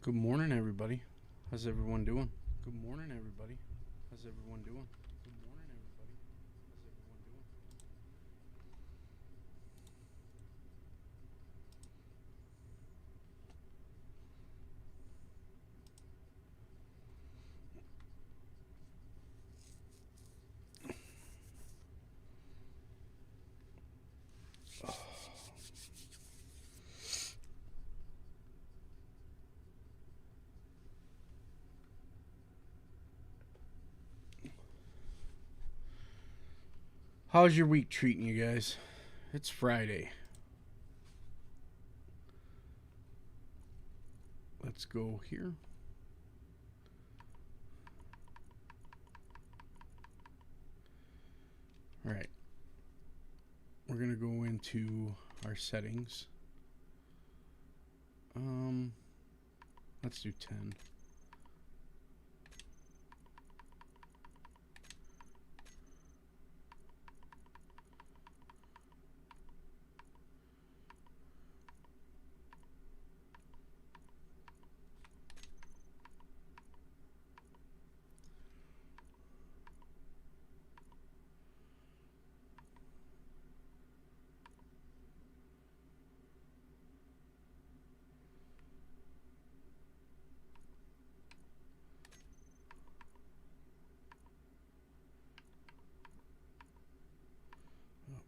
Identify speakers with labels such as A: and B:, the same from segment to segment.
A: Good morning, everybody. How's everyone doing? Good morning, everybody. How's everyone doing? Good morning, everybody. How's everyone doing? How's your week treating you guys? It's Friday. Let's go here. All right. We're going to go into our settings. Let's do 10.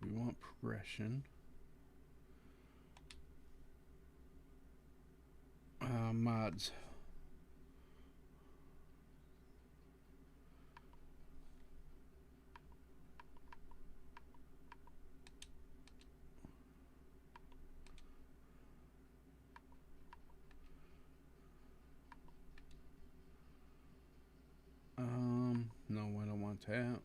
A: We want progression. Mods. No, I don't want that.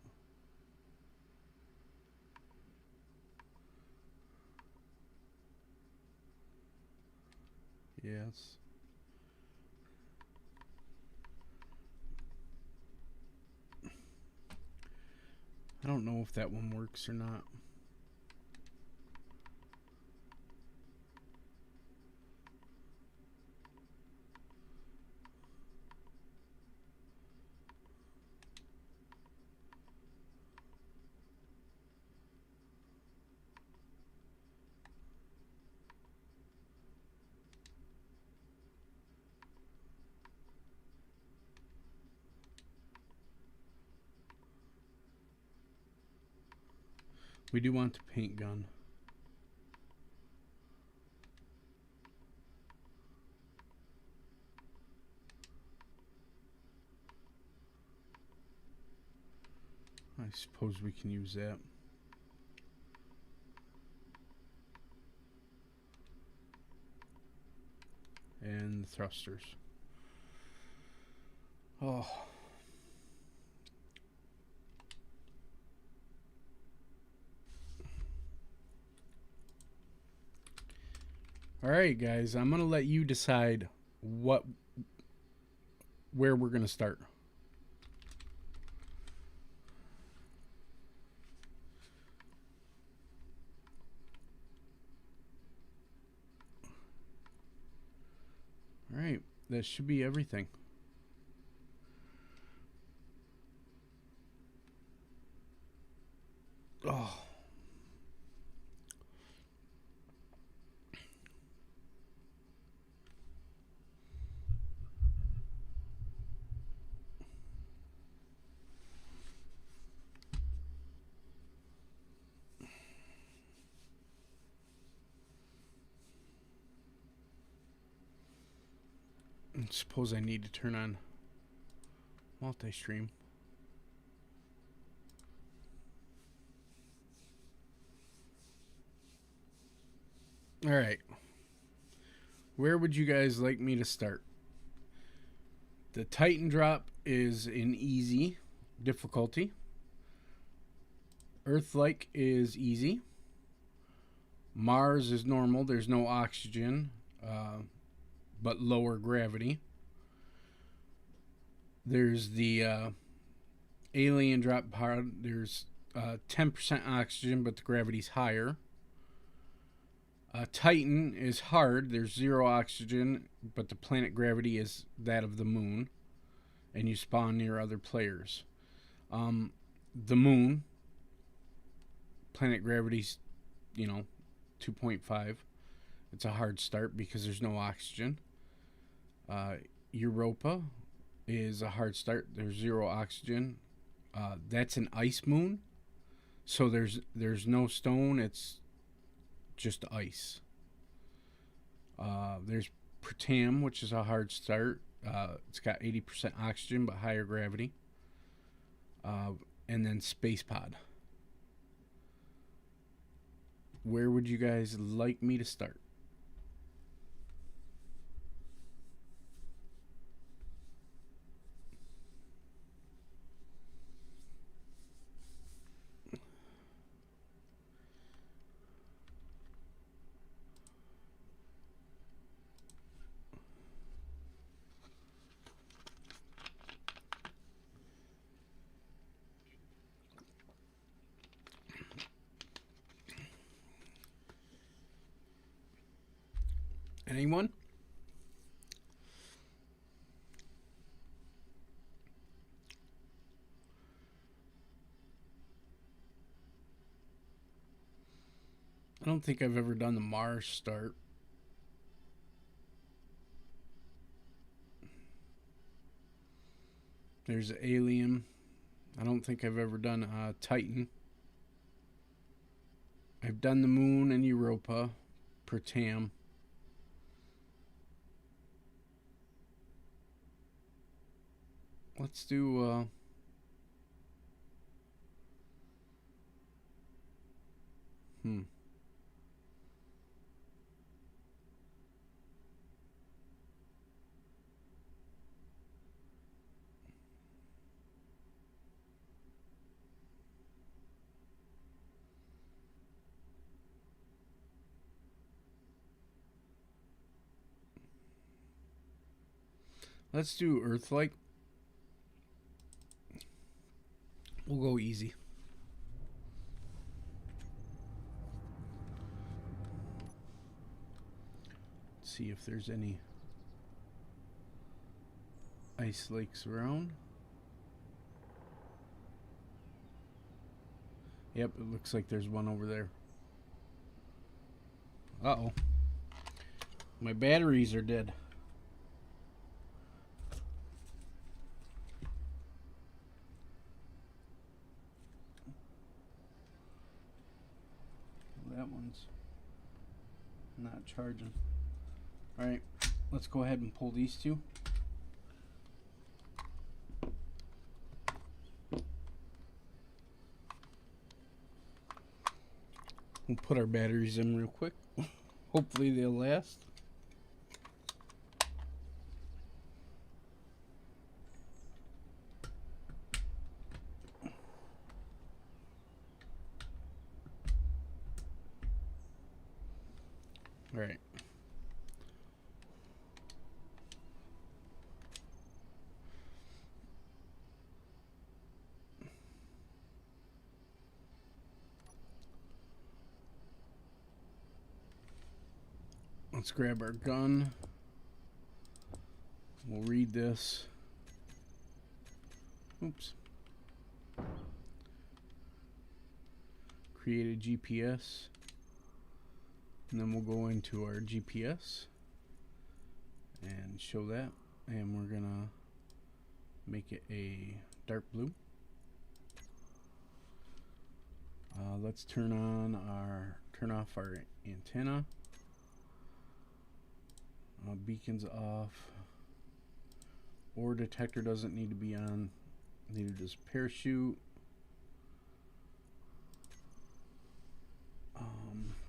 A: Yes. I don't know if that one works or not. We do want the paint gun. I suppose we can use that. And the thrusters. Oh. All right, guys, I'm going to let you decide where we're going to start. All right, that should be everything. Oh. I suppose I need to turn on multi-stream. All right. Where would you guys like me to start? The Titan drop is in easy difficulty. Earth-like is easy. Mars is normal. There's no oxygen, but lower gravity. There's the alien drop pod. There's 10% oxygen, but the gravity's higher. Titan is hard. There's 0 oxygen, but the planet gravity is that of the moon, and you spawn near other players. The moon, planet gravity's, 2.5. It's a hard start because there's no oxygen. Europa is a hard start. There's 0 oxygen. That's an ice moon, so there's no stone. It's just ice. There's Pratam, which is a hard start. It's got 80% oxygen but higher gravity. And then Space Pod. Where would you guys like me to start? Anyone? I don't think I've ever done the Mars start. There's Alien. I don't think I've ever done Titan. I've done the Moon and Europa, Pratam. Let's do let's do Earth-like. We'll go easy. Let's see if there's any ice lakes around. Yep, it looks like there's one over there. Uh-oh. My batteries are dead. That one's not charging. Alright, let's go ahead and pull these two. We'll put our batteries in real quick. Hopefully they'll last. All right. Let's grab our gun. We'll read this. Oops. Create a GPS. And then we'll go into our GPS and show that. And we're gonna make it a dark blue. Let's turn off our antenna. Beacon's off. Ore detector doesn't need to be on. Neither does parachute.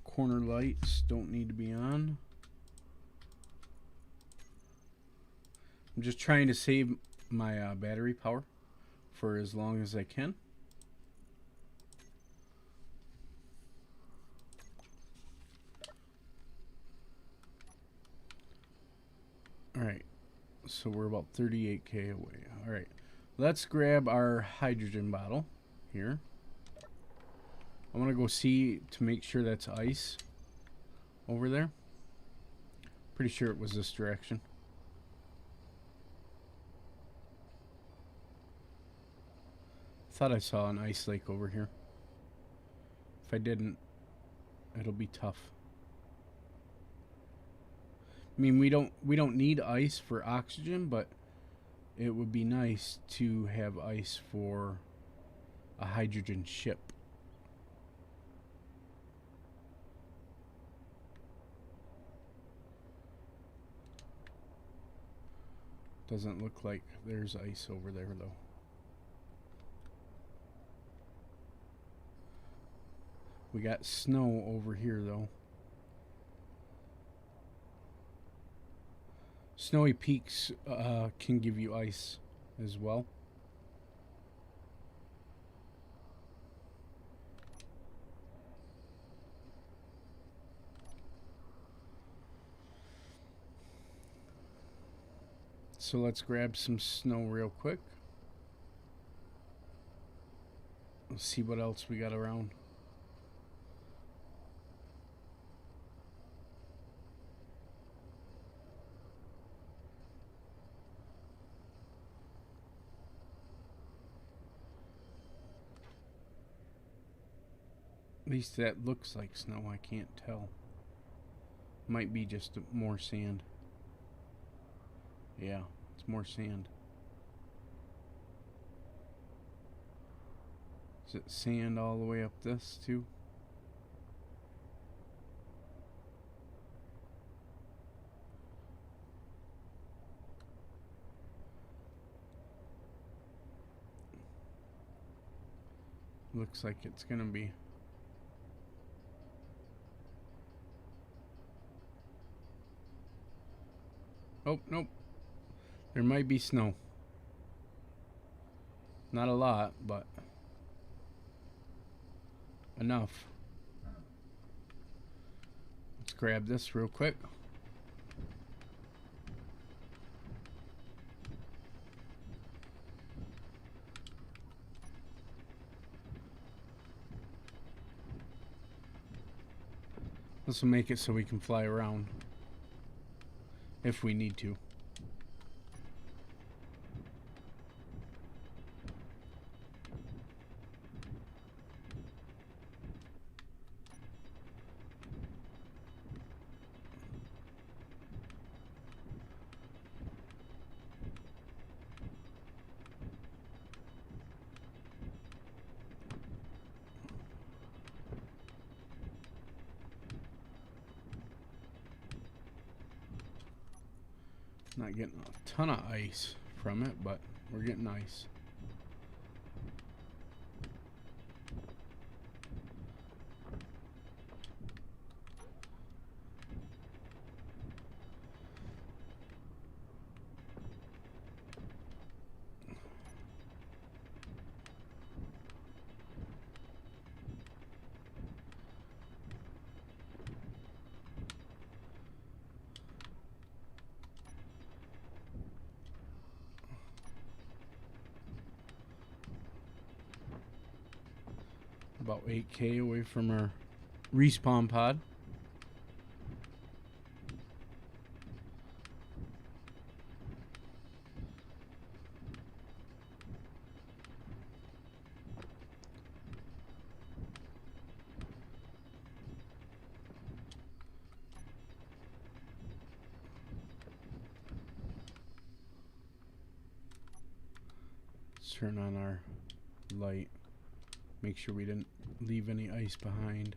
A: Corner lights don't need to be on. I'm just trying to save my battery power for as long as I can. Alright, so we're about 38K away. Alright, let's grab our hydrogen bottle here. I want to go see to make sure that's ice. over there. Pretty sure it was this direction. Thought I saw an ice lake over here. If I didn't, it'll be tough. I mean, we don't need ice for oxygen, but it would be nice to have ice for a hydrogen ship. Doesn't look like there's ice over there though. We got snow over here though. Snowy peaks can give you ice as well. So let's grab some snow real quick. Let's see what else we got around. At least that looks like snow, I can't tell. Might be just more sand. Yeah, it's more sand. Is it sand all the way up this too? Looks like it's gonna be. Oh, nope. There might be snow. Not a lot, but enough. Let's grab this real quick. This will make it so we can fly around if we need to. Not getting a ton of ice from it, but we're getting ice. About 8K away from our respawn pod. Let's turn on our light. Make sure we didn't leave any ice behind.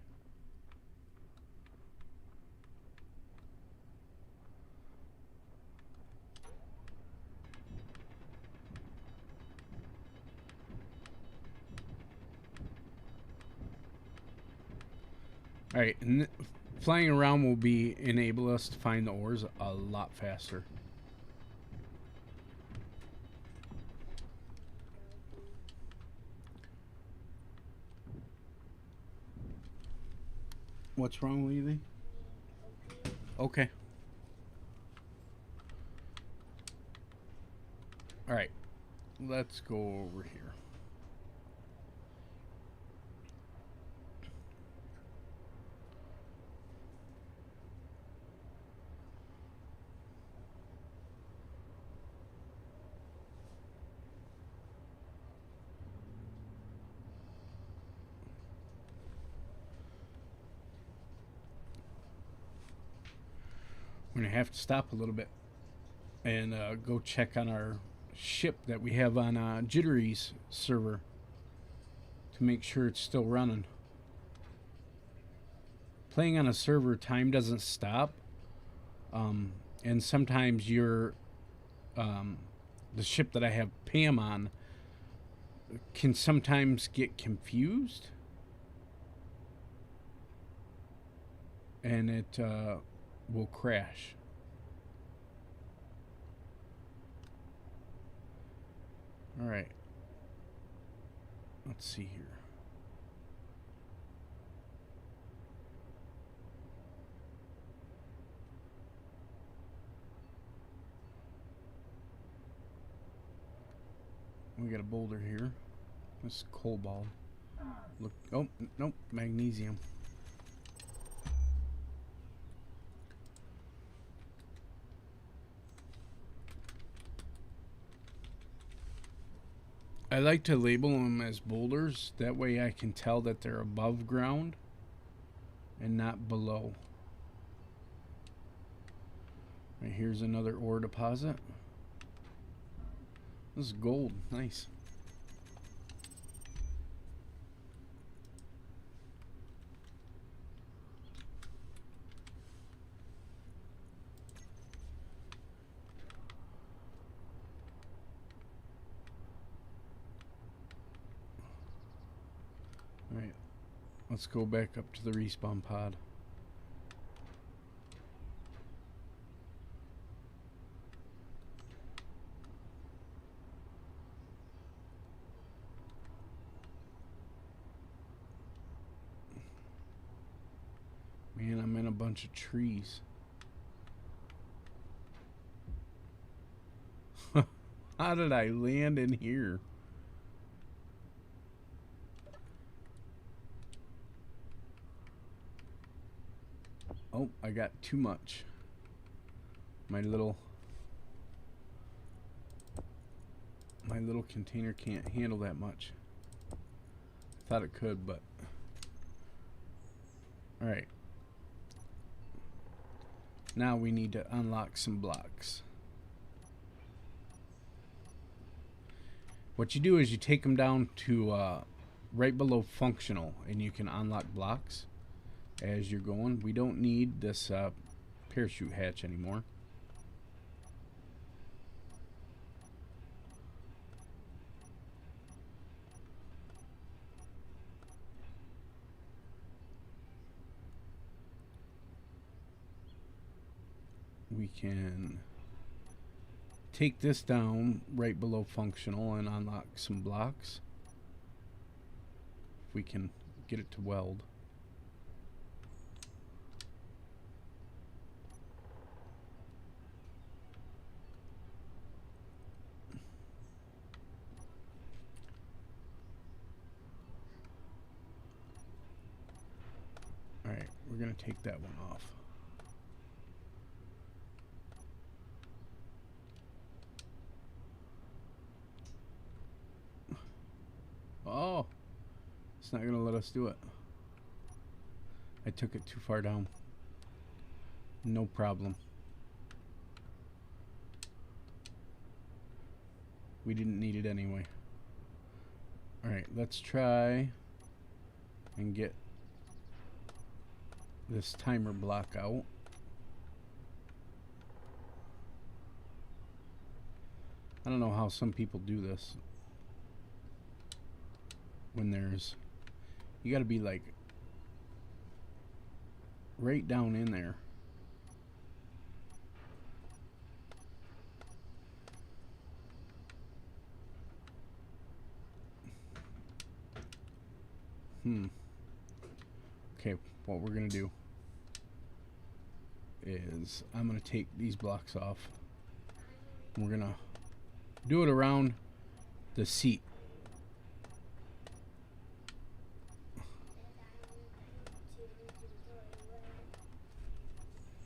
A: Alright, and flying around will enable us to find the ores a lot faster. What's wrong with you? Okay. Alright. Let's go over here. we're going to have to stop a little bit and go check on our ship that we have on Jittery's server to make sure it's still running. Playing on a server, time doesn't stop, and sometimes the ship that I have Pam on can sometimes get confused, and it will crash. All right. Let's see here. We got a boulder here. This is cobalt. Look. Oh, nope. Magnesium. I like to label them as boulders. That way I can tell that they're above ground and not below. Right, here's another ore deposit. This is gold. Nice. Alright, let's go back up to the respawn pod. Man, I'm in a bunch of trees. How did I land in here? Oh, I got too much. My little container can't handle that much. I thought it could, but all right. Now we need to unlock some blocks. What you do is you take them down to right below functional, and you can unlock blocks as you're going. We don't need this parachute hatch anymore. We can take this down right below functional and unlock some blocks. If we can get it to weld. Alright, we're going to take that one off. Oh, it's not going to let us do it. I took it too far down. No problem. We didn't need it anyway. Alright, let's try and get this timer block out. I don't know how some people do this. When there's, you got to be like right down in there. Okay, what we're gonna do is I'm gonna take these blocks off. We're gonna do it around the seat.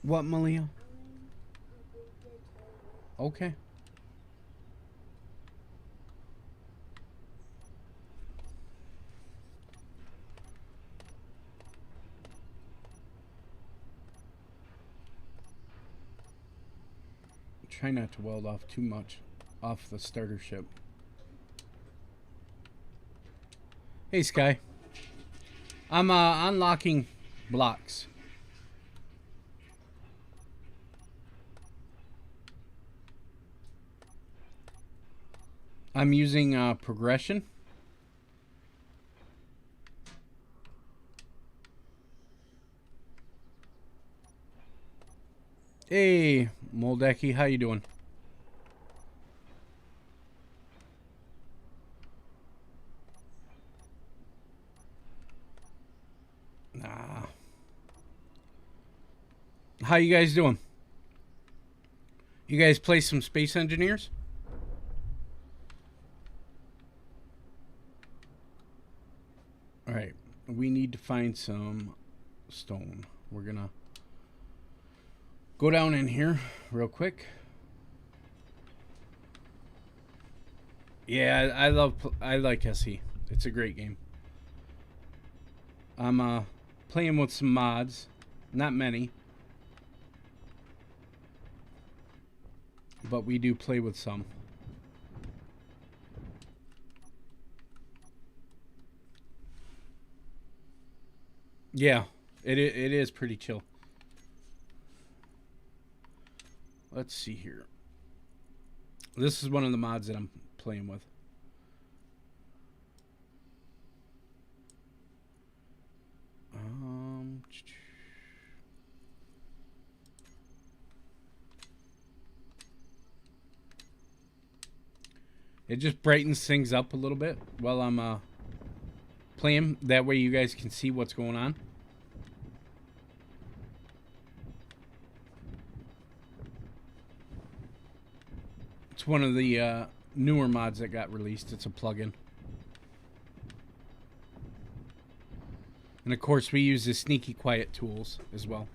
A: What, Malia? Okay. Try not to weld off too much off the starter ship. Hey, Sky. I'm unlocking blocks. I'm using progression. Hey, Moldeki, how you doing? Nah. How you guys doing? You guys play some Space Engineers? Alright, we need to find some stone. We're gonna go down in here real quick. Yeah, I like SE. It's a great game. I'm playing with some mods, not many, but we do play with some. Yeah, it is pretty chill. Let's see here. This is one of the mods that I'm playing with. It just brightens things up a little bit while I'm playing. That way you guys can see what's going on. It's one of the newer mods that got released. It's a plugin. And of course we use the sneaky quiet tools as well.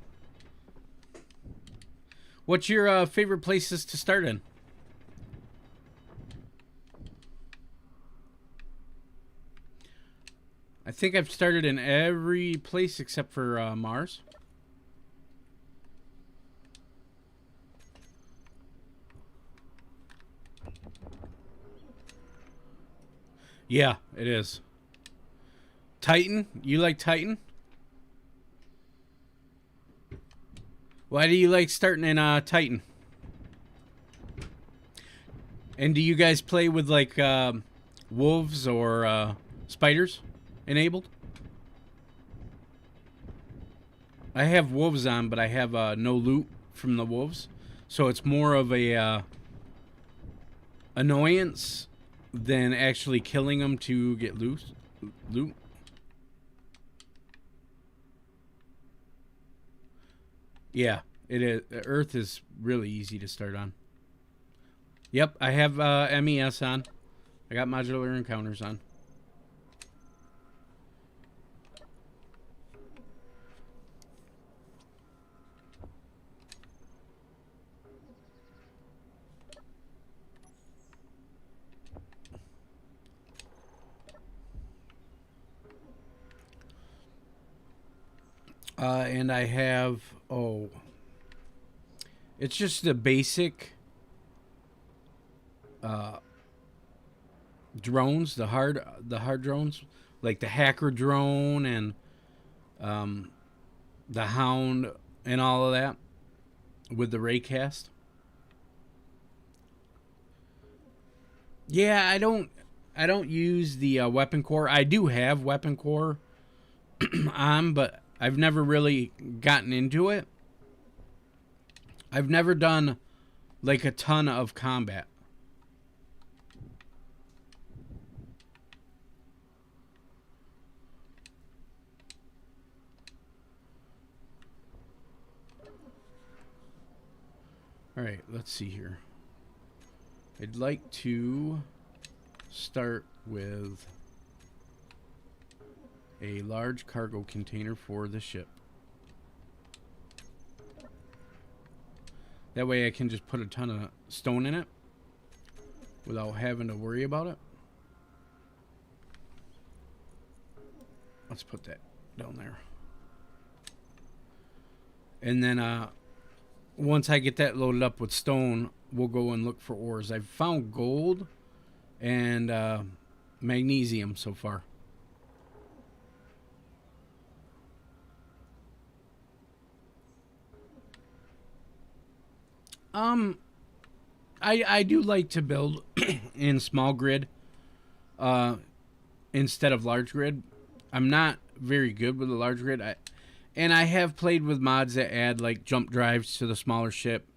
A: What's your favorite places to start in? I think I've started in every place except for Mars. Yeah, it is. Titan? You like Titan? Why do you like starting in Titan? And do you guys play with like wolves or spiders enabled? I have wolves on, but I have no loot from the wolves, so it's more of a annoyance than actually killing them to get loot. Yeah, it is. Earth is really easy to start on. Yep, I have MES on. I got modular encounters on. And I have, it's just the basic drones, the hard drones, like the hacker drone and the hound and all of that with the raycast. Yeah, I don't use the weapon core. I do have weapon core on, but I've never really gotten into it. I've never done like a ton of combat. All right, let's see here. I'd like to start with a large cargo container for the ship. That way I can just put a ton of stone in it without having to worry about it. Let's put that down there. And then once I get that loaded up with stone, we'll go and look for ores. I've found gold and magnesium so far. Um, I do like to build in small grid instead of large grid. I'm not very good with the large grid. And I have played with mods that add like jump drives to the smaller ship.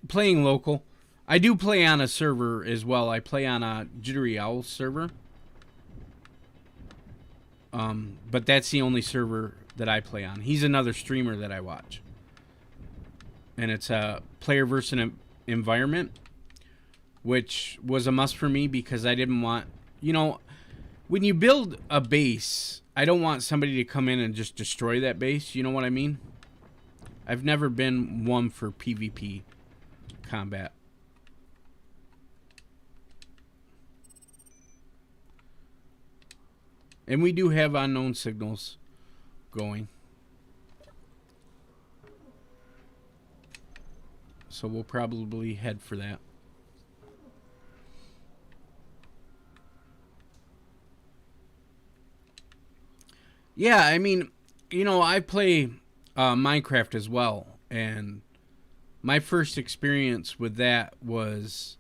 A: Playing local. I do play on a server as well. I play on a Jittery Owl server. But that's the only server that I play on. He's another streamer that I watch. And it's a player versus environment, which was a must for me because I didn't want, when you build a base, I don't want somebody to come in and just destroy that base. You know what I mean? I've never been one for PvP combat. And we do have unknown signals going. So we'll probably head for that. Yeah, I mean, I play Minecraft as well. And my first experience with that was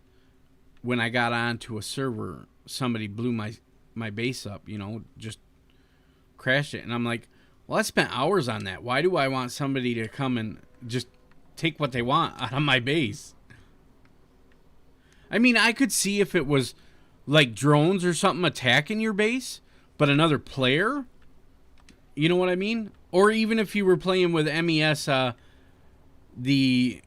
A: when I got onto a server, somebody blew my base up, just crashed it. And I'm like, well, I spent hours on that. Why do I want somebody to come and just take what they want out of my base? I mean, I could see if it was like drones or something attacking your base, but another player, you know what I mean? Or even if you were playing with MES, the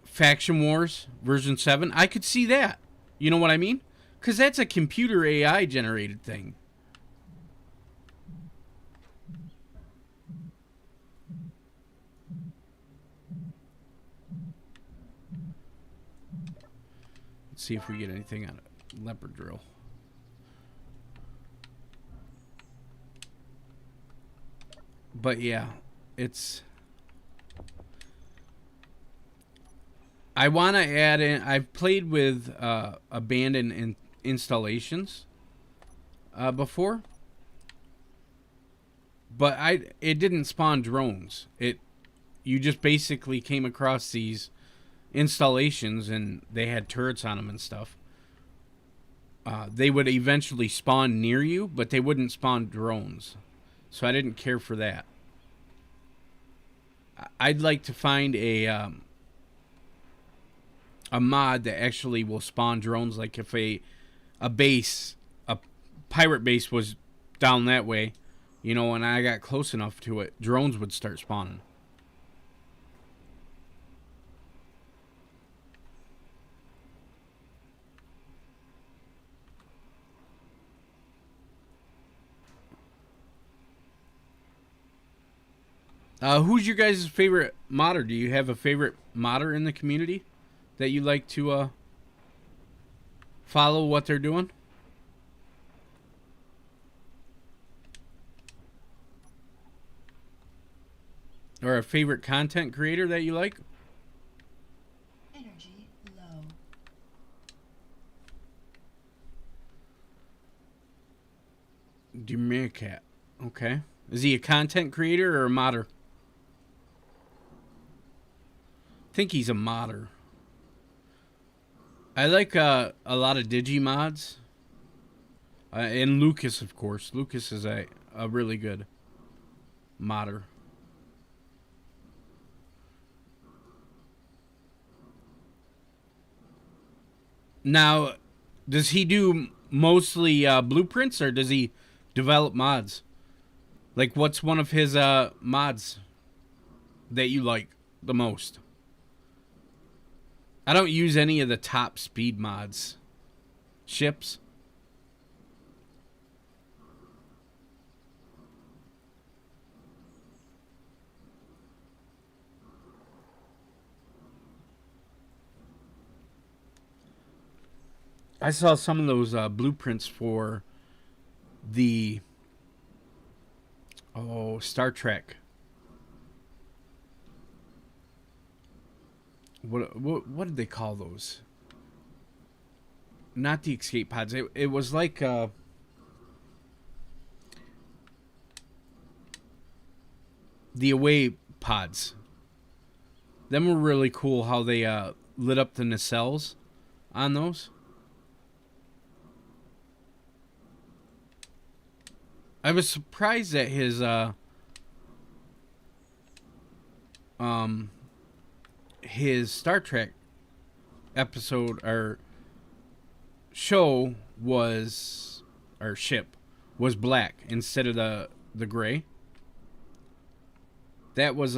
A: Faction Wars version 7, I could see that. You know what I mean? Because that's a computer AI generated thing. Let's see if we get anything out of leopard drill. But yeah, it's... I want to add in... I've played with abandoned installations before. But it didn't spawn drones. You just basically came across these installations and they had turrets on them and stuff. They would eventually spawn near you, but they wouldn't spawn drones. So I didn't care for that. I'd like to find a mod that actually will spawn drones. Like if a pirate base was down that way, and I got close enough to it, drones would start spawning. Who's your guys' favorite modder? Do you have a favorite modder in the community that you like to follow what they're doing? Or a favorite content creator that you like?
B: Energy low.
A: Demeerkat. Okay. Is he a content creator or a modder? I think he's a modder. I like a lot of Digimods. And Lucas, of course. Lucas is a really good modder. Now, does he do mostly blueprints or does he develop mods? Like, what's one of his mods that you like the most? I don't use any of the top speed mods. Ships. I saw some of those blueprints for the Star Trek. what did they call those? Not the escape pods. It was like the away pods. Them were really cool how they lit up the nacelles on those. I was surprised at his Star Trek episode or show was, or ship was black instead of the gray. That was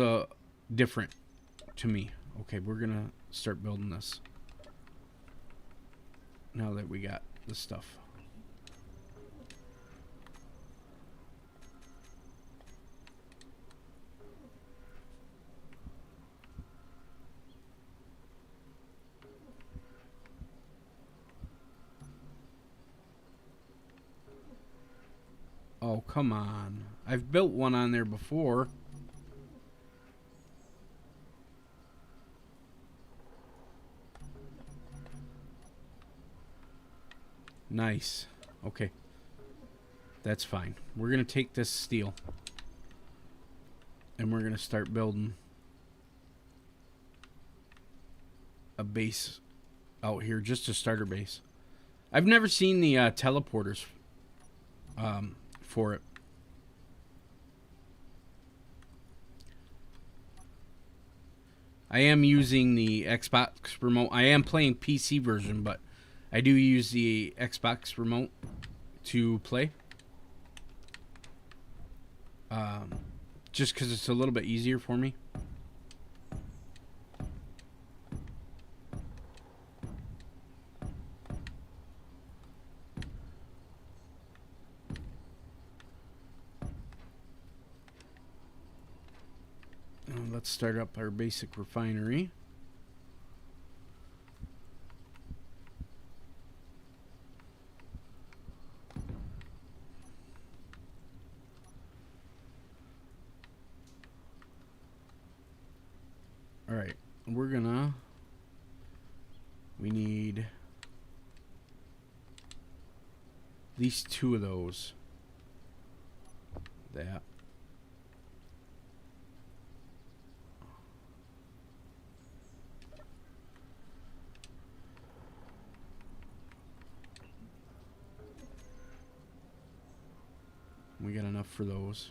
A: different to me. Okay, we're gonna start building this now that we got the stuff. Oh, come on. I've built one on there before. Nice. Okay. That's fine. We're going to take this steel. And we're going to start building a base out here. Just a starter base. I've never seen the teleporters for it. I am using the Xbox remote. I am playing PC version, but I do use the Xbox remote to play. Just because it's a little bit easier for me. Let's start up our basic refinery. Alright, we need at least 2 of those. That. We got enough for those.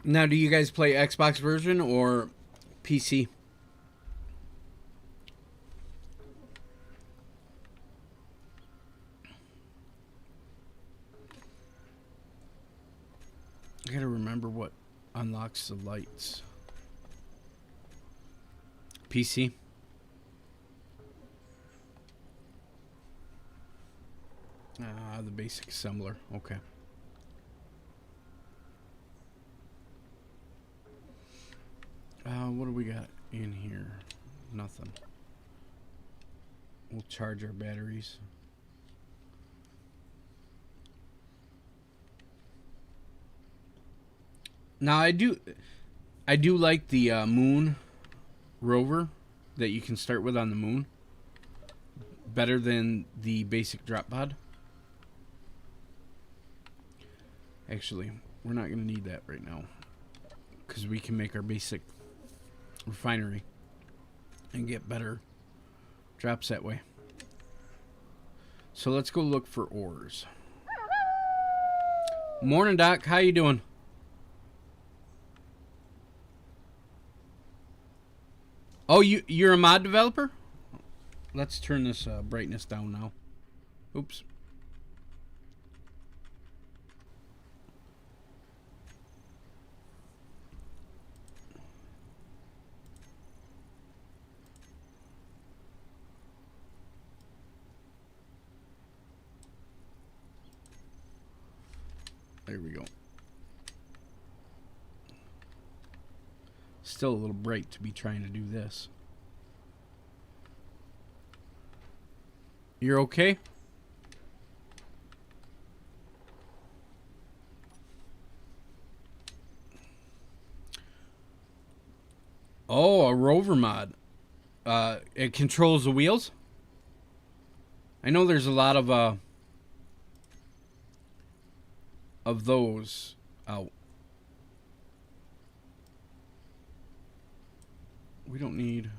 A: Now, do you guys play Xbox version or PC? I gotta remember what unlocks the lights. PC. The basic assembler. Okay. What do we got in here? Nothing. We'll charge our batteries. Now I do like the moon rover that you can start with on the moon. Better than the basic drop pod. Actually, we're not going to need that right now, because we can make our basic refinery and get better drops that way. So let's go look for ores. Morning, Doc. How you doing? Oh, you're a mod developer? Let's turn this brightness down now. Oops. There we go. Still a little bright to be trying to do this. You're okay? Oh, a rover mod. It controls the wheels. I know there's a lot of those out. We don't need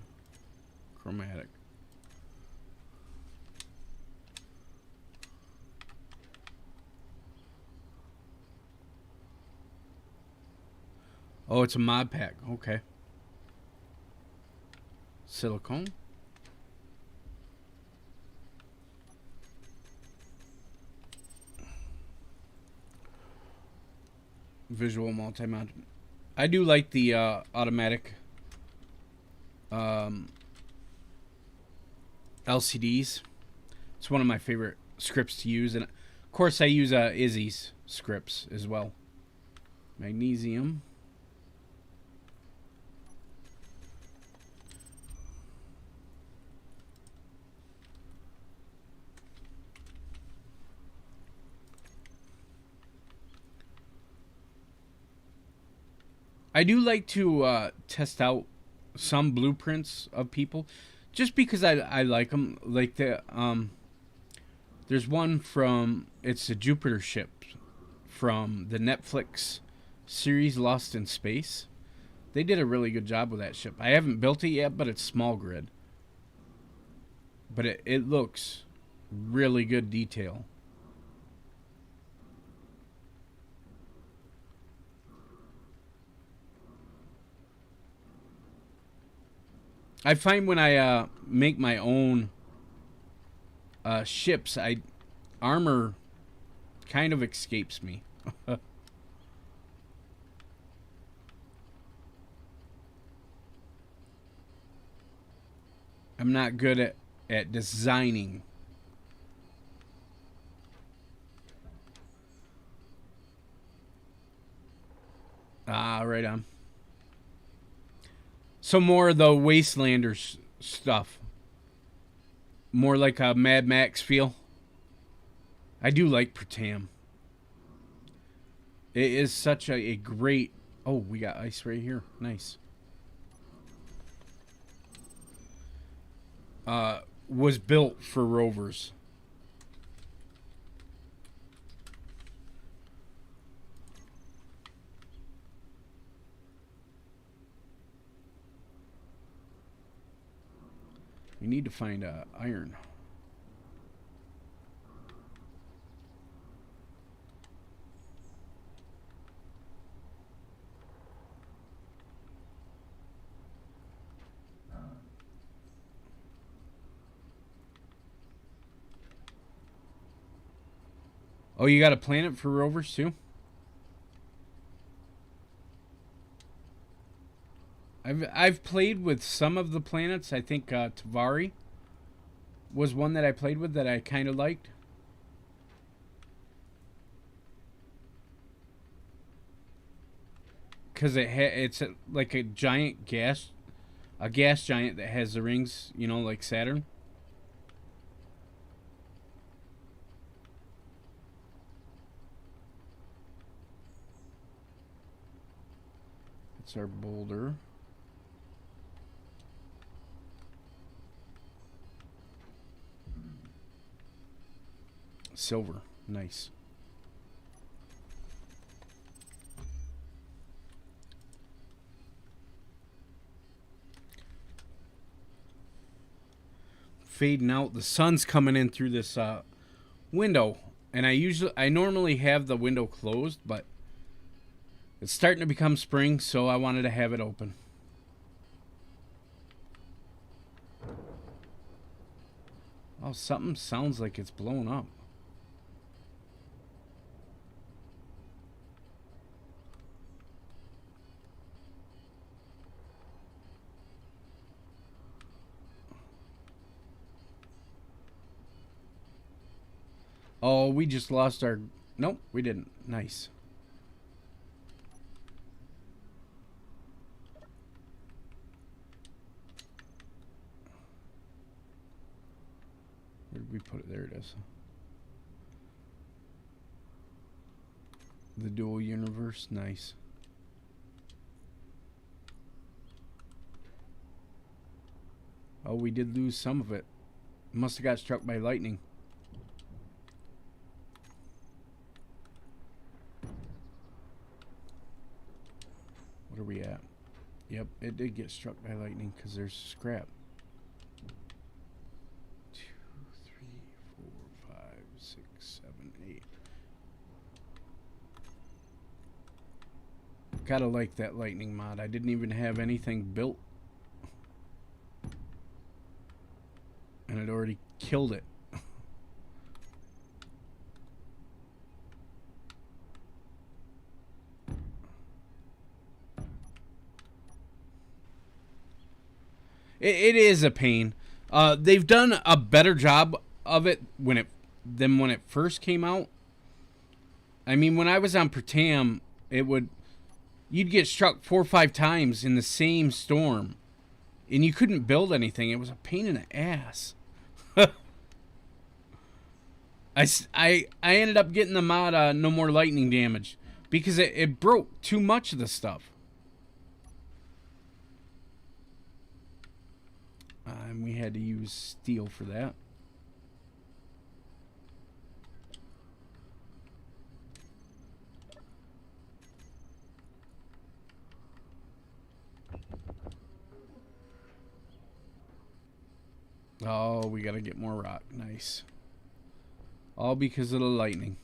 A: chromatic. Oh, it's a mod pack. Okay. Silicone. Visual multi-mod. I do like the automatic LCDs. It's one of my favorite scripts to use, and of course I use Izzy's scripts as well. Magnesium. I do like to test out some blueprints of people, just because I like them. Like there's one from it's a Jupiter ship from the Netflix series Lost in Space. They did a really good job with that ship. I haven't built it yet, but it's small grid. But it looks really good detail. I find when I make my own ships, armor kind of escapes me. I'm not good at designing. Ah, right on. So more of the Wastelanders stuff. More like a Mad Max feel. I do like Pratam. It is such a great. Oh, we got ice right here. Nice. Was built for rovers. We need to find iron. Oh, you got a planet for rovers too? I've played with some of the planets. I think Tavari was one that I played with that I kind of liked. Because it's like a giant a gas giant that has the rings, like Saturn. It's our boulder. Silver. Nice. Fading out. The sun's coming in through this window, and I normally have the window closed, but it's starting to become spring, so I wanted to have it open. Oh, something sounds like it's blown up. Oh, we just lost our... Nope, we didn't. Nice. Where'd did we put it? There it is. The dual universe, nice. Oh, we did lose some of it. Must have got struck by lightning. What are we at? Yep, it did get struck by lightning because there's scrap. 2, 3, 4, 5, 6, 7, 8. Gotta like that lightning mod. I didn't even have anything built. And it already killed it. It is a pain. They've done a better job of it than when it first came out. I mean, when I was on Pratam, you'd get struck 4 or 5 times in the same storm, and you couldn't build anything. It was a pain in the ass. I ended up getting the mod No More Lightning Damage because it broke too much of the stuff. And we had to use steel for that. Oh, we gotta get more rock. Nice. All because of the lightning.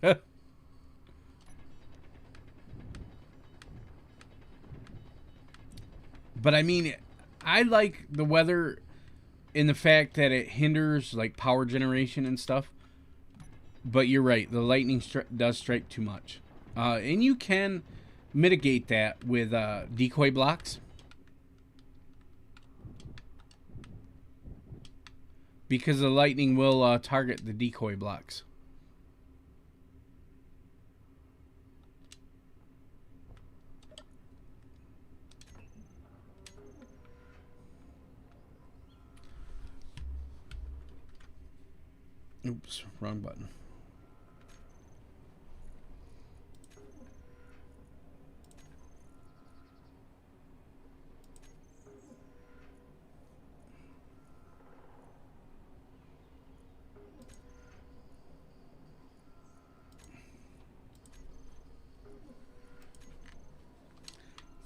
A: But I mean, I like the weather in the fact that it hinders like power generation and stuff. But you're right, the lightning does strike too much. And you can mitigate that with decoy blocks. Because the lightning will target the decoy blocks. Oops, wrong button.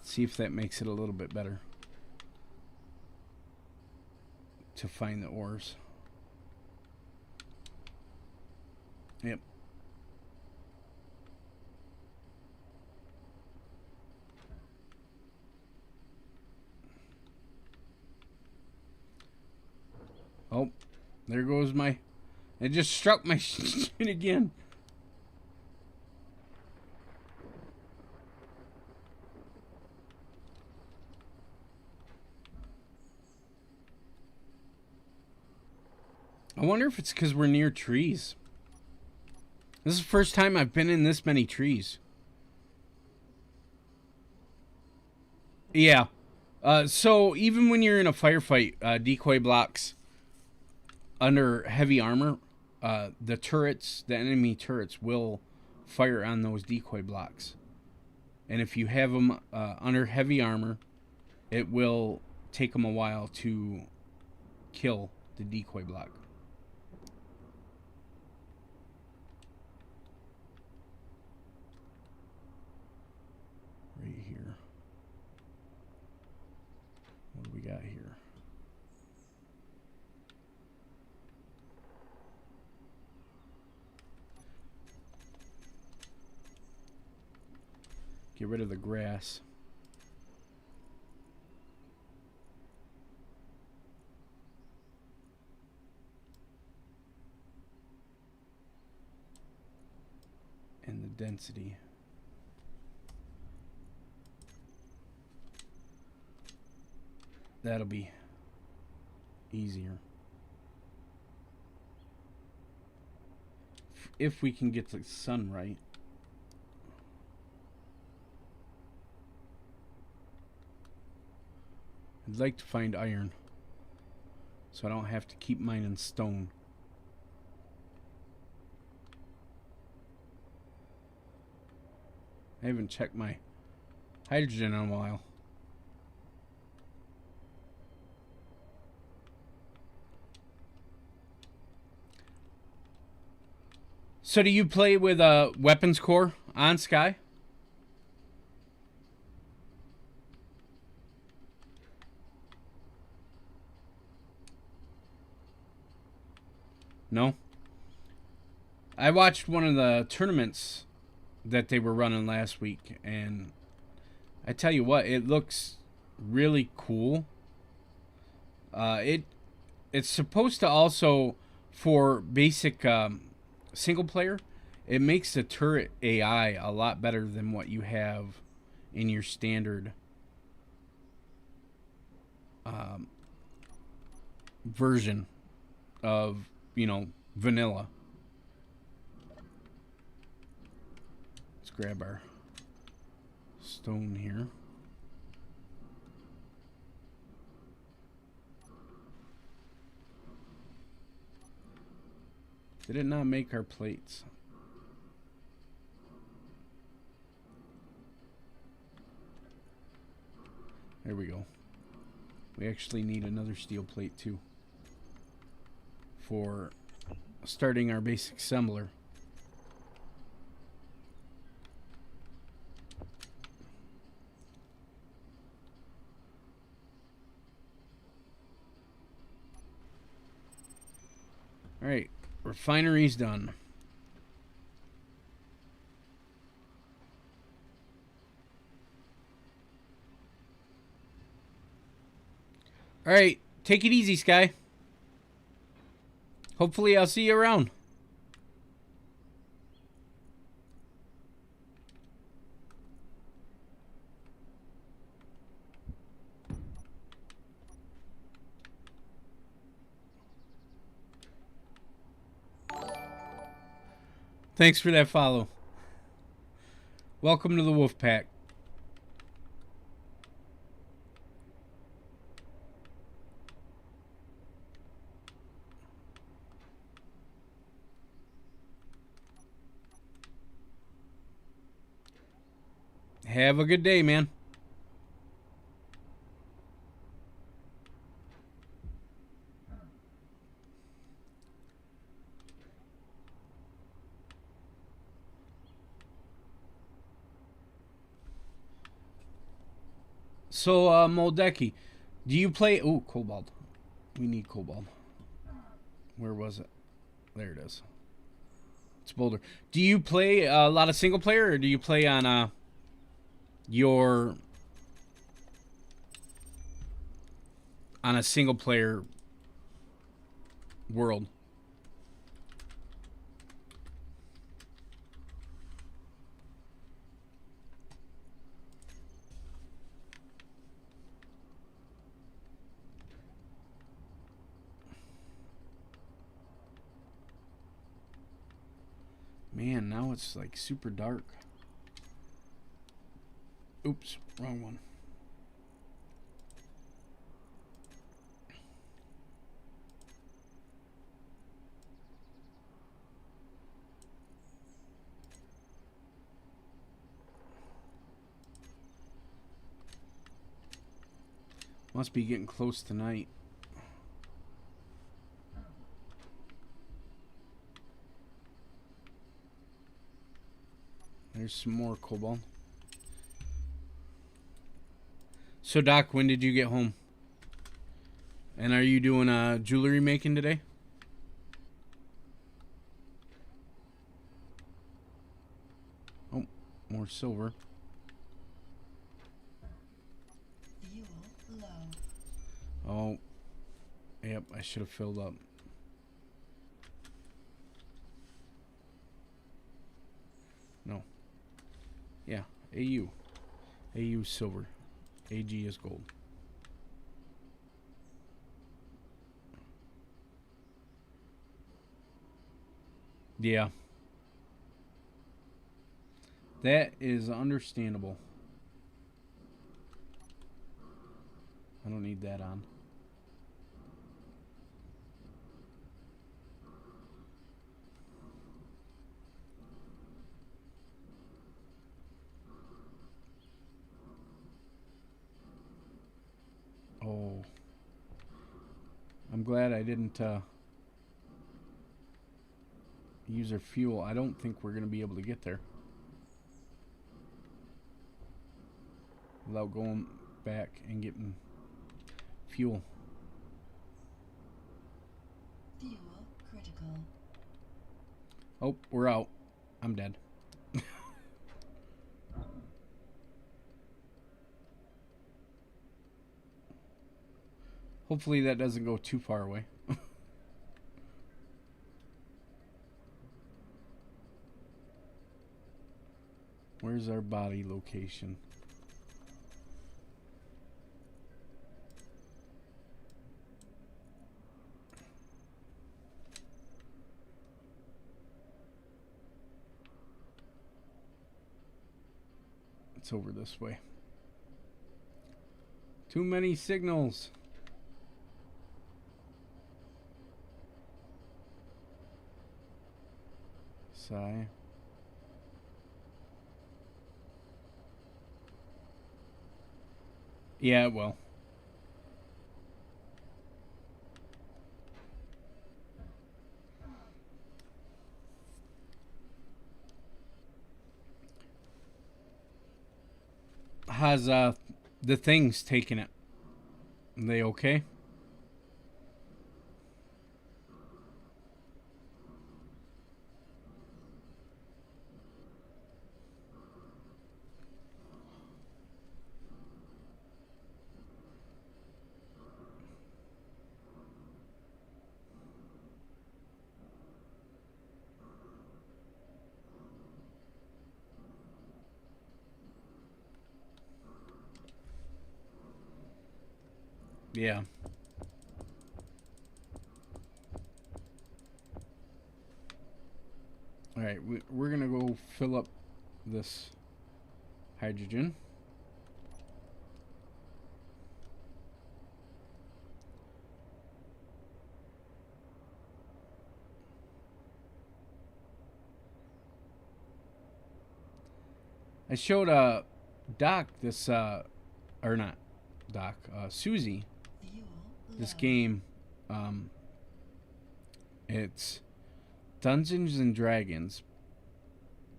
A: See if that makes it a little bit better to find the ores. Yep. Oh, there goes my... It just struck my shit again. I wonder if it's because we're near trees. This is the first time I've been in this many trees. Yeah. So even when you're in a firefight, decoy blocks under heavy armor, the turrets, the enemy turrets, will fire on those decoy blocks. And if you have them under heavy armor, it will take them a while to kill the decoy block. Right here. What do we got here? Get rid of the grass. And the density. That'll be easier. If we can get the sun right. I'd like to find iron, so I don't have to keep mining stone. I haven't checked my hydrogen in a while. So do you play with a weapons core on Sky? No? I watched one of the tournaments that they were running last week, and I tell you what, it looks really cool. It's supposed to also, for basic single player, it makes the turret AI a lot better than what you have in your standard version of, vanilla. Let's grab our stone here. Did it not make our plates? There we go. We actually need another steel plate too for starting our basic assembler. Alright, refinery's done. Alright, take it easy, Sky. Hopefully I'll see you around. Thanks for that follow. Welcome to the Wolf Pack. Have a good day, man. So, Moldeki, do you play... Ooh, cobalt. We need cobalt. Where was it? There it is. It's Boulder. Do you play a lot of single player, or do you play on your... on a single player world? Man, now it's like super dark. Oops, wrong one. Must be getting close tonight. There's some more cobalt. So, Doc, when did you get home? And are you doing jewelry making today? Oh, more silver. Oh, yep, I should have filled up. No. Yeah, AU. AU silver. AG is gold. Yeah. That is understandable. I don't need that on. I'm glad I didn't use our fuel. I don't think we're going to be able to get there without going back and getting fuel.
B: Fuel critical.
A: Oh, we're out. I'm dead. Hopefully that doesn't go too far away. Where's our body location? It's over this way. Too many signals. Sigh. Yeah, well. How's the things taking it? Are they okay? Yeah. Alright, we're gonna go fill up this hydrogen. I showed Doc this or not Doc, Susie this game. It's Dungeons and Dragons,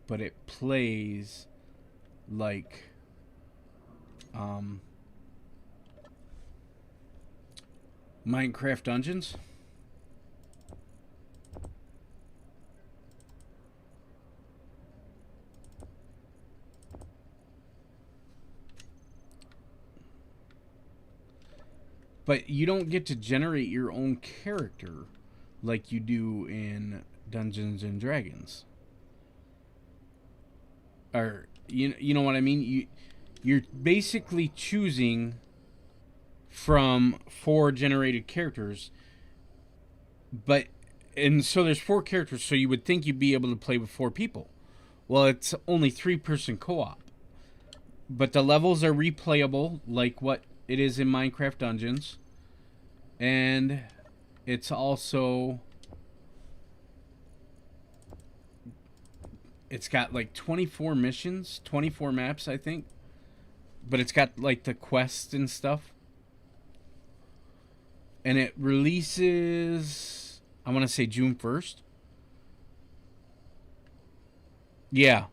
A: but it plays like Minecraft Dungeons. But you don't get to generate your own character like you do in Dungeons and Dragons. Or you know what I mean? You're basically choosing from 4 generated characters, but and so there's 4 characters, so you would think you'd be able to play with 4 people. Well, it's only 3-person co-op. But the levels are replayable like what it is in Minecraft Dungeons. And it's also it's got like 24 missions, 24 maps, I think. But it's got like the quests and stuff. And it releases, I want to say June 1st. Yeah.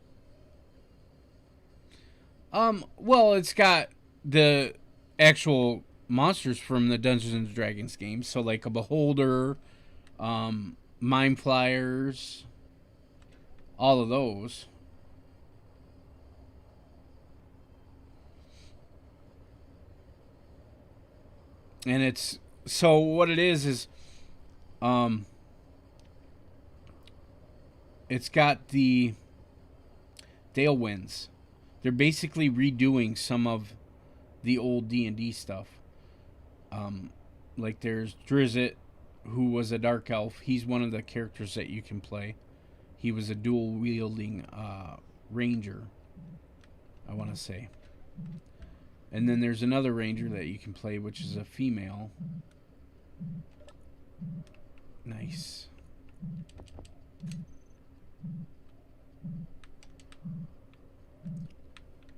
A: Well, it's got the actual monsters from the Dungeons and Dragons games, so like a beholder, mind flyers, all of those. And it's so what it is um it's got the Dale Winds. They're basically redoing some of the old D&D stuff. Like there's Drizzt, who was a dark elf. He's one of the characters that you can play. He was a dual wielding ranger, I want to say. And then there's another ranger that you can play, which is a female. Nice.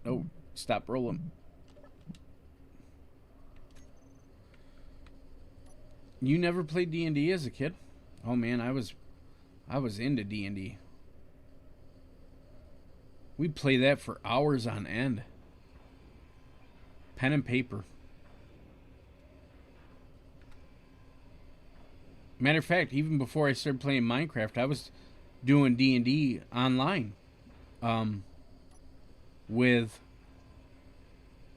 A: Oh, stop rolling. You never played D&D as a kid? Oh man, I was into D&D. We'd play that for hours on end. Pen and paper. Matter of fact, even before I started playing Minecraft, I was doing D&D online, with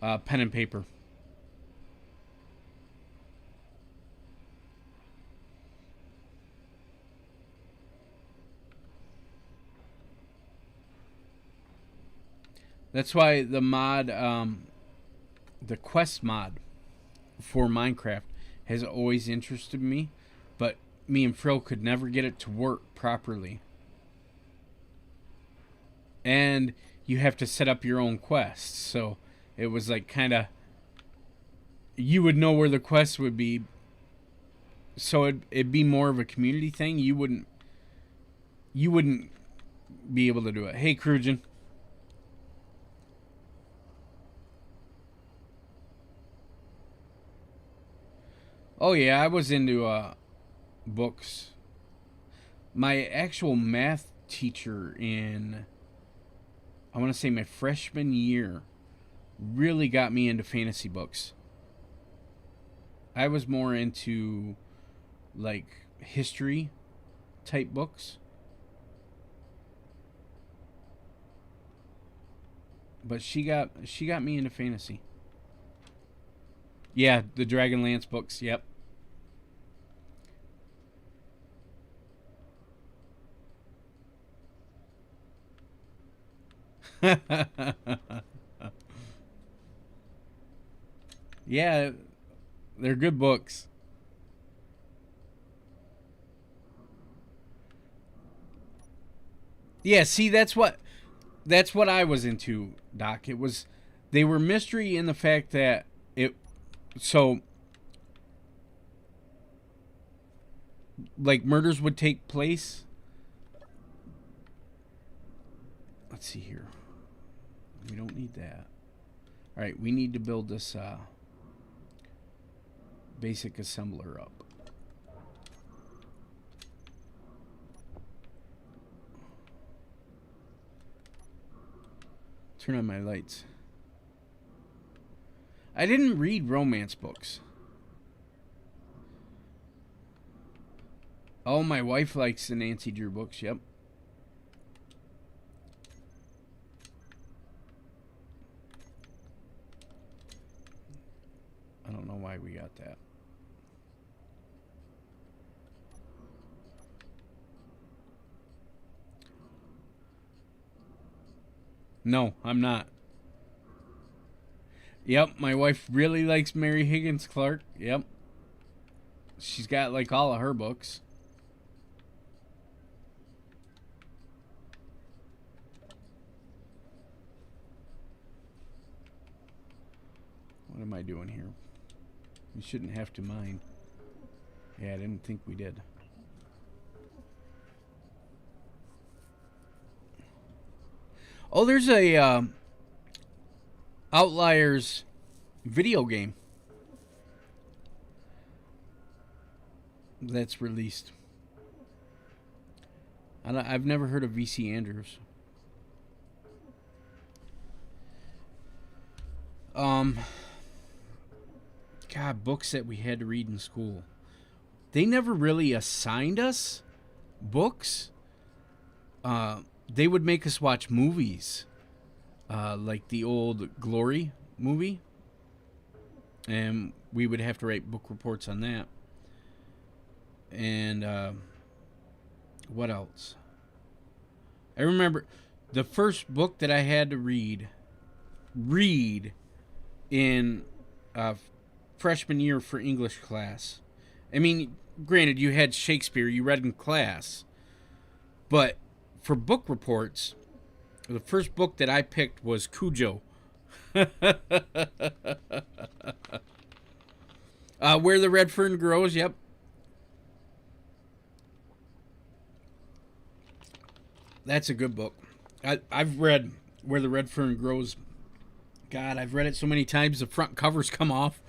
A: pen and paper. That's why the quest mod for Minecraft has always interested me, but me and Phil could never get it to work properly. And you have to set up your own quests, so it was like kind of, you would know where the quests would be, so it'd be more of a community thing. You wouldn't be able to do it. Hey, Krugen. Oh yeah, I was into books. My actual math teacher in, I want to say my freshman year, really got me into fantasy books. I was more into like history type books. But she got me into fantasy. Yeah, the Dragonlance books. Yep. Yeah, they're good books. Yeah, see, that's what I was into, Doc. It was, they were mystery in the fact that it, so like murders would take place. Let's see here. We don't need that. All right, we need to build this basic assembler up. Turn on my lights. I didn't read romance books. Oh, my wife likes the Nancy Drew books. Yep. I don't know why we got that. No, I'm not. Yep, my wife really likes Mary Higgins Clark. Yep. She's got like all of her books. What am I doing here? We shouldn't have to mine. Yeah, I didn't think we did. Oh, there's a Outliers video game that's released. I've never heard of VC Andrews. God, books that we had to read in school. They never really assigned us books. They would make us watch movies, like the old Glory movie, and we would have to write book reports on that. And what else? I remember the first book that I had to read in freshman year for English class. I mean, granted, you had Shakespeare, you read in class, but for book reports, the first book that I picked was Cujo. Where the Red Fern Grows, yep. That's a good book. I've read Where the Red Fern Grows. God, I've read it so many times the front covers come off.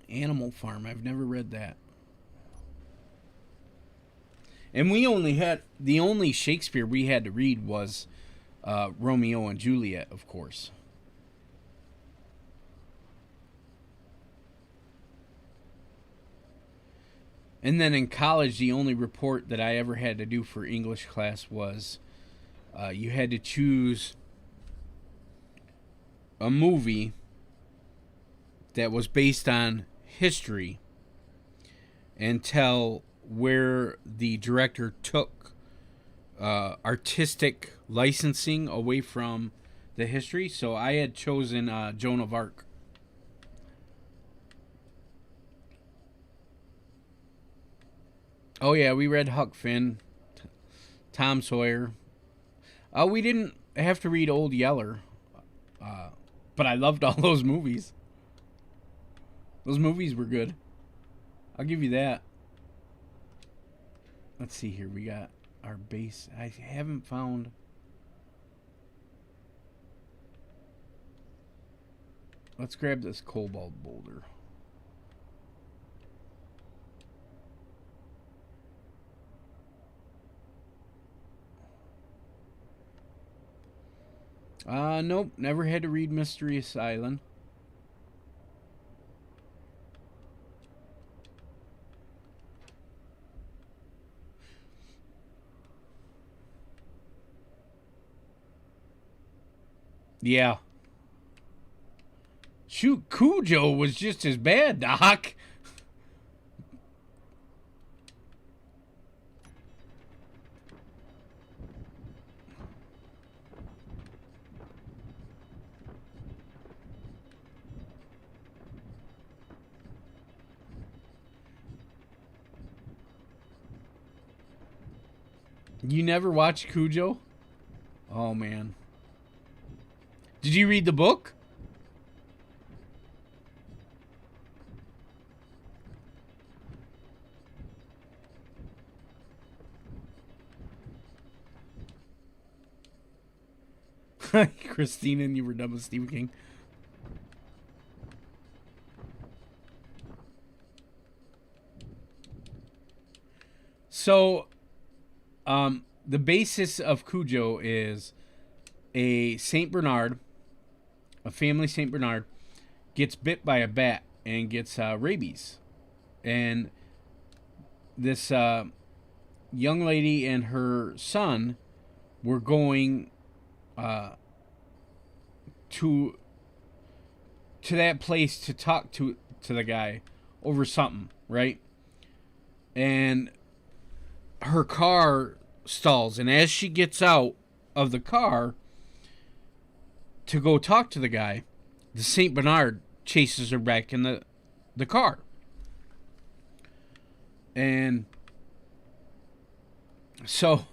A: Animal Farm. I've never read that. And we only had the only Shakespeare we had to read was Romeo and Juliet, of course. And then in college, the only report that I ever had to do for English class was you had to choose a movie that was based on history and tell where the director took artistic licensing away from the history. So I had chosen Joan of Arc. Oh yeah, we read Huck Finn, Tom Sawyer. We didn't have to read Old Yeller, but I loved all those movies. Those movies were good. I'll give you that. Let's see here. We got our base. I haven't found. Let's grab this cobalt boulder. Nope. Never had to read Mysterious Island. Yeah. Shoot, Cujo was just as bad, Doc. You never watched Cujo? Oh, man. Did you read the book? Christina, and you were done with Stephen King. So, the basis of Cujo is a Saint Bernard, a family Saint Bernard, gets bit by a bat and gets rabies, and this young lady and her son were going to that place to talk to the guy over something, right? And her car stalls, and as she gets out of the car to go talk to the guy, the Saint Bernard chases her back in the car. And so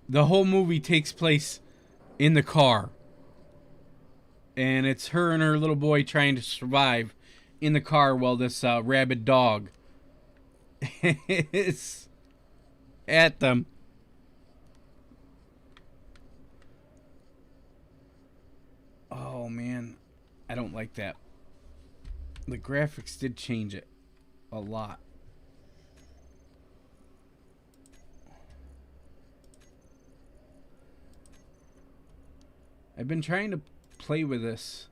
A: the whole movie takes place in the car. And it's her and her little boy trying to survive in the car while this rabid dog is at them. Oh, man. I don't like that. The graphics did change it a lot. I've been trying to play with this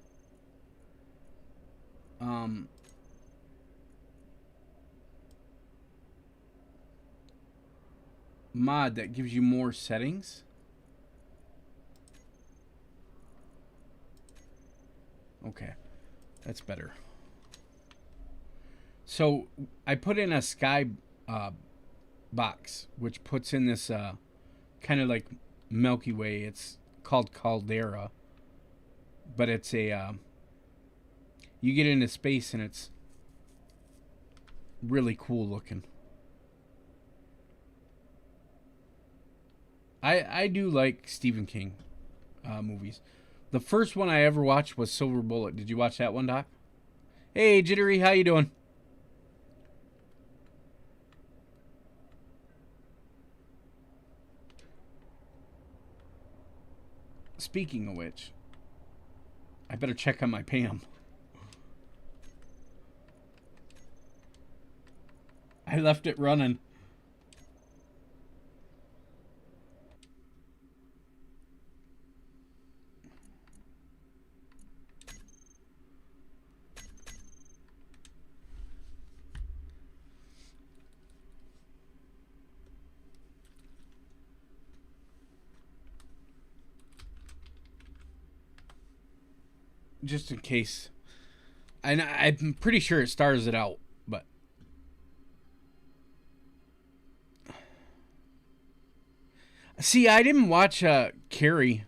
A: mod that gives you more settings. Okay, that's better. So I put in a sky box, which puts in this kind of like Milky Way. It's called Caldera, but it's a you get into space and it's really cool looking. I do like Stephen King movies. The first one I ever watched was Silver Bullet. Did you watch that one, Doc? Hey, Jittery, how you doing? Speaking of which, I better check on my Pam. I left it running. Just in case. I'm pretty sure it stars it out, but see, I didn't watch Carrie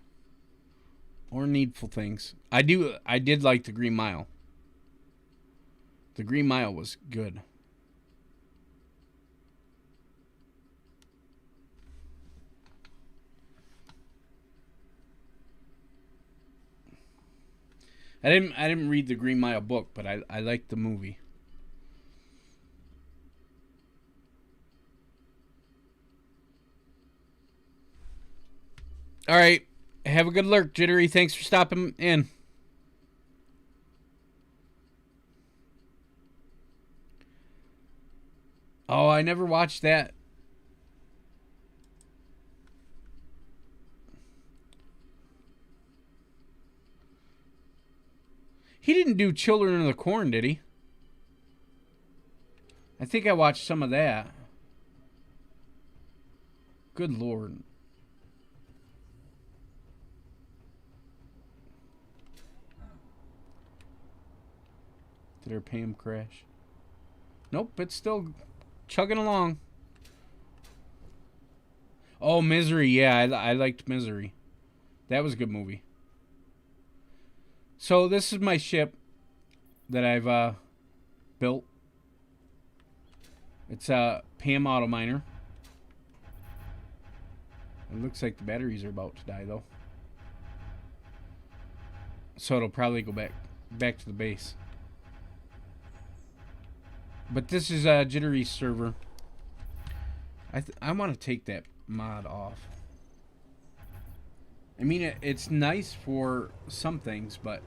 A: or Needful Things. I did like The Green Mile. The Green Mile was good. I didn't read the Green Mile book, but I liked the movie. All right. Have a good lurk, Jittery. Thanks for stopping in. Oh, I never watched that. He didn't do Children of the Corn, did he? I think I watched some of that. Good Lord. Did our Pam crash? Nope, it's still chugging along. Oh, Misery. Yeah, I liked Misery. That was a good movie. So this is my ship that I've built. It's a Pam Auto Miner. It looks like the batteries are about to die, though. So it'll probably go back to the base. But this is a Jittery server. I want to take that mod off. I mean, it's nice for some things, but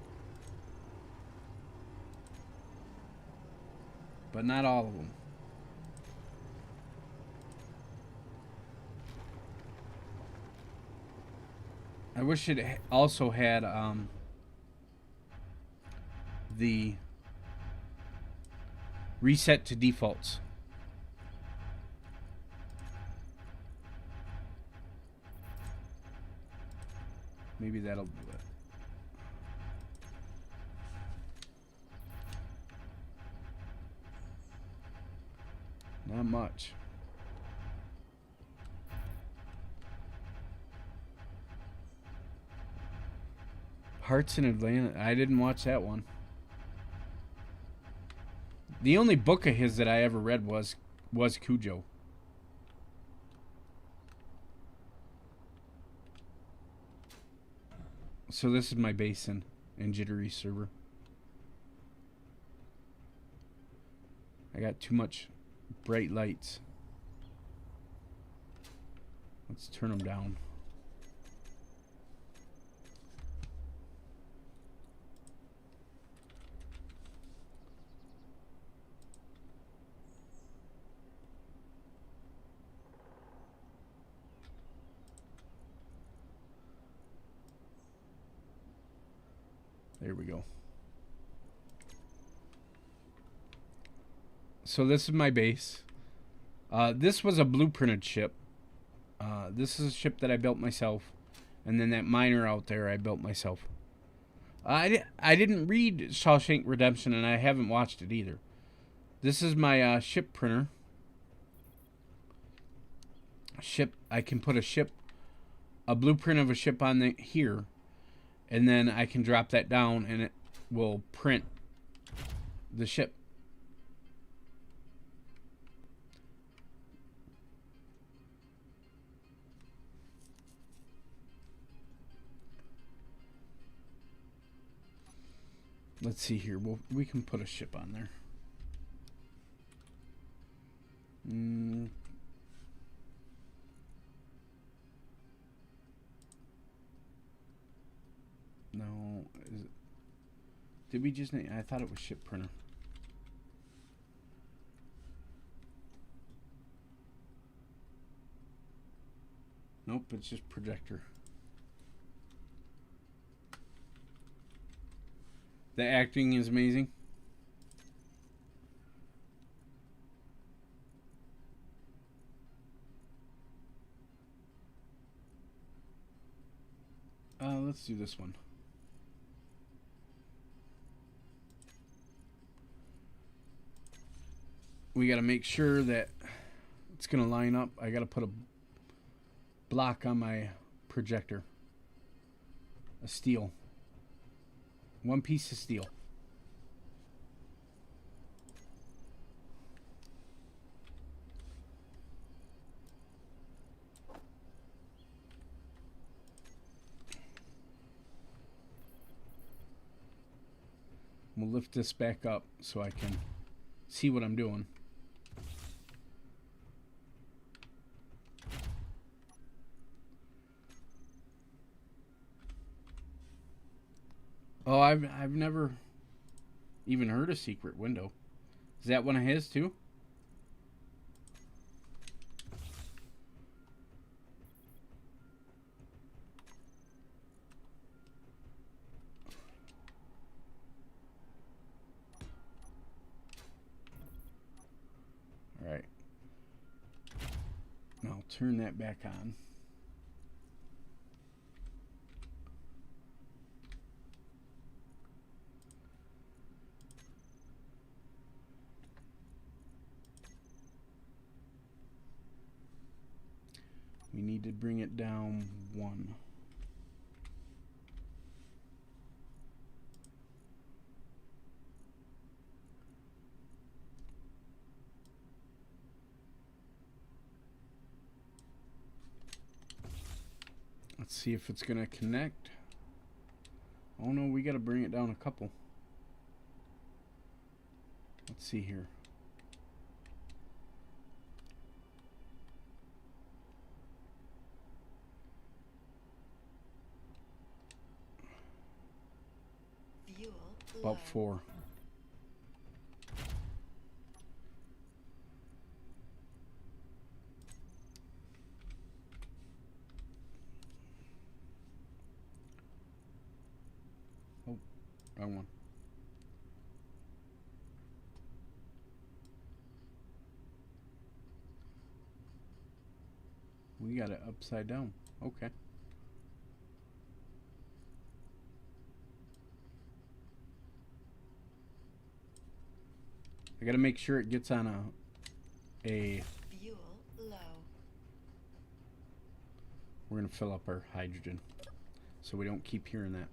A: not all of them. I wish it also had the reset to defaults. Maybe that'll do it. Not much. Hearts in Atlanta. I didn't watch that one. The only book of his that I ever read was Cujo. So this is my basin and Jittery server. I got too much bright lights. Let's turn them down. There we go. So this is my base. This was a blueprinted ship. This is a ship that I built myself. And then that miner out there I built myself. I didn't read Shawshank Redemption, and I haven't watched it either. This is my ship printer. I can put a blueprint of a ship on here. And then I can drop that down and it will print the ship. Let's see here. We can put a ship on there. No, did we just name? I thought it was ship printer. Nope, it's just projector. The acting is amazing. Let's do this one. We got to make sure that it's going to line up. I got to put a block on my projector. A steel. One piece of steel. We'll lift this back up so I can see what I'm doing. Oh, I've never even heard of Secret Window. Is that one of his too? All right. Now I'll turn that back on. We need to bring it down one. Let's see if it's gonna connect. Oh no, we gotta bring it down a couple. Let's see here.
B: Fuel
A: About
B: low.
A: 4. Oh, wrong one. We got it upside down. Okay. I gotta make sure it gets on a.
B: Fuel low.
A: We're gonna fill up our hydrogen, so we don't keep hearing that.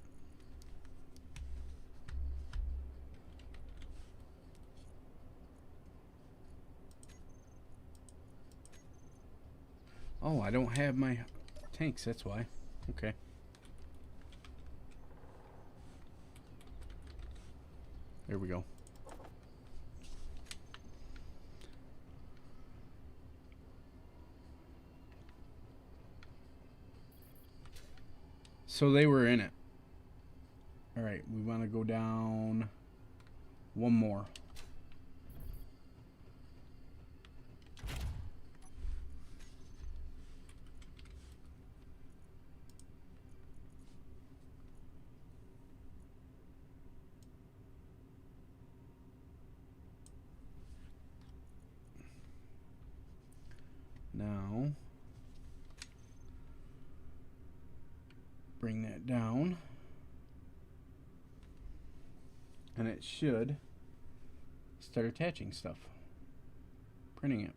A: Oh, I don't have my tanks. That's why. Okay. There we go. So they were in it. All right, we want to go down one more. Now, bring that down. And it should start attaching stuff. Printing it.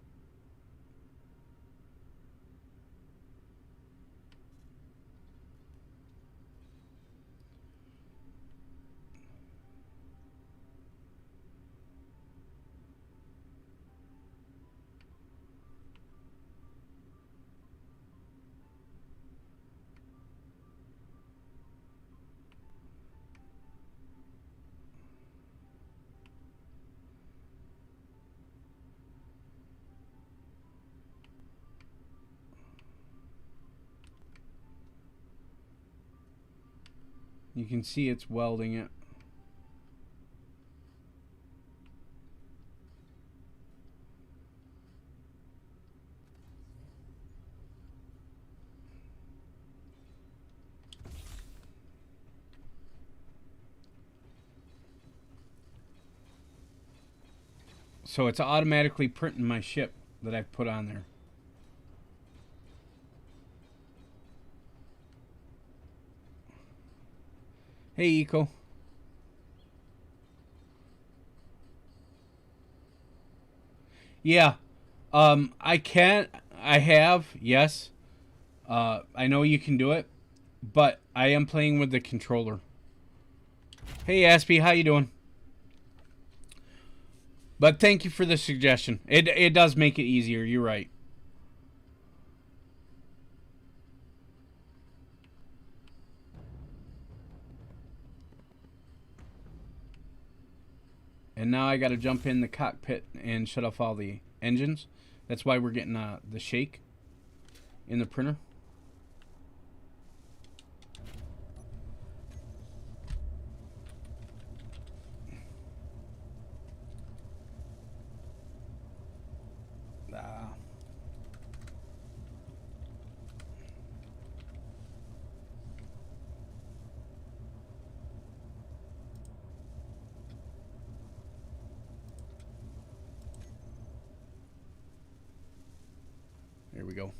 A: You can see it's welding it. So it's automatically printing my ship that I've put on there. Hey, Eco. Yeah. I have, yes. I know you can do it, but I am playing with the controller. Hey, Aspie, how you doing? But thank you for the suggestion. It does make it easier. You're right. And now I got to jump in the cockpit and shut off all the engines. That's why we're getting the shake in the printer. There we go.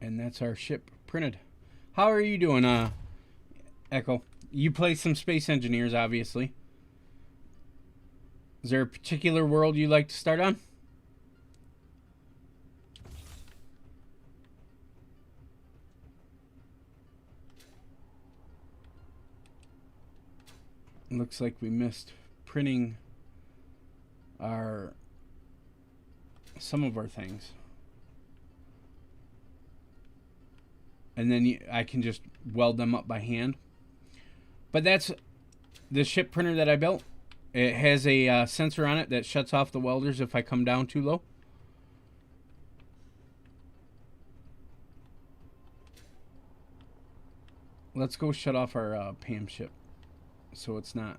A: And that's our ship printed. How are you doing, Echo? You play some Space Engineers, obviously. Is there a particular world you'd like to start on? Looks like we missed printing some of our things. And then I can just weld them up by hand. But that's the ship printer that I built. It has a sensor on it that shuts off the welders if I come down too low. Let's go shut off our PAM ship so it's not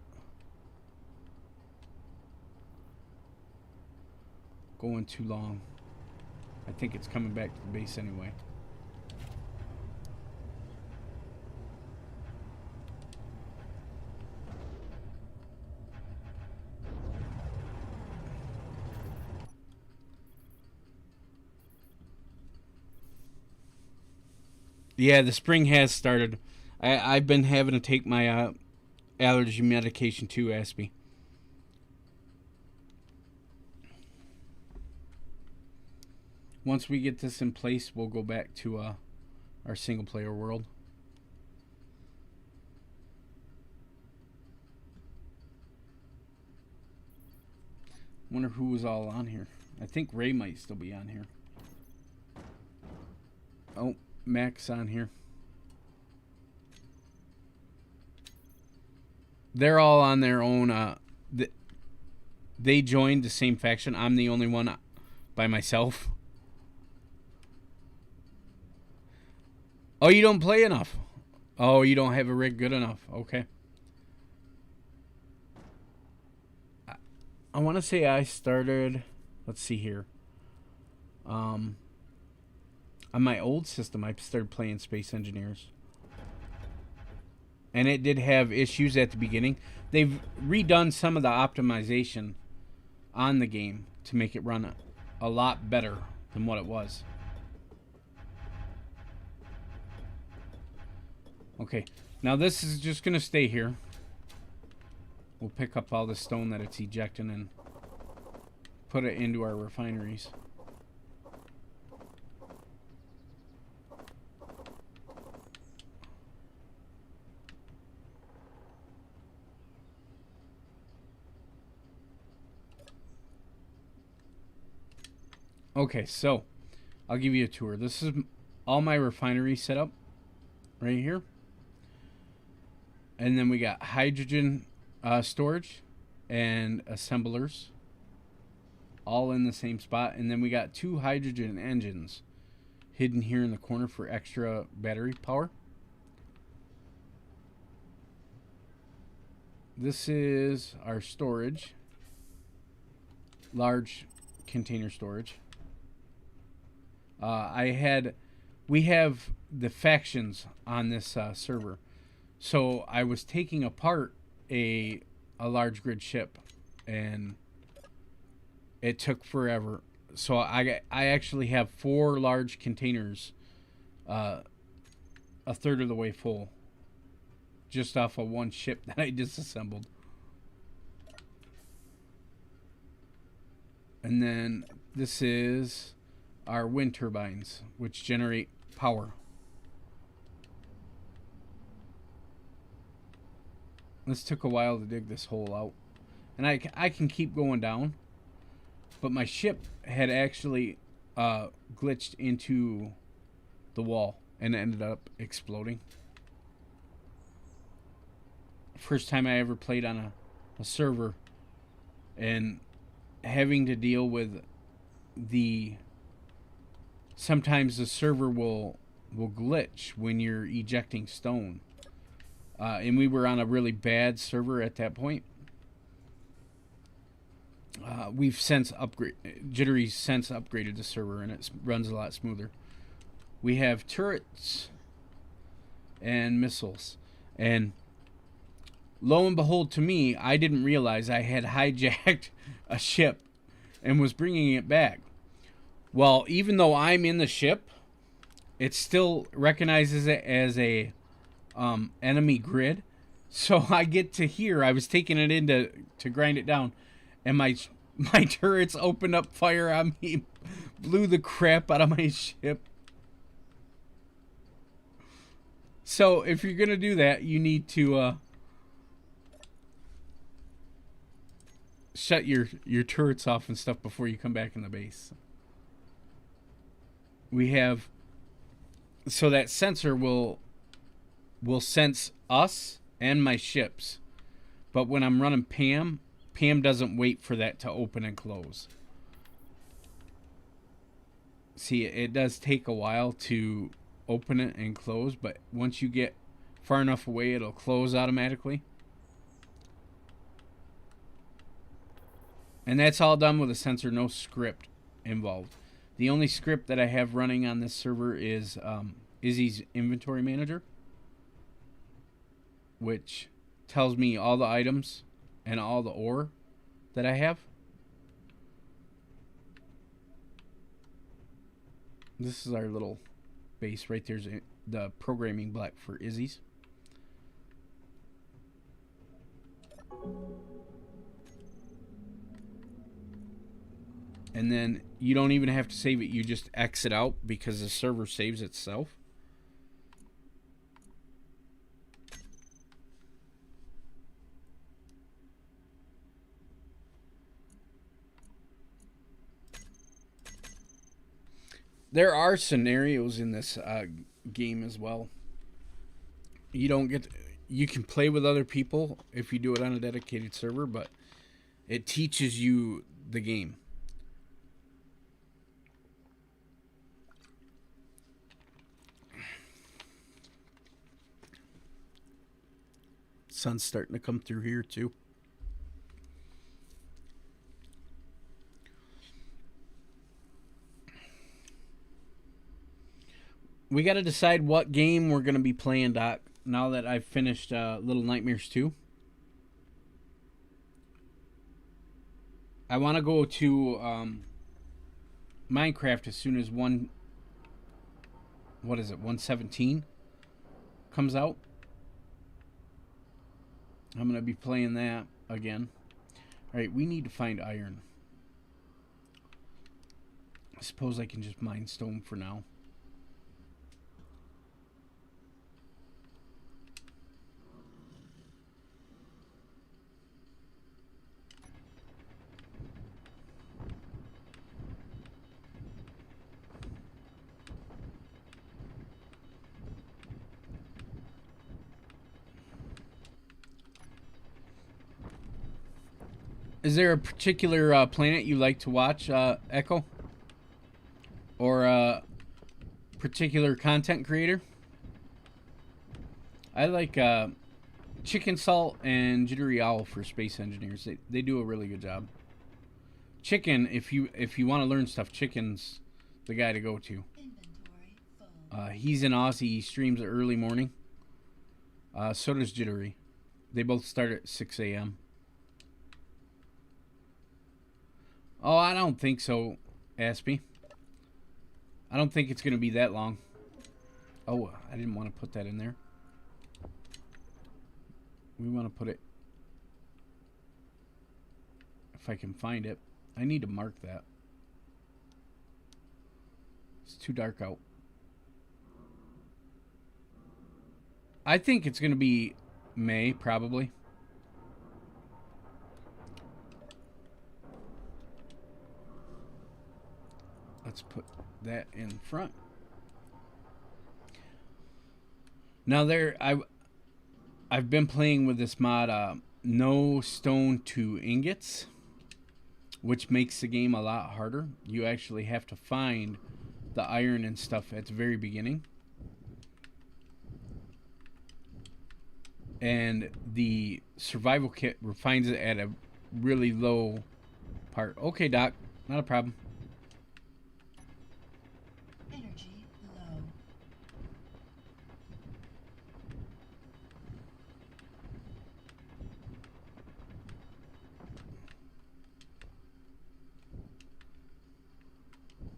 A: going too long. I think it's coming back to the base anyway. Yeah, the spring has started. I've been having to take my allergy medication too, Aspie. Once we get this in place, we'll go back to our single player world. Wonder who was all on here. I think Ray might still be on here. Oh, Mac's on here. They're all on their own. They joined the same faction. I'm the only one by myself. Oh, you don't play enough. Oh, you don't have a rig good enough. Okay. I want to say I started. Let's see here. On my old system, I started playing Space Engineers. And it did have issues at the beginning. They've redone some of the optimization on the game to make it run a lot better than what it was. Okay, now this is just going to stay here. We'll pick up all the stone that it's ejecting and put it into our refineries. Okay, so I'll give you a tour. This is all my refinery setup right here. And then we got hydrogen storage and assemblers all in the same spot. And then we got 2 hydrogen engines hidden here in the corner for extra battery power. This is our storage, large container storage. We have the factions on this server. So I was taking apart a large grid ship, and it took forever. So I actually have 4 large containers, a third of the way full, just off of one ship that I disassembled. And then this is our wind turbines, which generate power. This took a while to dig this hole out. And I can keep going down. But my ship had actually glitched into the wall and ended up exploding. First time I ever played on a server, and having to deal with sometimes the server will glitch when you're ejecting stone. And we were on a really bad server at that point. We've since Jittery's since upgraded the server, and it runs a lot smoother. We have turrets and missiles, and lo and behold, to me, I didn't realize I had hijacked a ship and was bringing it back. Well, even though I'm in the ship, it still recognizes it as a enemy grid. So I get to here. I was taking it in to grind it down, and my turrets opened up fire on me, blew the crap out of my ship. So if you're gonna do that, you need to shut your turrets off and stuff before you come back in the base. We have, so that sensor will sense us and my ships, but when I'm running Pam doesn't wait for that to open and close. See, it does take a while to open it and close, but once you get far enough away, it'll close automatically. And that's all done with a sensor, no script involved. The only script that I have running on this server is Izzy's inventory manager, which tells me all the items and all the ore that I have. This is our little base right there's the programming block for Izzy's. And then you don't even have to save it, you just exit out because the server saves itself. There are scenarios in this game as well. You don't get you can play with other people if you do it on a dedicated server, but it teaches you the game. Sun's starting to come through here too. We got to decide what game we're going to be playing, Doc, now that I've finished Little Nightmares 2. I want to go to Minecraft as soon as 117 comes out. I'm going to be playing that again. Alright, we need to find iron. I suppose I can just mine stone for now. Is there a particular planet you like to watch, Echo? Or a particular content creator? I like Chicken Salt and Jittery Owl for space engineers. They do a really good job. Chicken, if you want to learn stuff, Chicken's the guy to go to.
B: Inventory full.
A: He's in Aussie. He streams early morning. So does Jittery. They both start at 6 a.m. Oh, I don't think so, Aspie. I don't think it's going to be that long. Oh, I didn't want to put that in there. We want to put it... If I can find it. I need to mark that. It's too dark out. I think it's going to be May, probably. Let's put that in front. Now I've been playing with this mod, No Stone to Ingots, which makes the game a lot harder. You actually have to find the iron and stuff at the very beginning. And the survival kit refines it at a really low part. Okay, Doc, not a problem.
B: Energy low.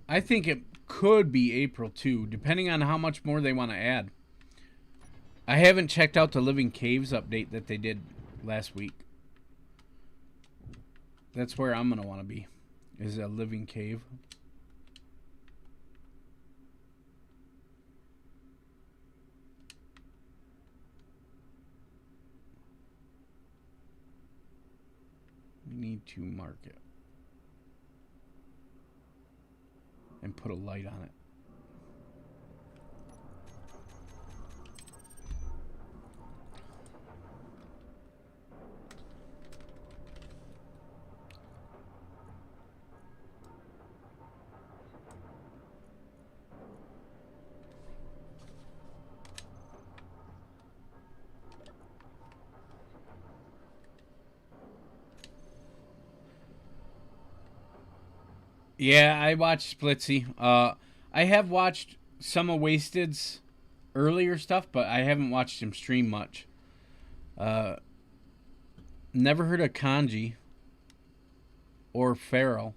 A: I think it could be April too, depending on how much more they want to add. I haven't checked out the Living Caves update that they did last week. That's where I'm going to want to be, is a living cave. We need to mark it. And put a light on it. Yeah, I watched Splitsy. I have watched some of Wasted's earlier stuff, but I haven't watched him stream much. Never heard of Kanji or Farrell.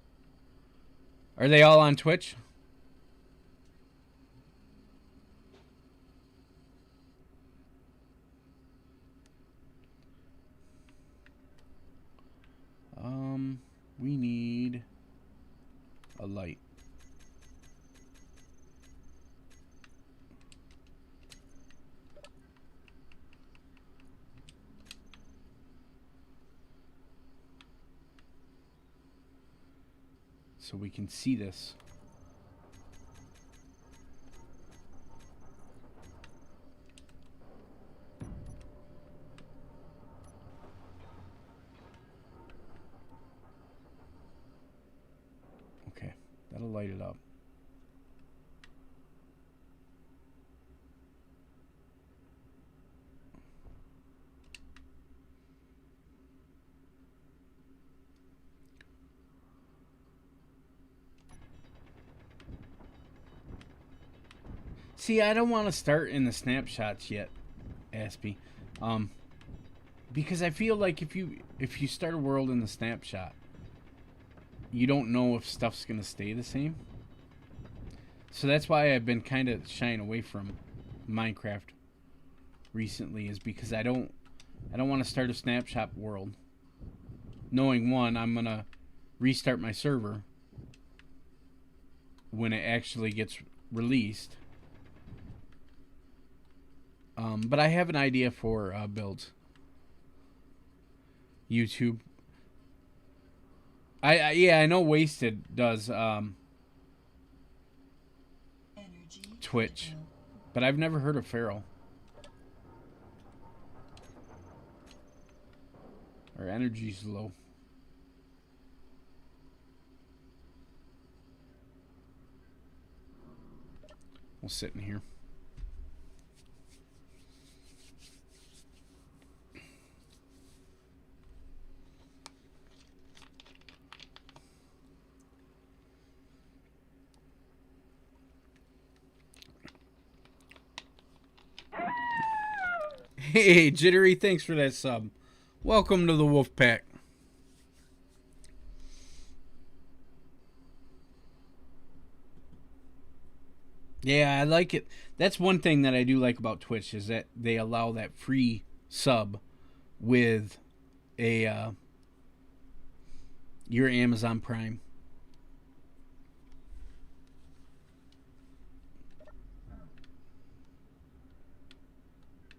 A: Are they all on Twitch? We need a light. So we can see this. Okay, that'll light it up. See, I don't want to start in the snapshots yet, Aspie, because I feel like if you start a world in the snapshot, you don't know if stuff's gonna stay the same. So that's why I've been kind of shying away from Minecraft recently, is because I don't want to start a snapshot world, knowing one, I'm gonna restart my server when it actually gets released. But I have an idea for builds. YouTube. I know Wasted does
B: Energy
A: Twitch,
B: low.
A: but I've never heard of Farrell. Our energy's low. We'll sit in here. Hey, Jittery, thanks for that sub. Welcome to the Wolf Pack. Yeah, I like it. That's one thing that I do like about Twitch is that they allow that free sub with a your Amazon Prime.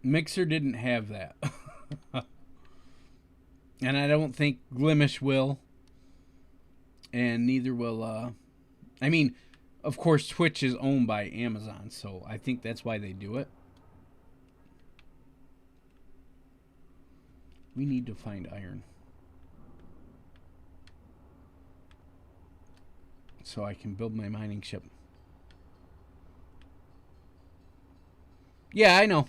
A: Mixer didn't have that. And I don't think Glimish will. And neither will I mean, of course Twitch is owned by Amazon, so I think that's why they do it. We need to find iron. So I can build my mining ship. Yeah, I know.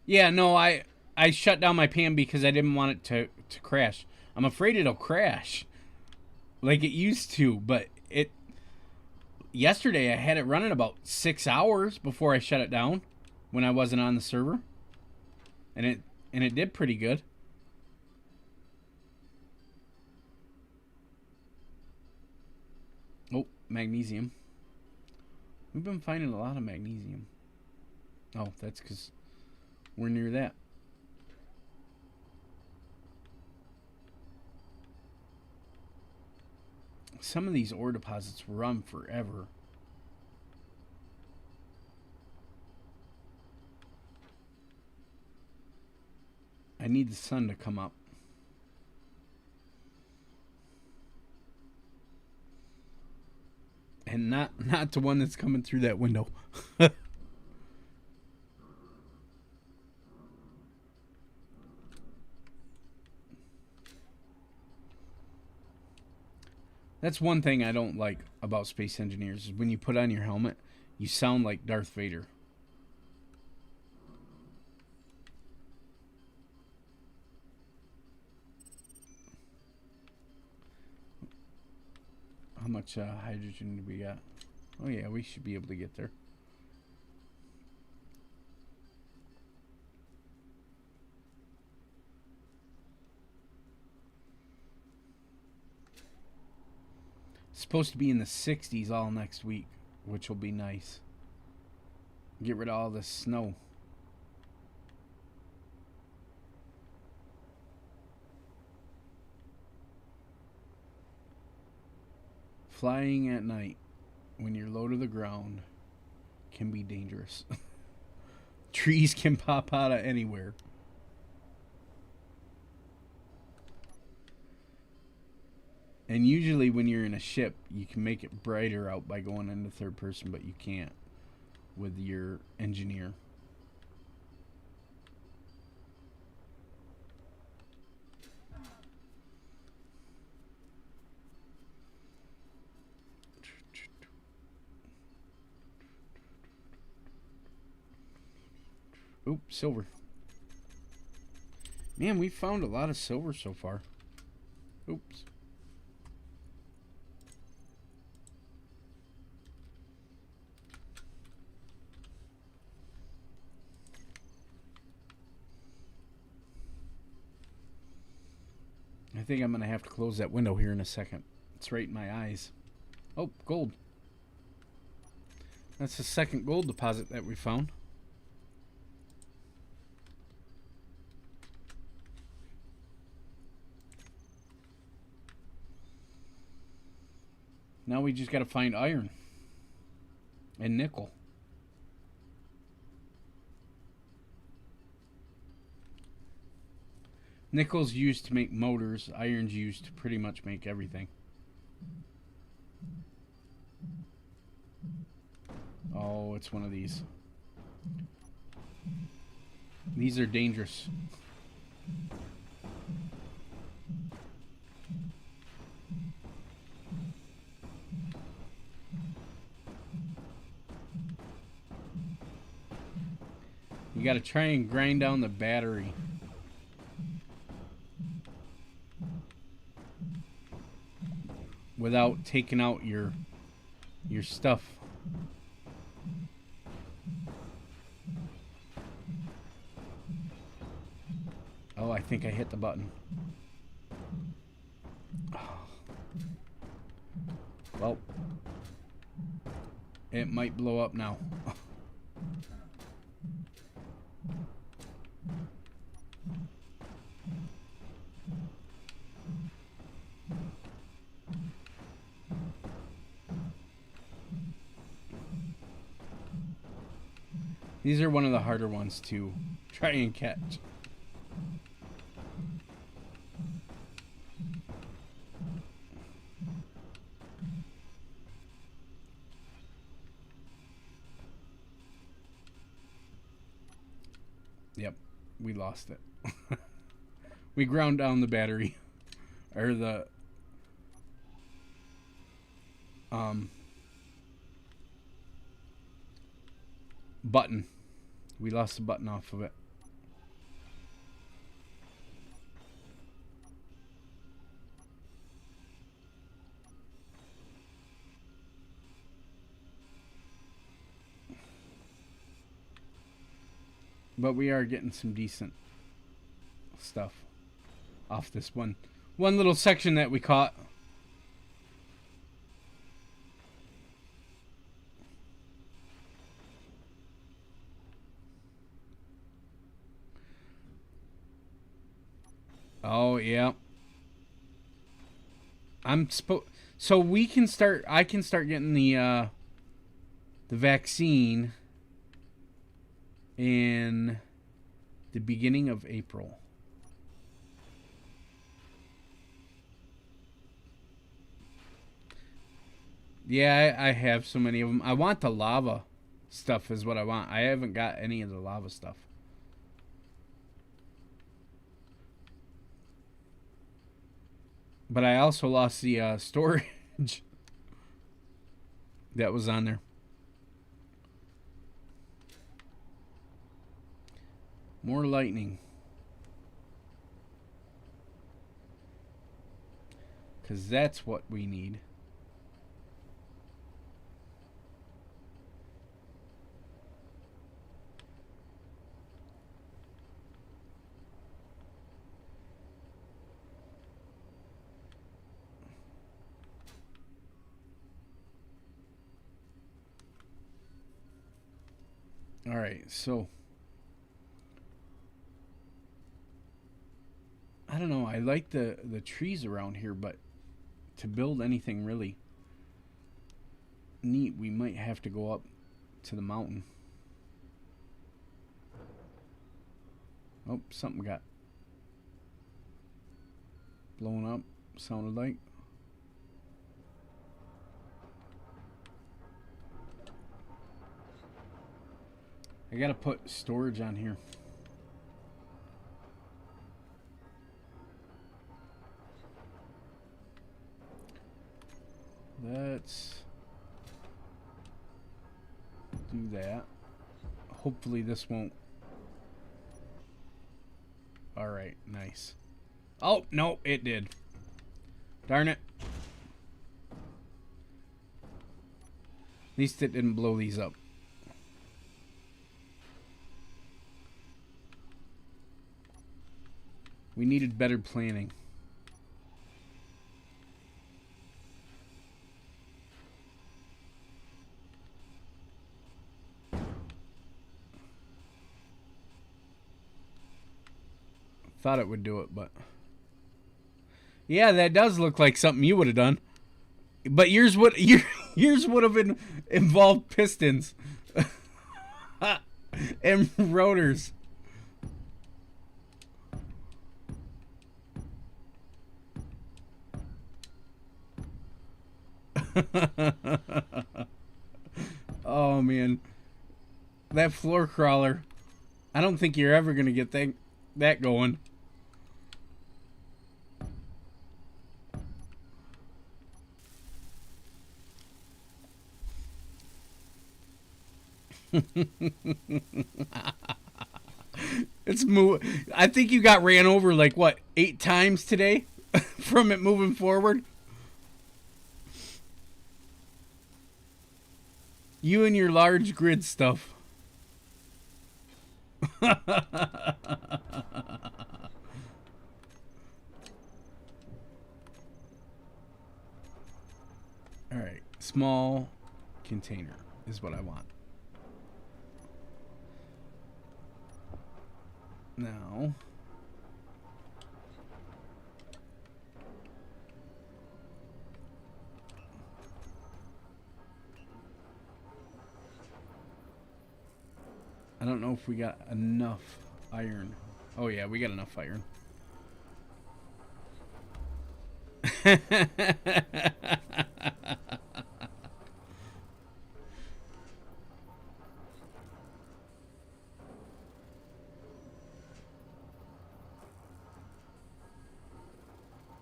A: Yeah, no, I shut down my pan because I didn't want it to crash. I'm afraid it'll crash like it used to, but it yesterday I had it running about 6 hours before I shut it down when I wasn't on the server. And it did pretty good. Oh, magnesium. We've been finding a lot of magnesium. Oh, that's because we're near that. Some of these ore deposits run forever. I need the sun to come up. And not the one that's coming through that window. That's one thing I don't like about Space Engineers is when you put on your helmet, you sound like Darth Vader. How much hydrogen do we got? Oh yeah, we should be able to get there. It's supposed to be in the 60s all next week, which will be nice. Get rid of all this snow. Flying at night when you're low to the ground can be dangerous. Trees can pop out of anywhere. And usually when you're in a ship, you can make it brighter out by going into third person, but you can't with your engineer. Oop, silver. Man, we found a lot of silver so far. Oops. I think I'm going to have to close that window here in a second. It's right in my eyes. Oh, gold. That's the second gold deposit that we found. Now we just got to find iron and nickel. Nickel's used to make motors. Iron's used to pretty much make everything. Oh, it's one of these. These are dangerous. You got to try and grind down the battery. Without taking out your stuff. Oh, I think I hit the button. Well, it might blow up now. These are one of the harder ones to try and catch. Yep, we lost it. We ground down the battery. Or the button. We lost the button off of it. But we are getting some decent stuff off this one little section that we caught. Oh yeah. So we can start. I can start getting the vaccine in the beginning of April. Yeah, I have so many of them. I want the lava stuff is what I want. I haven't got any of the lava stuff. But I also lost the storage that was on there. More lightning. Because that's what we need. All right, so I don't know. I like the trees around here, but to build anything really neat, we might have to go up to the mountain. Oh, something got blown up, sounded like. I gotta put storage on here. Let's do that. Hopefully this won't. Alright, nice. Oh, no, it did. Darn it. At least it didn't blow these up. We needed better planning. Thought it would do it, but yeah, that does look like something you would have done. But yours would have been involved pistons and rotors. Oh man, that floor crawler. I don't think you're ever gonna get that going. I think you got ran over like what, 8 times today from it moving forward. You and your large grid stuff. Alright, small container is what I want. Now, I don't know if we got enough iron. Oh yeah, we got enough iron.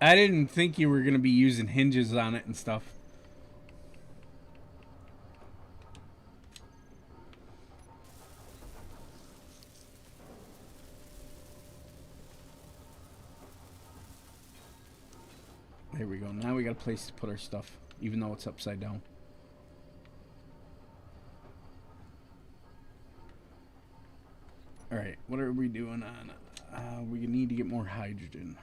A: I didn't think you were going to be using hinges on it and stuff. There we go. Now we got a place to put our stuff, even though it's upside down. Alright, what are we doing on? We need to get more hydrogen.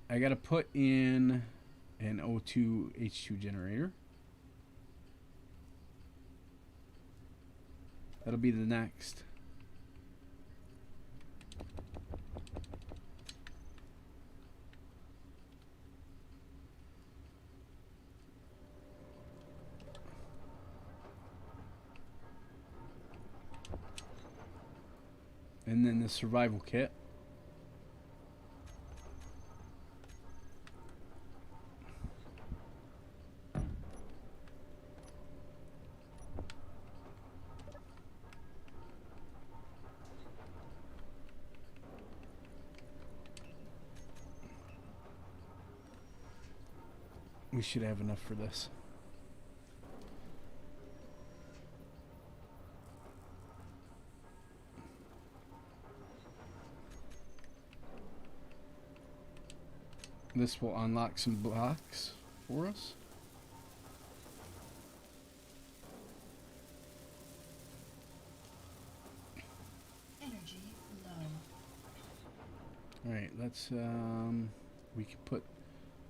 A: I gotta put in an O2 H2 generator. That'll be the next. And then the survival kit. We should have enough for this. This will unlock some blocks for us.
B: Energy low.
A: Alright, let's we can put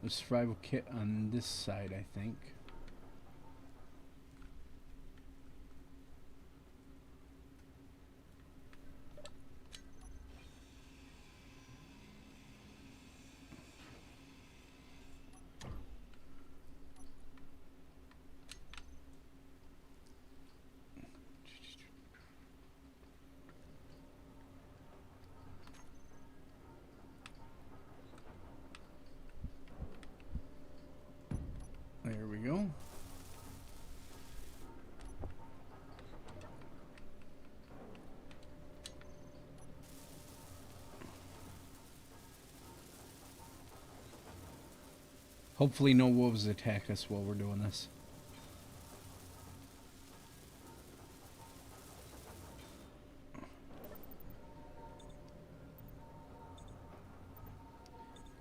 A: the survival kit on this side, I think. There we go. Hopefully no wolves attack us while we're doing this.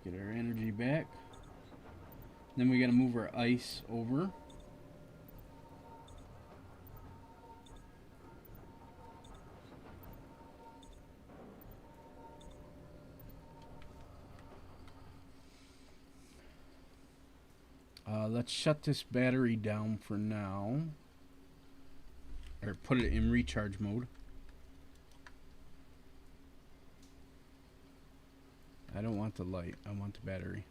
A: Get our energy back. Then we gotta move our ice over. Let's shut this battery down for now. Or put it in recharge mode. I don't want the light, I want the battery.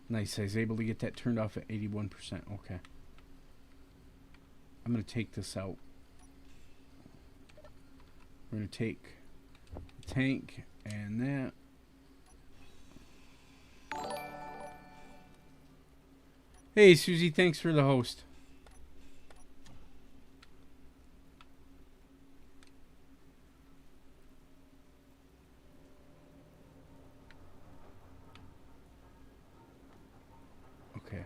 A: Nice, I was able to get that turned off at 81%. Okay. I'm going to take this out. We're going to take the tank and that. Hey, Susie, thanks for the host. Okay.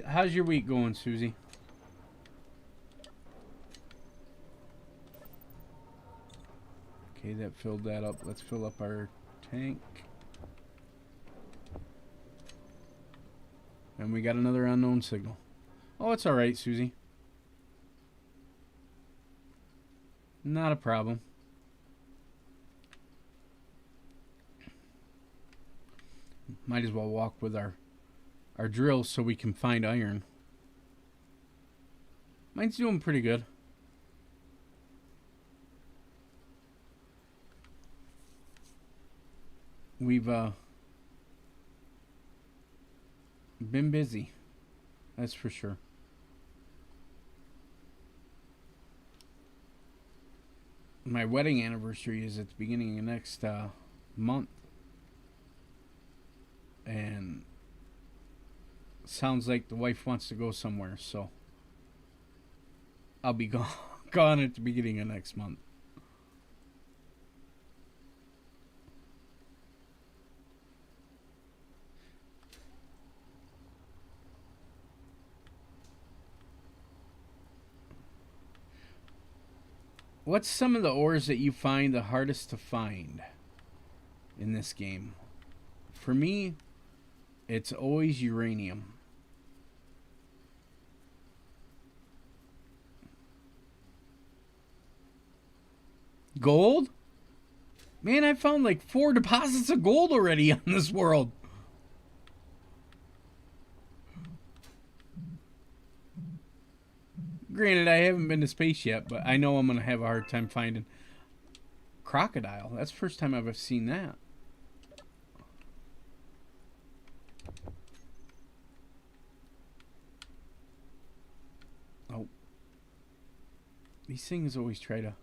A: How's your week going, Susie? Okay, that filled that up. Let's fill up our tank. And we got another unknown signal. Oh, it's alright, Susie. Not a problem. Might as well walk with our drill so we can find iron. Mine's doing pretty good. We've been busy. That's for sure. My wedding anniversary is at the beginning of next month. And sounds like the wife wants to go somewhere, so I'll be gone at the beginning of next month. What's some of the ores that you find the hardest to find in this game? For me, it's always uranium. Gold? Man, I found like 4 deposits of gold already on this world. Granted, I haven't been to space yet, but I know I'm going to have a hard time finding crocodile. That's the first time I've ever seen that. Oh. These things always try to...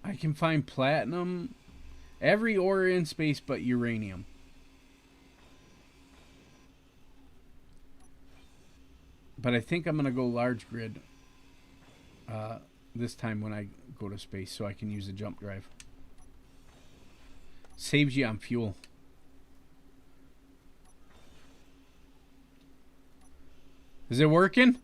A: I can find platinum, every ore in space but uranium. But I think I'm going to go large grid this time when I go to space so I can use the jump drive. Saves you on fuel. Is it working?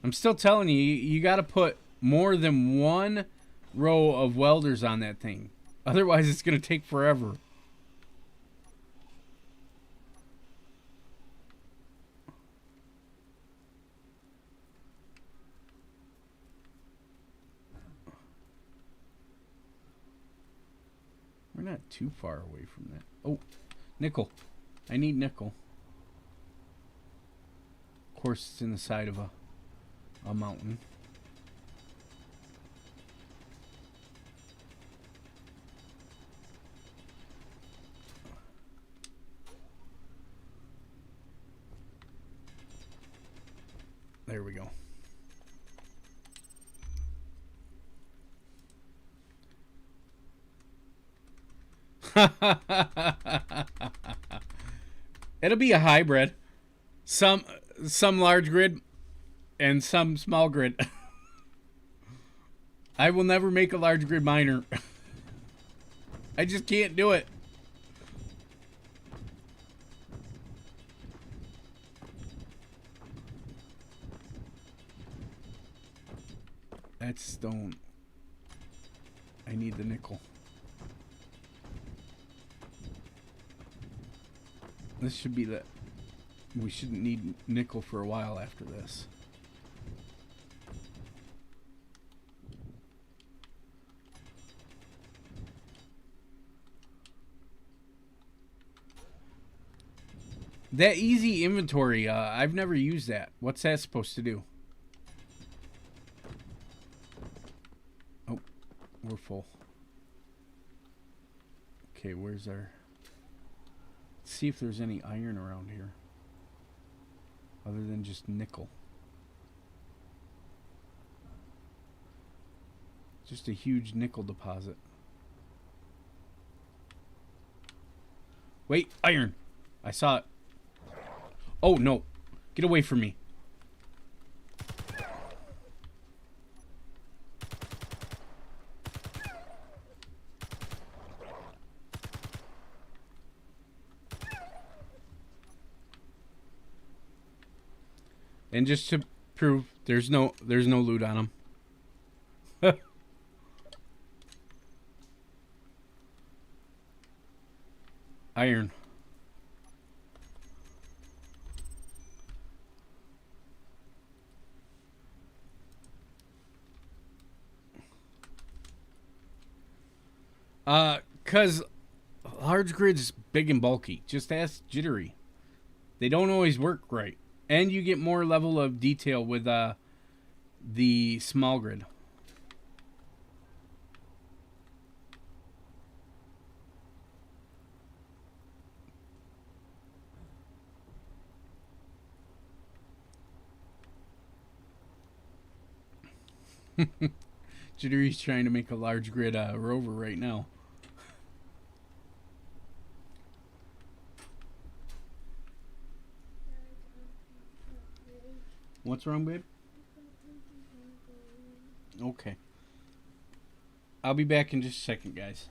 A: I'm still telling you, you got to put more than one row of welders on that thing. Otherwise, it's going to take forever. We're not too far away from that. Oh, nickel. I need nickel. Of course, it's in the side of a mountain. There we go. It'll be a hybrid. Some large grid and some small grid. I will never make a large grid miner. I just can't do it. That's stone. I need the nickel. This should be the... We shouldn't need nickel for a while after this. That easy inventory, I've never used that. What's that supposed to do? Oh, we're full. Okay, where's our... Let's see if there's any iron around here. Other than just nickel. Just a huge nickel deposit. Wait, iron! I saw it. Oh, no. Get away from me. And just to True. There's no loot on them. Iron. Cause large grid's big and bulky. Just ask Jittery. They don't always work right, and you get more level of detail with the small grid. Jittery's trying to make a large grid rover right now. What's wrong, babe? Okay. I'll be back in just a second, guys.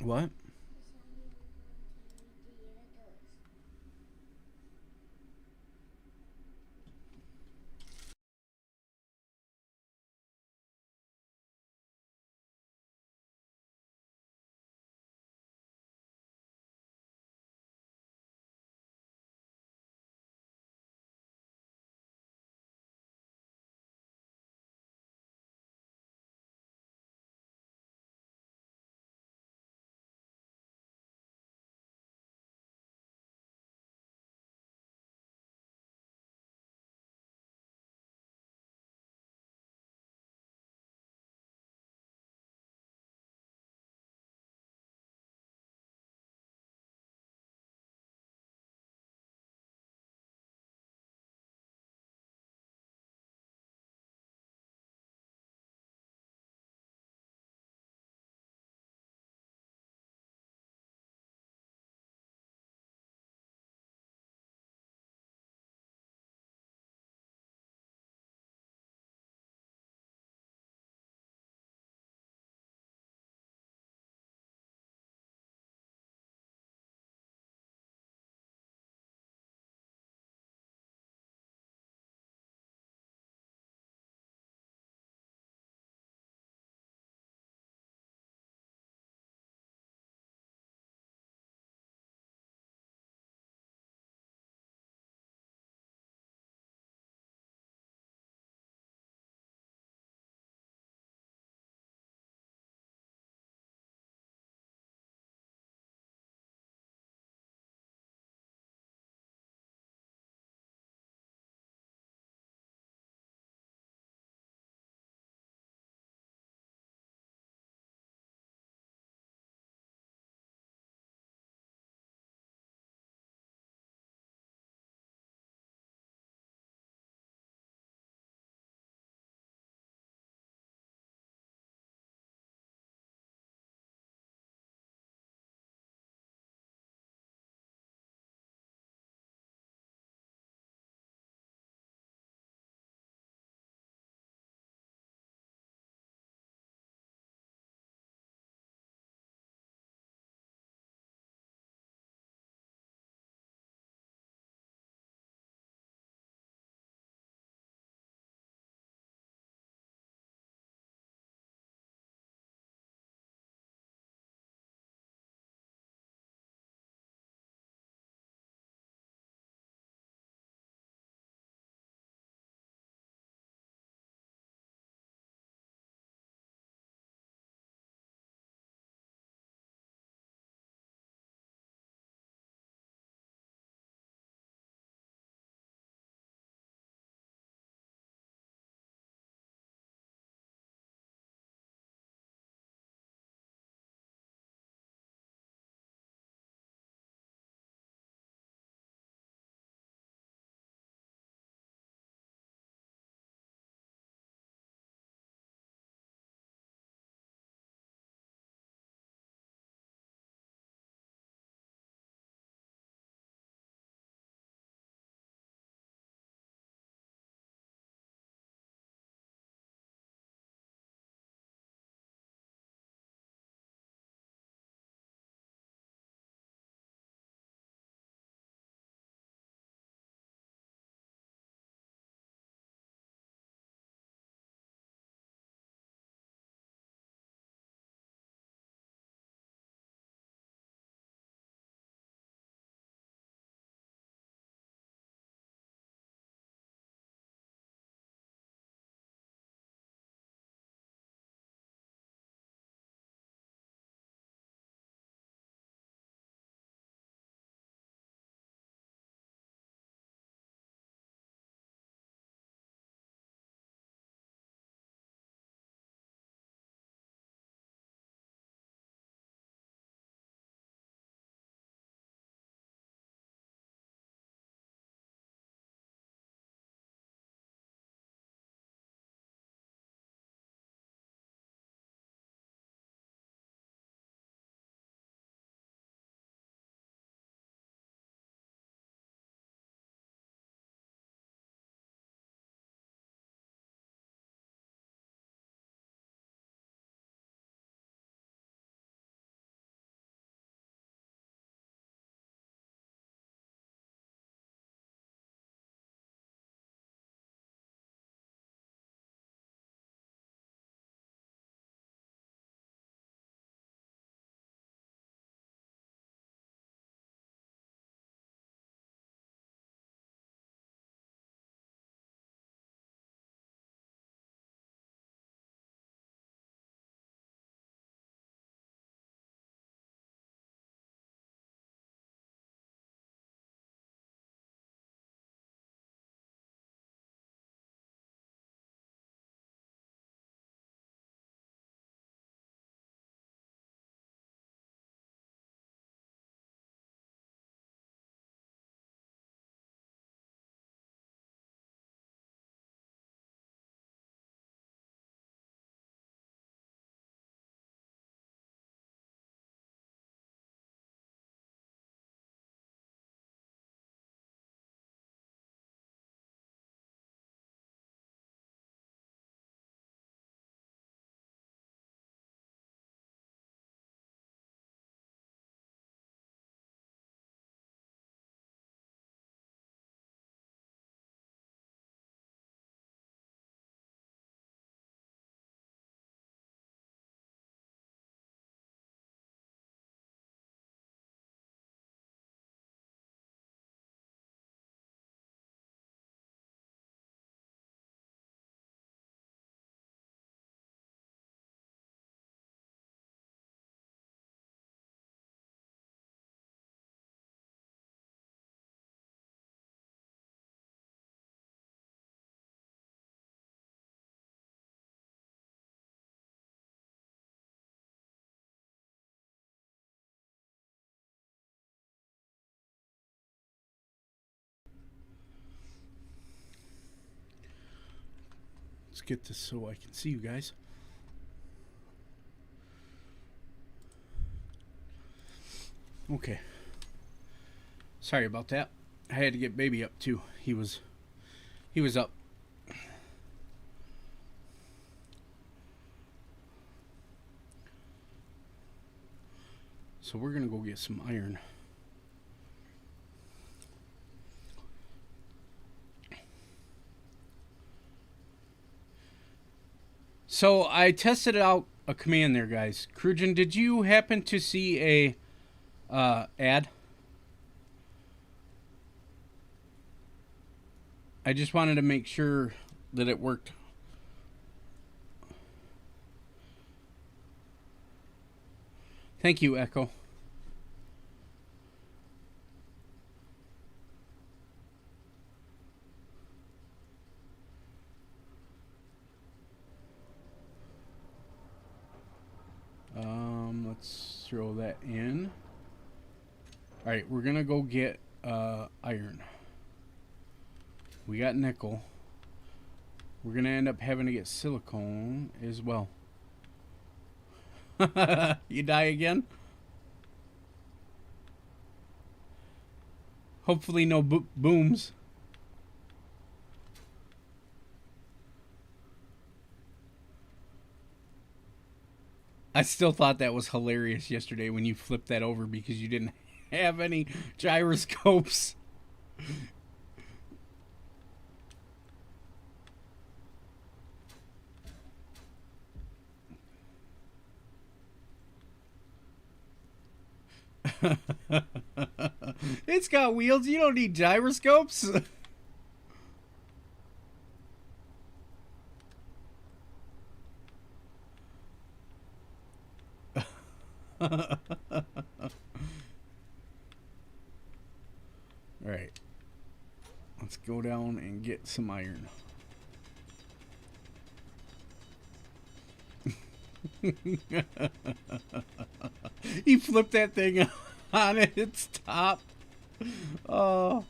A: What? get this so I can see you guys. Okay. Sorry about that. I had to get baby up too. He was up. So we're gonna go get some iron. So I tested out a command there, guys. Krujin, did you happen to see a ad? I just wanted to make sure that it worked. Thank you, Echo. Let's throw that in. All right, we're gonna go get iron. We got nickel. We're gonna end up having to get silicone as well. You die again? Hopefully no booms. I still thought that was hilarious yesterday when you flipped that over because you didn't have any gyroscopes. It's got wheels. You don't need gyroscopes. Alright. Let's go down and get some iron. He flipped that thing on its top. Oh.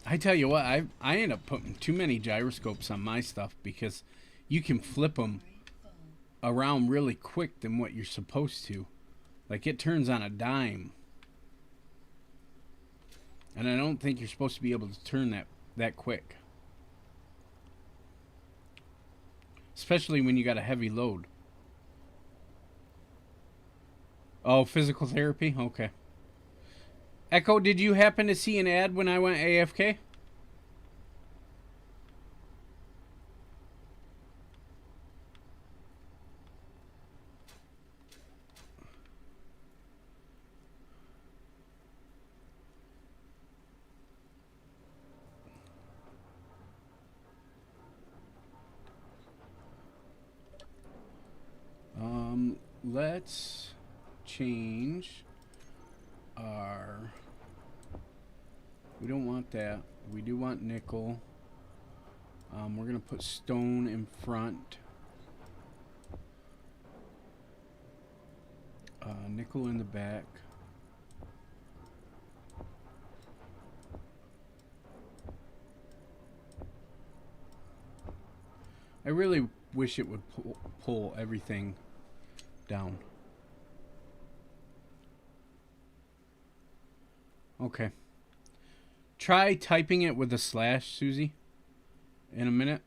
A: I tell you what, I end up putting too many gyroscopes on my stuff because you can flip them around really quick than what you're supposed to. Like it turns on a dime. And I don't think you're supposed to be able to turn that quick. Especially when you got a heavy load. Oh, physical therapy? Okay. Echo, did you happen to see an ad when I went AFK? Let's change our... We don't want that. We do want nickel. We're going to put stone in front. Nickel in the back. I really wish it would pull everything down. Okay. Try typing it with a slash, Susie, in a minute.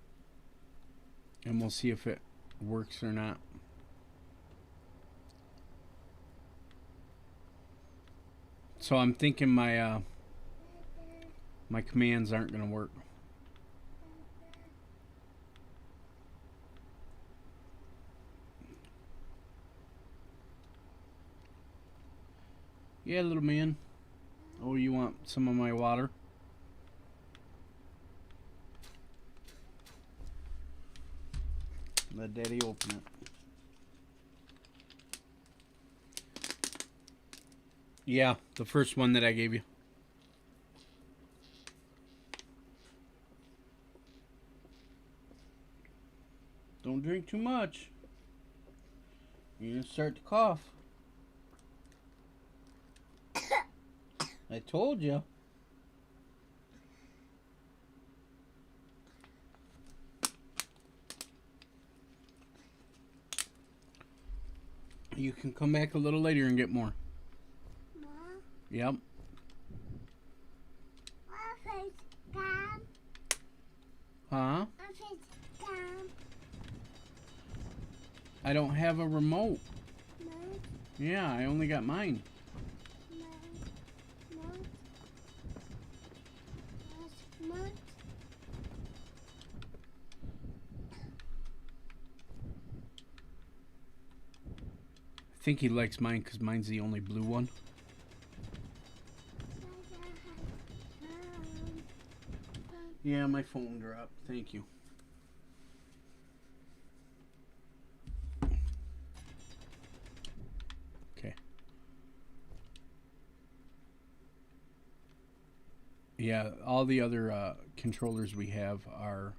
A: And we'll see if it works or not. So I'm thinking my my commands aren't going to work. Yeah, little man. Oh, you want some of my water? Let Daddy open it. Yeah, the first one that I gave you. Don't drink too much. You're gonna start to cough. I told you. You can come back a little later and get more.
C: Mom,
A: Yep.
C: what is gum?
A: Huh?
C: What is gum?
A: I don't have a remote.
C: Mom,
A: Yeah, I only got mine.
C: mom, mom. What's mom?
A: I think he likes mine because mine's the only blue one. Yeah, my phone dropped. Thank you. Okay. Yeah, all the other controllers we have are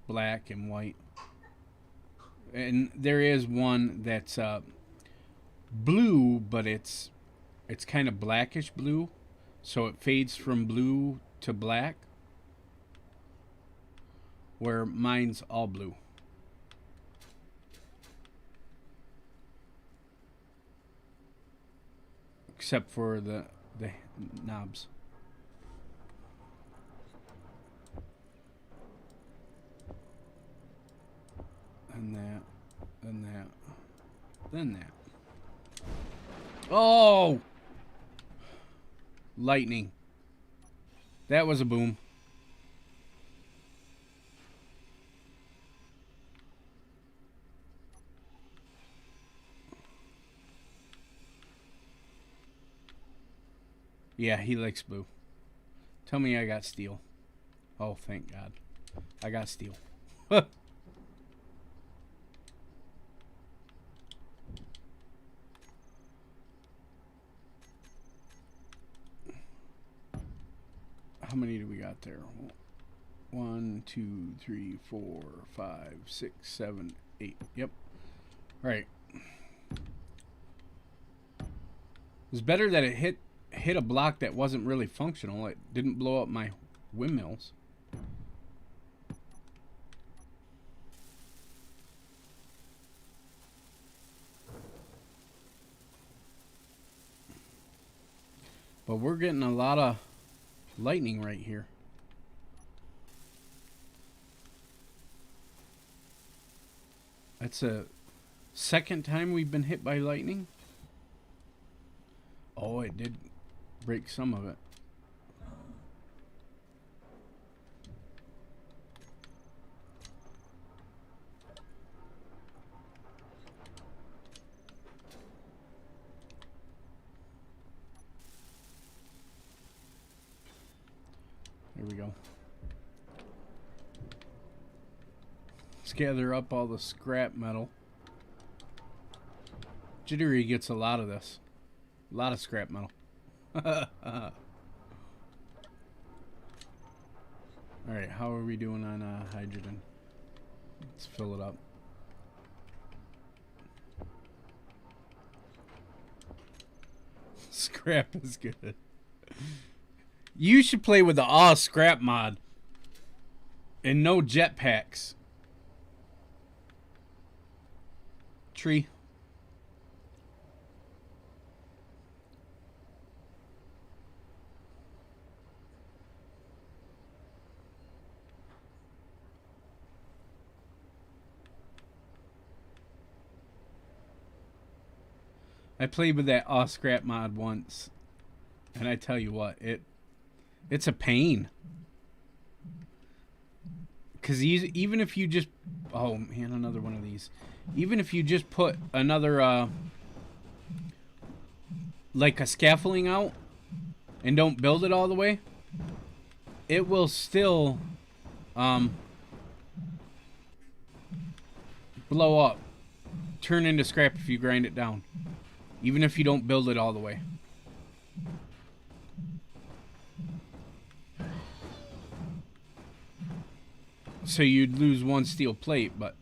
A: black and white. And there is one that's blue, but it's kind of blackish blue, so it fades from blue to black, where mine's all blue. Except for the knobs. And that, and that, then that. Oh! Lightning. That was a boom. Yeah, he likes blue. Tell me I got steel. Oh, thank God. I got steel. How many do we got there? 1, 2, 3, 4, 5, 6, 7, 8. Yep. All right. It's better that it hit a block that wasn't really functional. It didn't blow up my windmills. But we're getting a lot of lightning right here. That's a second time we've been hit by lightning. Oh, it did break some of it. There we go. Let's gather up all the scrap metal. Jittery gets a lot of this. A lot of scrap metal. Alright, how are we doing on hydrogen? Let's fill it up. Scrap is good. You should play with the Aw Scrap mod. And no jetpacks. Tree. I played with that Aw Scrap mod once, and I tell you what, it's a pain. Because even if you just... Oh, man, another one of these. Even if you just put another, like a scaffolding out and don't build it all the way, it will still blow up, turn into scrap if you grind it down, even if you don't build it all the way. So you'd lose one steel plate, but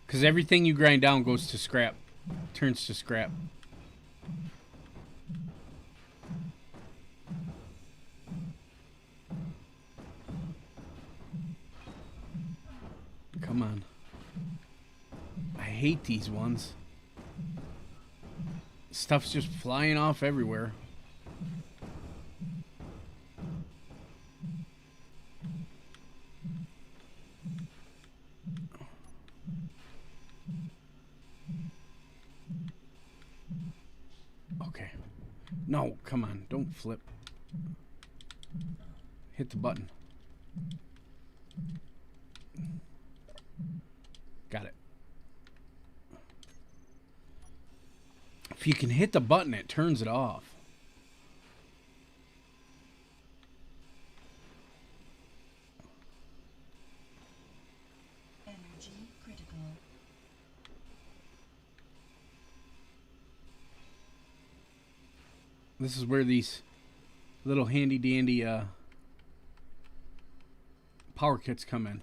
A: because everything you grind down goes to scrap, turns to scrap. Come on. I hate these ones. Stuff's just flying off everywhere. Okay. No, come on. Don't flip. Hit the button. Got it. If you can hit the button, it turns it off.
B: Energy critical.
A: This is where these little handy dandy power kits come in.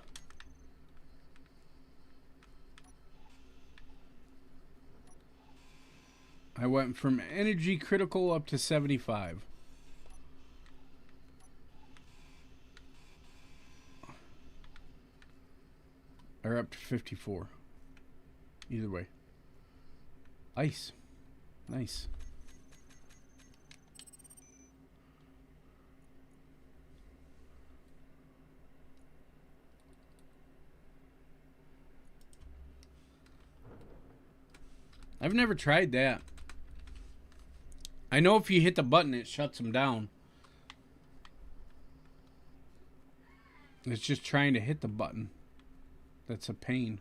A: I went from energy critical up to 75. Or up to 54. Either way. Ice. Nice. I've never tried that. I know if you hit the button, it shuts them down. It's just trying to hit the button. That's a pain.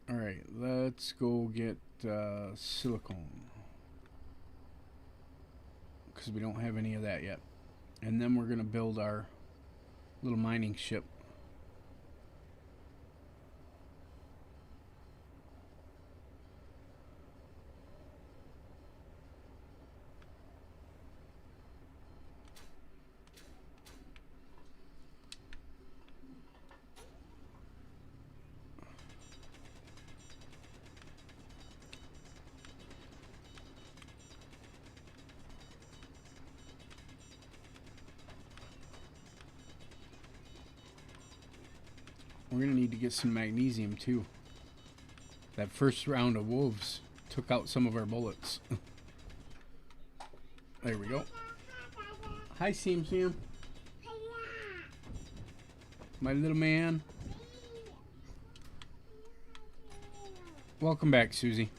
A: Alright, let's go get silicone. Because we don't have any of that yet. And then we're going to build our little mining ship. We're going to need to get some magnesium too. That first round of wolves took out some of our bullets. There we go. Hi, Sam Sam. My little man. Welcome back, Susie.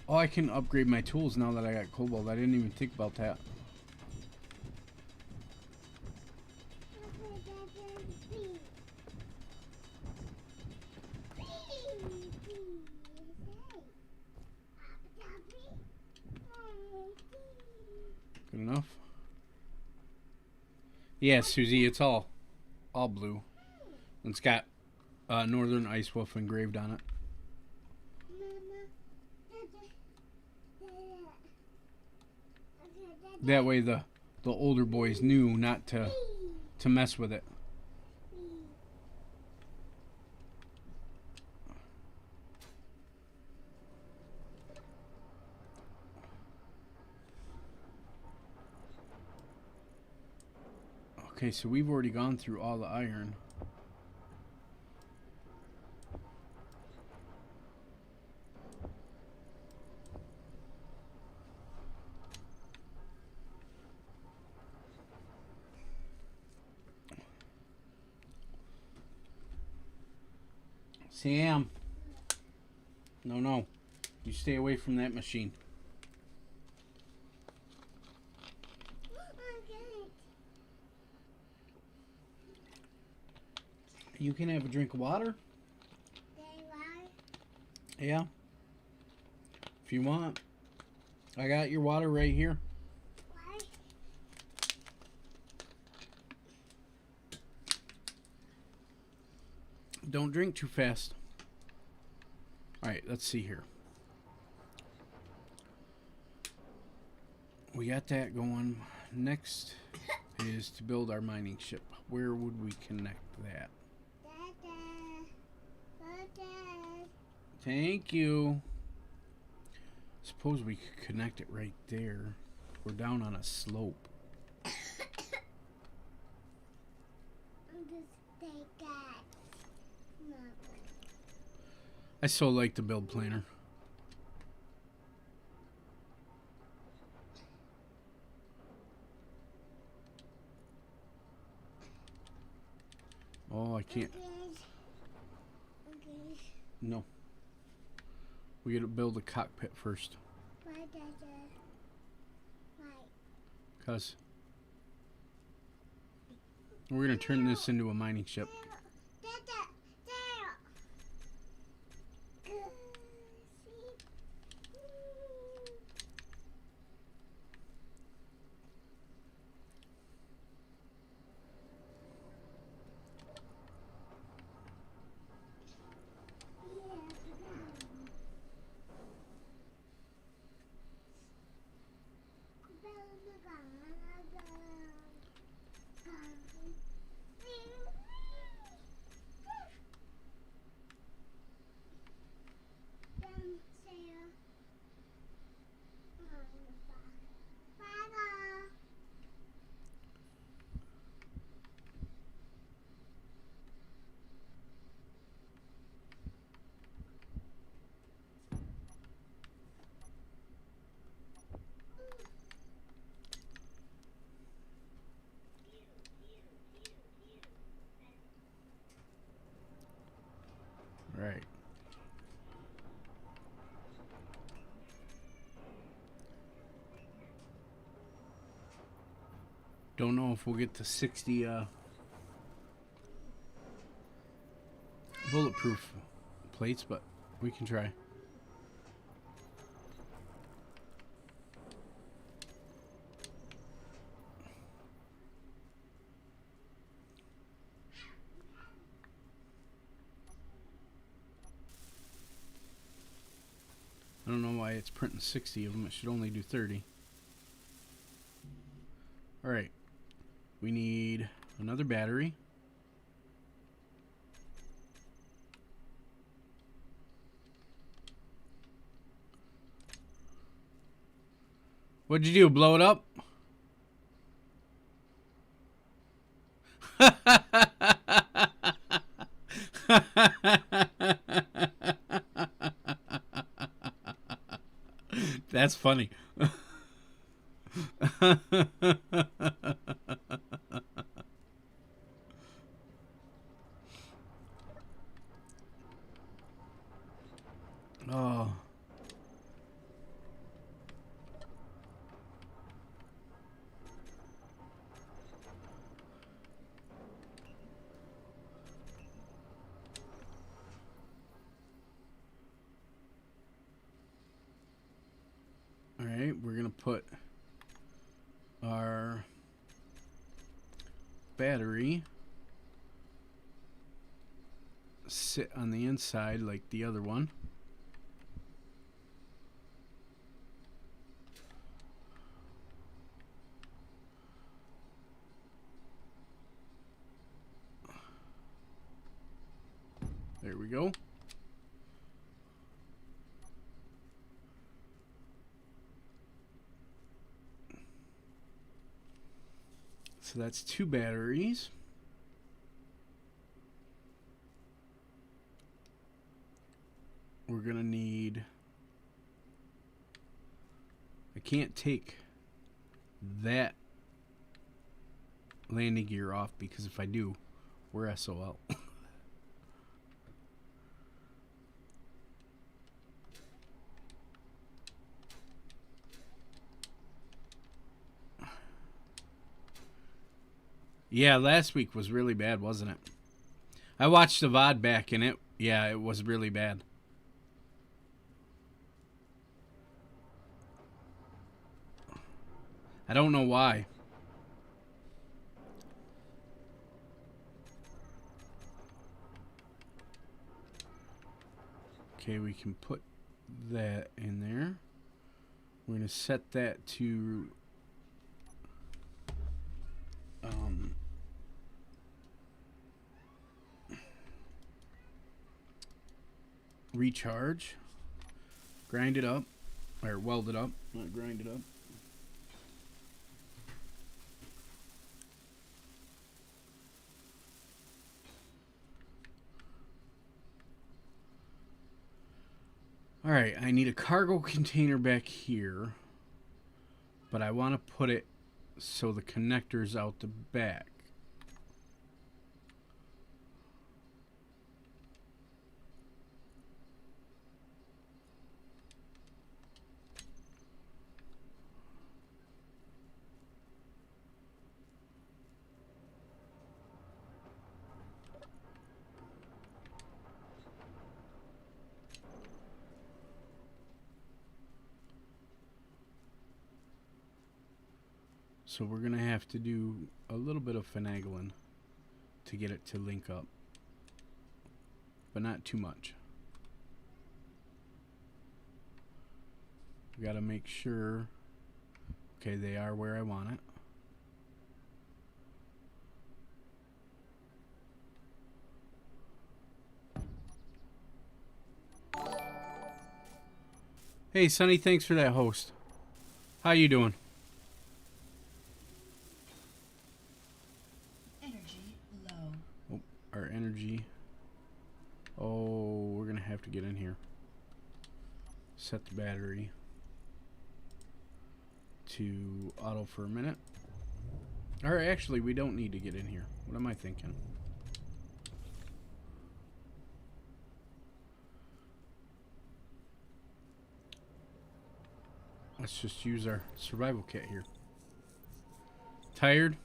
A: Oh, I can upgrade my tools now that I got cobalt. I didn't even think about that. Good enough. Yeah, Susie, it's all blue. It's got Northern Ice Wolf engraved on it. That way the older boys knew not to mess with it. Okay, so we've already gone through all the iron. Sam. No. You stay away from that machine.
C: Okay.
A: You can have a drink of water.
C: They are.
A: Yeah. If you want. I got your water right here.
C: Why?
A: Don't drink too fast. Alright, let's see here. We got that going. Next is to build our mining ship. Where would we connect that?
C: Dada. Dada.
A: Thank you. Suppose we could connect it right there. We're down on a slope.
C: I'm just take that. No.
A: I so like the build planner. Oh, I can't.
C: Okay. Okay.
A: No. We gotta build a cockpit first.
C: Why Dada? Why?
A: Because we're gonna turn this into a mining ship.
C: Dada. Dada. Good.
A: Right. Don't know if we'll get to 60 bulletproof plates, but we can try. I don't know why it's printing 60 of them. It should only do 30. Alright. We need another battery. What'd you do? Blow it up? That's funny. Oh. All right, we're going to put our battery sit on the inside like the other one. There we go. So that's 2 batteries. We're gonna need, I can't take that landing gear off because if I do, we're SOL. Yeah, last week was really bad, wasn't it? I watched the VOD back and it was really bad. I don't know why. Okay, we can put that in there. We're going to set that to recharge. Grind it up, or weld it up, not grind it up. Alright, I need a cargo container back here, but I want to put it so the connector's out the back. So we're going to have to do a little bit of finagling to get it to link up. But not too much. We got to make sure, okay, they are where I want it. Hey, Sonny, thanks for that host. How you doing?
B: Energy low.
A: Oh, our energy. Oh, we're going to have to get in here. Set the battery to auto for a minute. Or actually, we don't need to get in here. What am I thinking? Let's just use our survival kit here. Tired?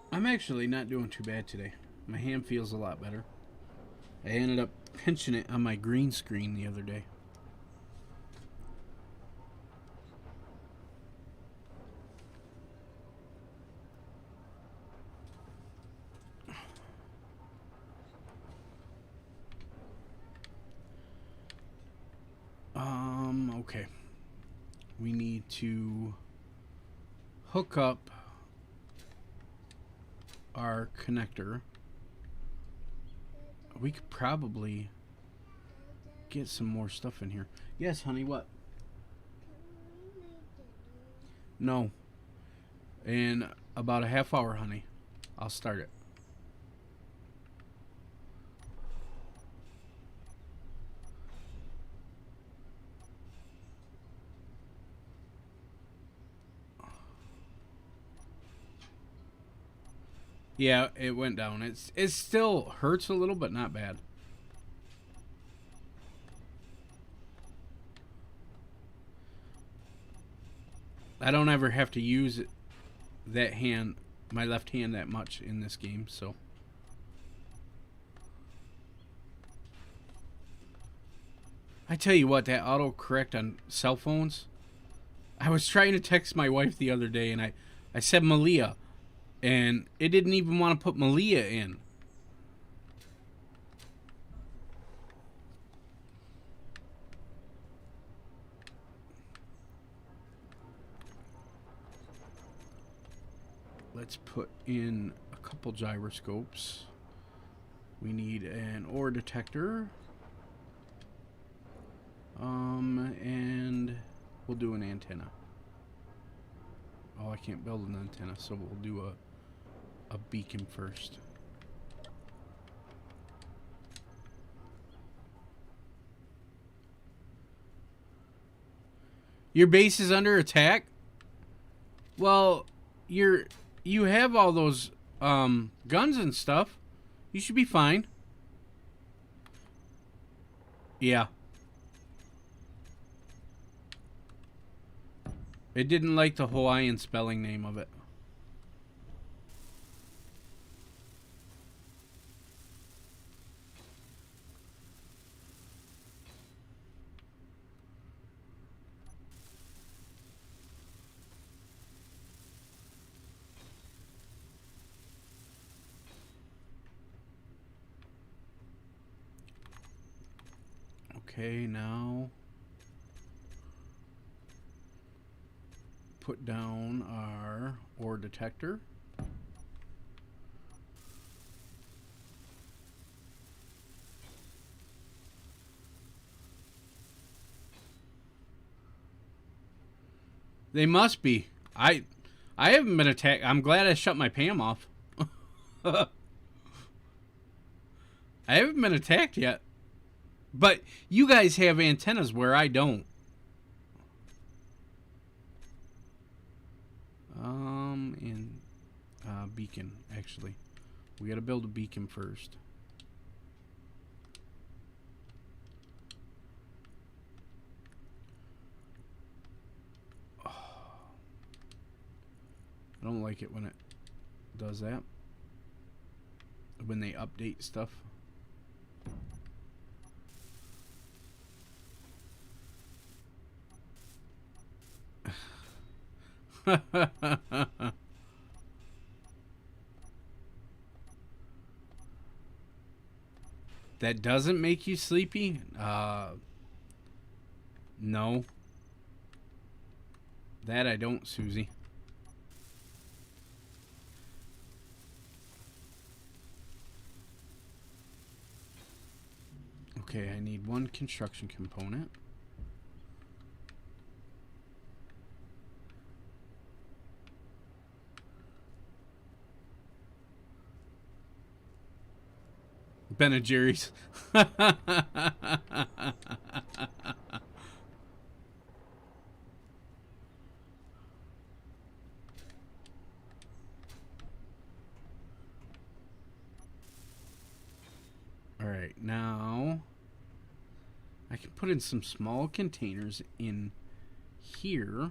A: I'm actually not doing too bad today. My hand feels a lot better. I ended up pinching it on my green screen the other day. Okay. We need to hook up our connector. We could probably get some more stuff in here. Yes, honey, what? No. In about a half hour, honey. I'll start it. Yeah, it went down. It still hurts a little, but not bad. I don't ever have to use that hand, my left hand, that much in this game, so. I tell you what, that autocorrect on cell phones. I was trying to text my wife the other day, and I said Malia. And it didn't even want to put Malia in. Let's put in a couple gyroscopes. We need an ore detector. And we'll do an antenna. Oh, I can't build an antenna, so we'll do a beacon first. Your base is under attack? Well, you have all those guns and stuff. You should be fine. Yeah. It didn't like the Hawaiian spelling name of it. Okay, now put down our ore detector. They must be. I haven't been attacked. I'm glad I shut my Pam off. I haven't been attacked yet. But you guys have antennas where I don't. And beacon, actually. We gotta build a beacon first. Oh. I don't like it when it does that. When they update stuff. That doesn't make you sleepy? No. That I don't, Susie. Okay, I need one construction component. Ben and Jerry's. Alright, now I can put in some small containers in here.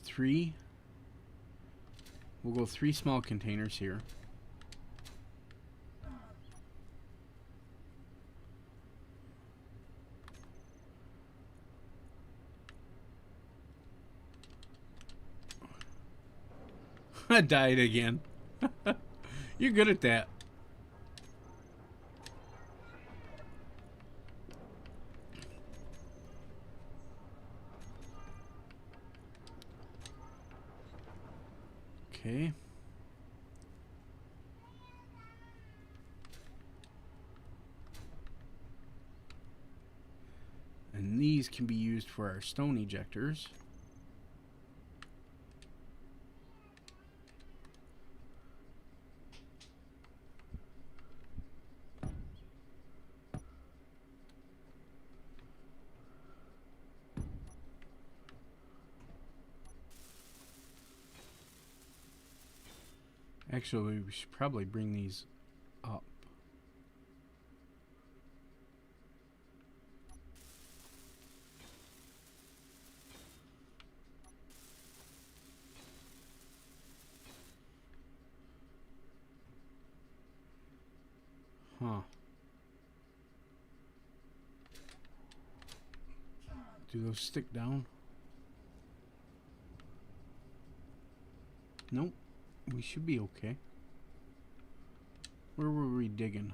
A: Three. We'll go 3 small containers here. I died again. You're good at that. Okay. And these can be used for our stone ejectors. Actually, we should probably bring these up. Huh. Do those stick down? Nope. We should be okay. Where were we digging?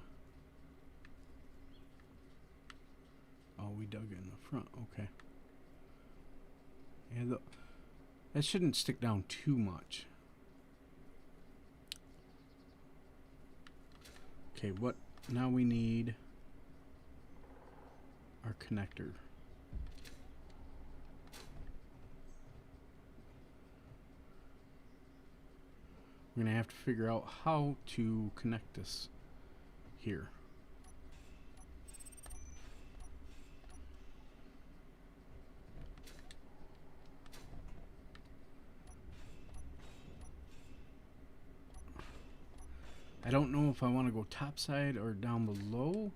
A: Oh, we dug in the front. Okay. Yeah, that shouldn't stick down too much. Okay, what? Now we need our connector. We're going to have to figure out how to connect this here. I don't know if I want to go topside or down below.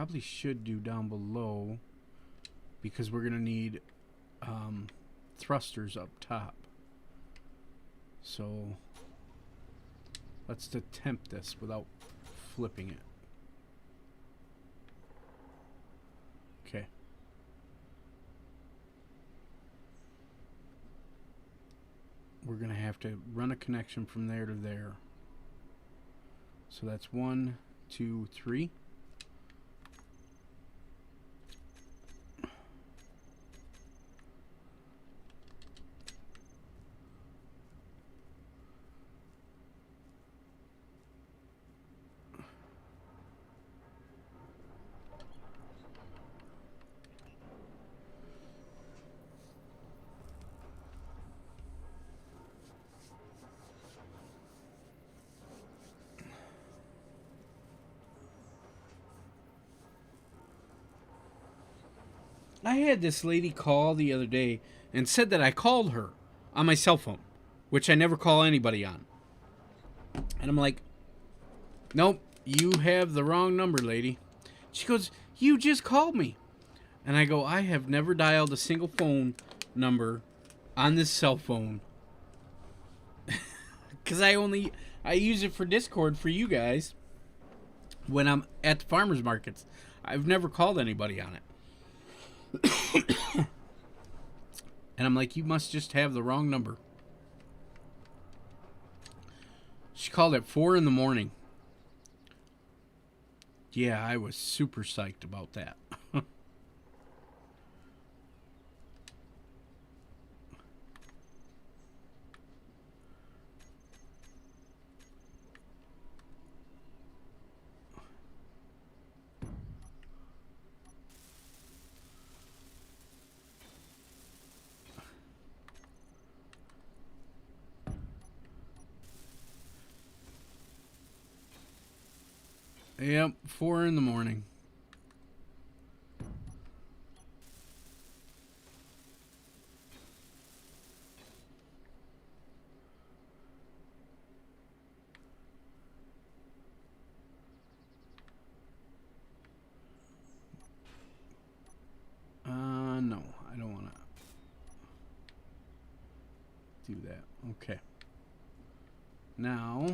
A: probably should do down below because we're going to need thrusters up top. So let's attempt this without flipping it. Okay. We're going to have to run a connection from there to there. So that's 1, 2, 3. I had this lady call the other day and said that I called her on my cell phone, which I never call anybody on. And I'm like, nope, you have the wrong number, lady. She goes, you just called me. And I go, I have never dialed a single phone number on this cell phone. Because I use it for Discord for you guys when I'm at the farmers markets. I've never called anybody on it. And I'm like, you must just have the wrong number. She called at 4 in the morning. Yeah, I was super psyched about that. Yep, 4 in the morning. No, I don't want to do that. Okay. Now,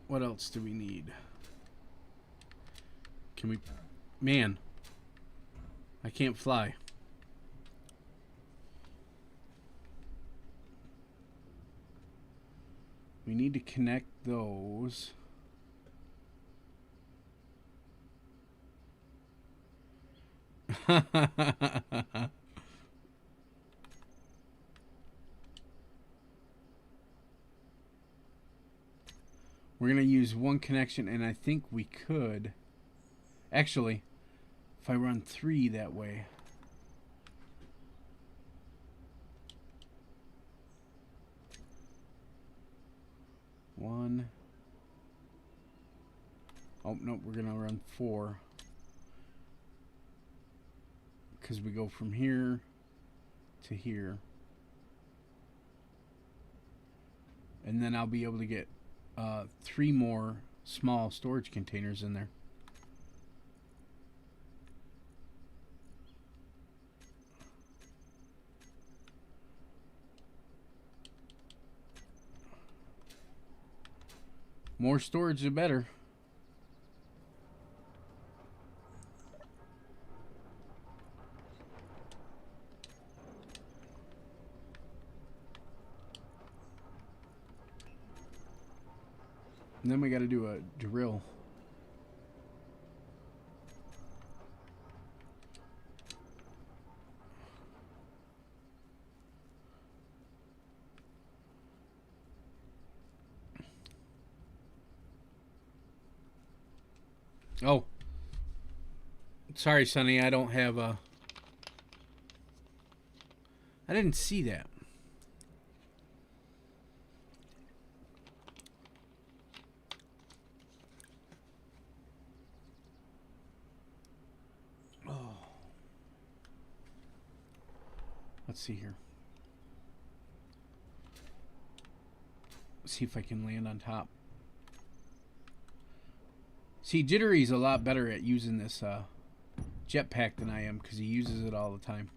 A: what else do we need? Can we... Man, I can't fly. We need to connect those. We're going to use one connection, and I think we could... Actually, if I run 3 that way... One... Oh, no, we're going to run 4. Because we go from here to here. And then I'll be able to get 3 more small storage containers in there. More storage, the better. And then we got to do a drill. Oh. Sorry, Sonny, I don't have a... I didn't see that. Let's see here. See if I can land on top. See, Jittery's a lot better at using this jetpack than I am because he uses it all the time.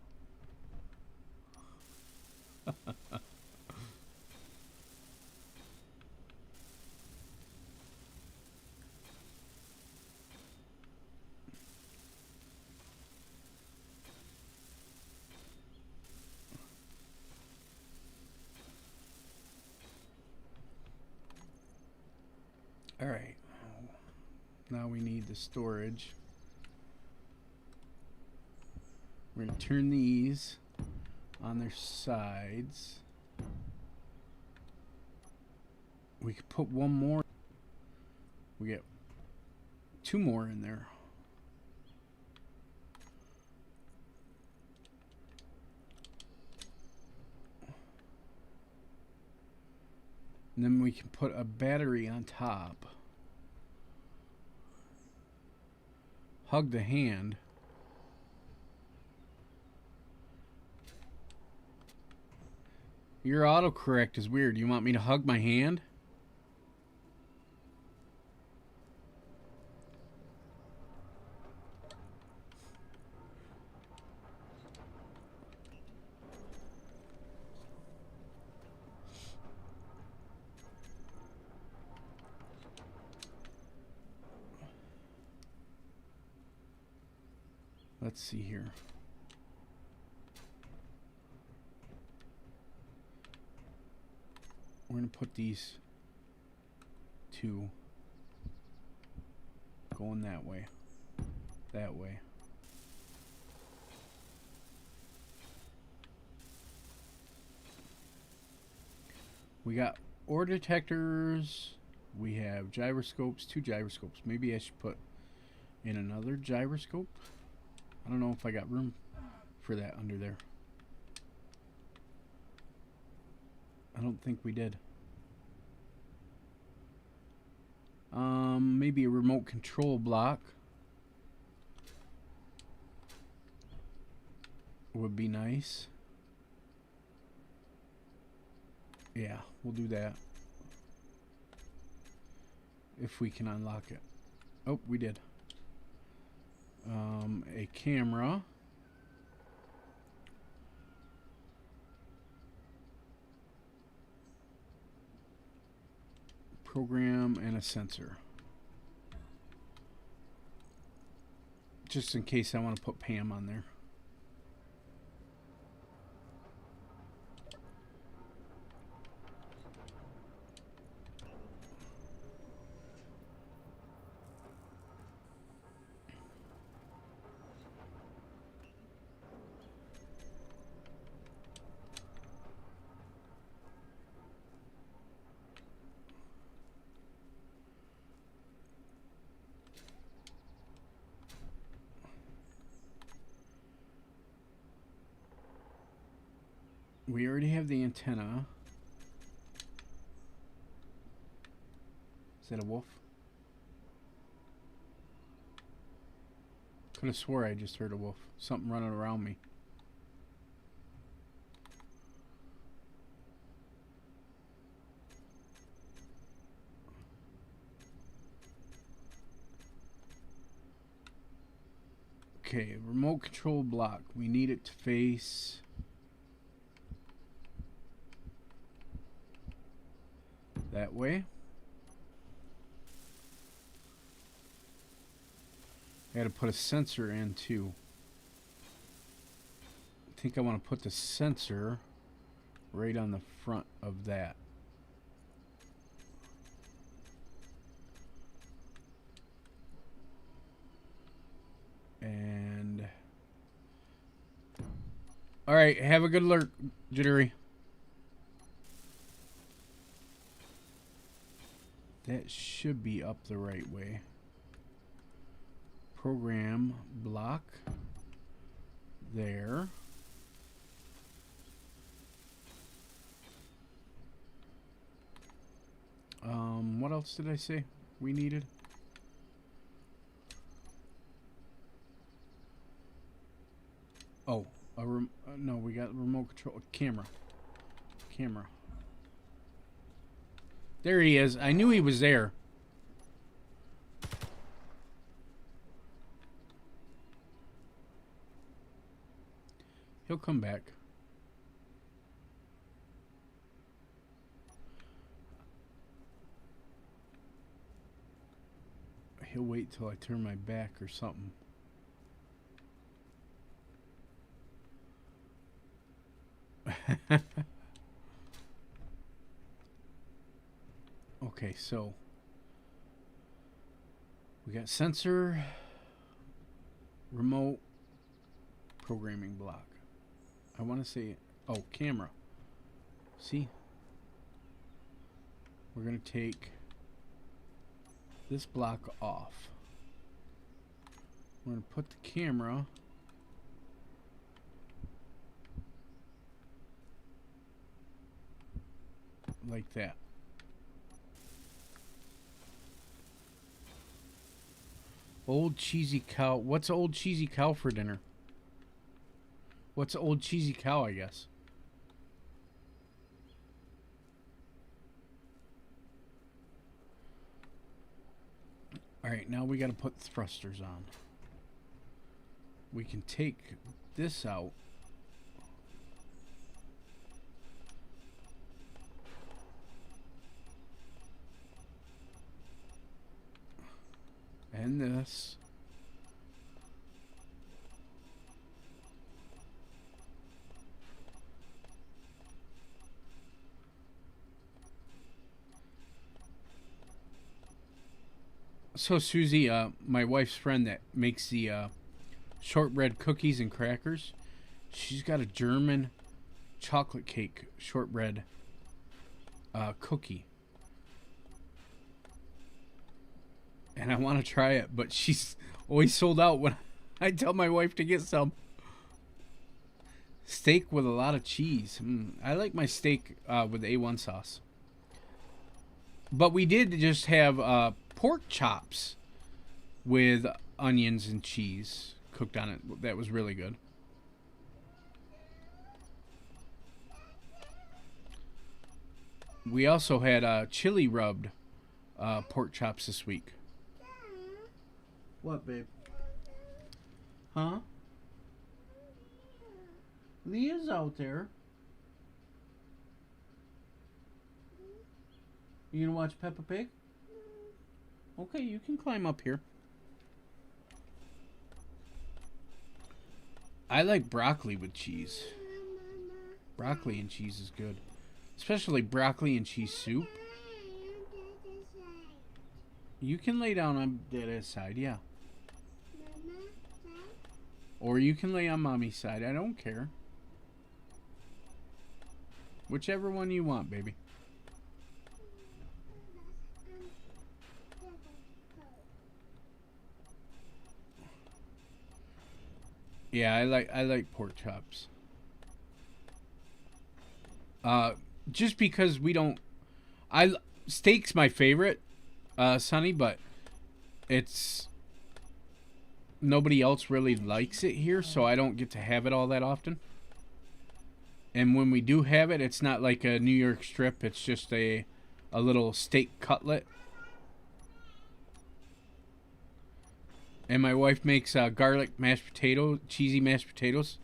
A: All right. Now we need the storage. We're going to turn these on their sides. We could put one more. We get two more in there. And then we can put a battery on top. Hug the hand. Your autocorrect is weird. You want me to hug my hand? Let's see here. We're going to put these two going that way. That way. We got ore detectors. We have gyroscopes, 2 gyroscopes. Maybe I should put in another gyroscope. I don't know if I got room for that under there. I don't think we did. Maybe a remote control block would be nice. Yeah, we'll do that. If we can unlock it. Oh, we did. A camera. Program and a sensor. Just in case I want to put Pam on there. We already have the antenna. Is that a wolf? Could have swore I just heard a wolf. Something running around me. Okay, remote control block. We need it to face that way. I gotta put a sensor in too. I think I want to put the sensor right on the front of that. And all right, have a good alert, Jittery. That should be up the right way. Program block there. What else did I say we needed? Oh, no, we got remote control camera. Camera. There he is. I knew he was there. He'll come back. He'll wait till I turn my back or something. Okay, so we got sensor, remote, programming block. I want to say, oh, camera. See? We're going to take this block off. We're going to put the camera like that. Old cheesy cow. What's old cheesy cow for dinner? What's old cheesy cow, I guess? Alright, now we gotta put thrusters on. We can take this out. And this. So Susie, my wife's friend that makes the shortbread cookies and crackers, she's got a German chocolate cake shortbread cookie. And I want to try it, but she's always sold out when I tell my wife to get some. Steak with a lot of cheese. I like my steak with A1 sauce. But we did just have pork chops with onions and cheese cooked on it. That was really good. We also had chili rubbed pork chops this week. What, babe? Huh? Leah's out there. You gonna watch Peppa Pig? Okay, you can climb up here. I like broccoli with cheese. Broccoli and cheese is good. Especially broccoli and cheese soup. You can lay down on Daddy's side, yeah. Or you can lay on Mommy's side. I don't care. Whichever one you want, baby. Yeah, I like pork chops. Just because we don't, steak's my favorite, Sonny, but it's nobody else really likes it here, so I don't get to have it all that often. And when we do have it, it's not like a New York strip. It's just a little steak cutlet. And my wife makes garlic mashed potato, cheesy mashed potatoes.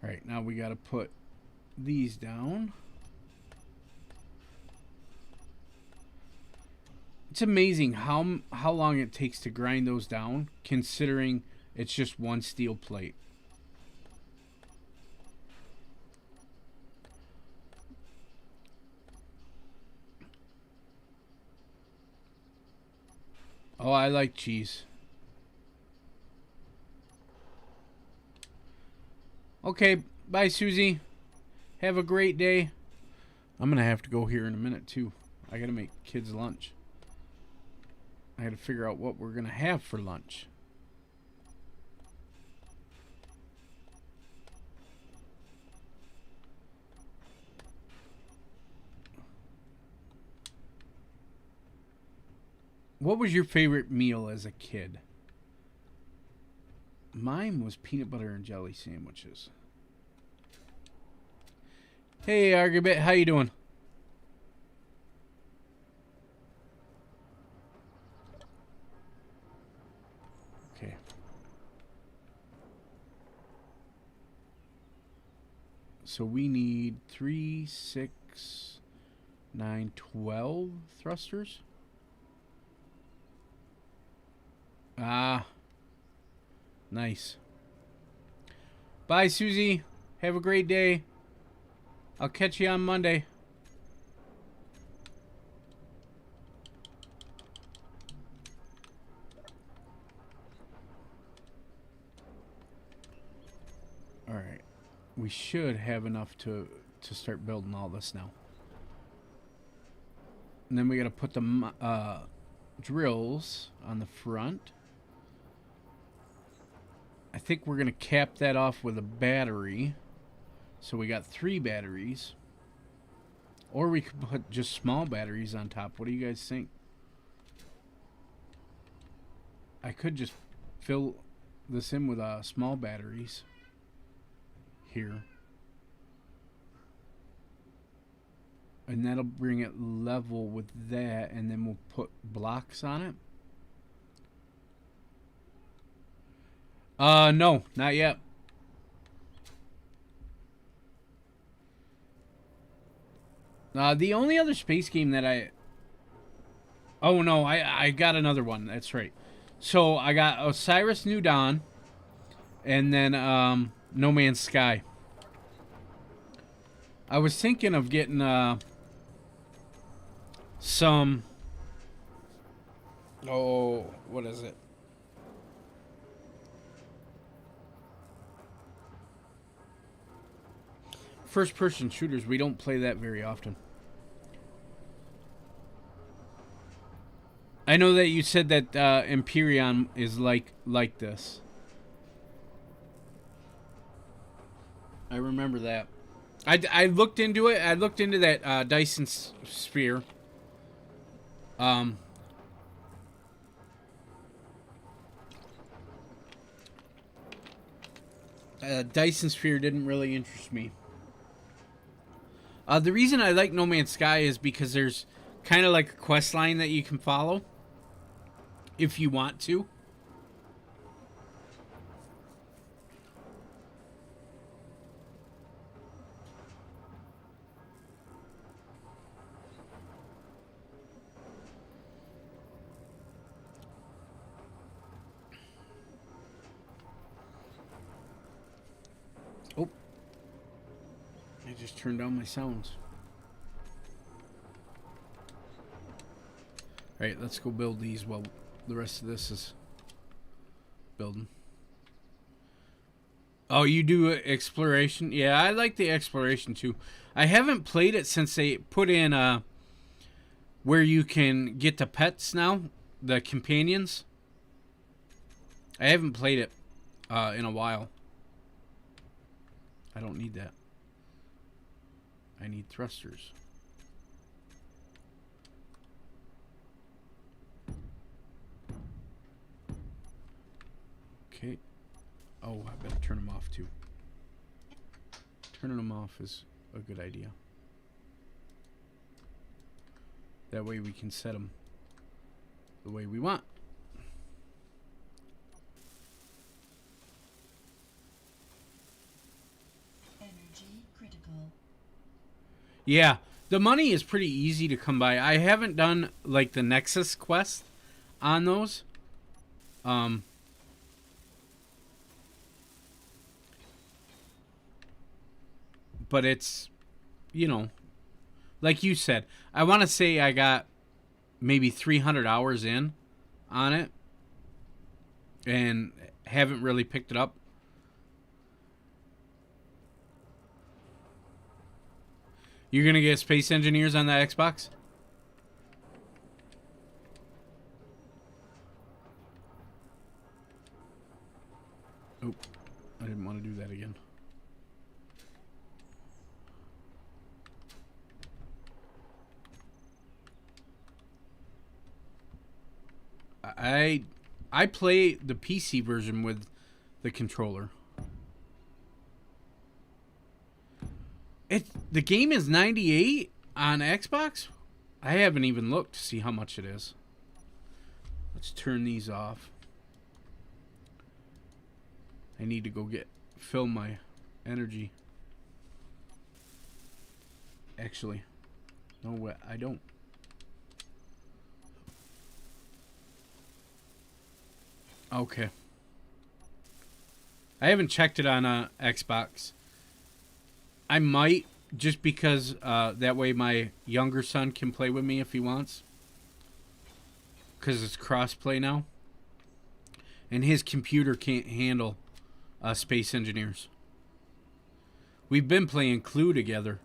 A: All right, now we got to put these down. It's amazing how long it takes to grind those down, considering it's just one steel plate. Oh, I like cheese. Okay, bye, Susie. Have a great day. I'm going to have to go here in a minute, too. I got to make kids lunch. I got to figure out what we're going to have for lunch. What was your favorite meal as a kid? Mine was peanut butter and jelly sandwiches. Hey, Argubit, how you doing? Okay. So we need 3, 6, 9, 12 thrusters. Ah. Nice. Bye, Susie. Have a great day. I'll catch you on Monday. Alright. We should have enough to start building all this now. And then we gotta put the drills on the front. I think we're gonna cap that off with a battery. So we got 3 batteries. Or we could put just small batteries on top. What do you guys think? I could just fill this in with small batteries here. And that'll bring it level with that, and then we'll put blocks on it. No, not yet. The only other space game that I... Oh, no, I got another one. That's right. So, I got Osiris New Dawn, and then No Man's Sky. I was thinking of getting some... Oh, what is it? First-person shooters. We don't play that very often. I know that you said that Empyrean is like this. I remember that. I looked into it. I looked into that Dyson Sphere. Dyson Sphere didn't really interest me. The reason I like No Man's Sky is because there's kind of like a quest line that you can follow if you want to. Oh, I just turned down my sounds. Alright, let's go build these while the rest of this is building. Oh, you do exploration? Yeah, I like the exploration too. I haven't played it since they put in where you can get the pets now, the companions. I haven't played it in a while. I don't need that. I need thrusters. Okay. Oh, I better turn them off too. Turning them off is a good idea. That way we can set them the way we want.
B: Energy critical.
A: Yeah, the money is pretty easy to come by. I haven't done like the Nexus quest on those. But it's, you know, like you said, I want to say I got maybe 300 hours in on it and haven't really picked it up. You're going to get Space Engineers on the Xbox? Oh, I didn't want to do that again. I play the PC version with the controller. The game is 98 on Xbox? I haven't even looked to see how much it is. Let's turn these off. I need to go fill my energy. Actually, no, I don't. Okay. I haven't checked it on Xbox. I might, just because that way my younger son can play with me if he wants. Because it's cross-play now. And his computer can't handle Space Engineers. We've been playing Clue together.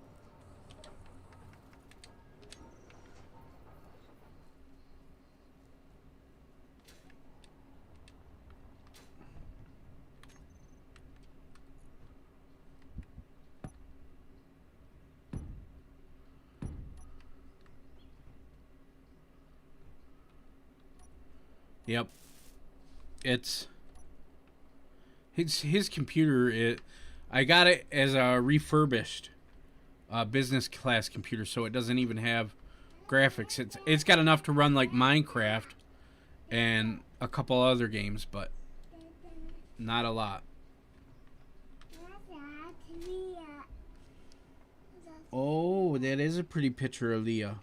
A: Yep. It's his computer. I got it as a refurbished business class computer, so it doesn't even have graphics. It's got enough to run like Minecraft and a couple other games, but not a lot. Oh, that is a pretty picture of Leah.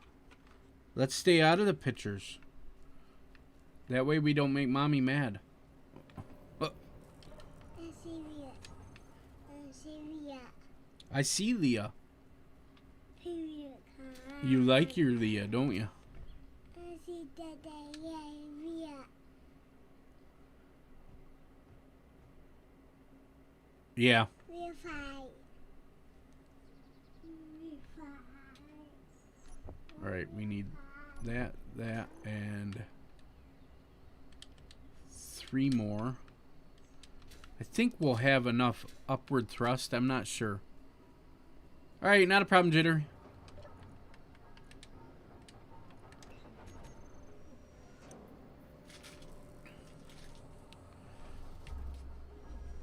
A: Let's stay out of the pictures. That way we don't make mommy mad. I see Leah. You like your Leah, don't you? Yeah. All right, we need that, and 3 more. I think we'll have enough upward thrust. I'm not sure. All right, not a problem, Jitter.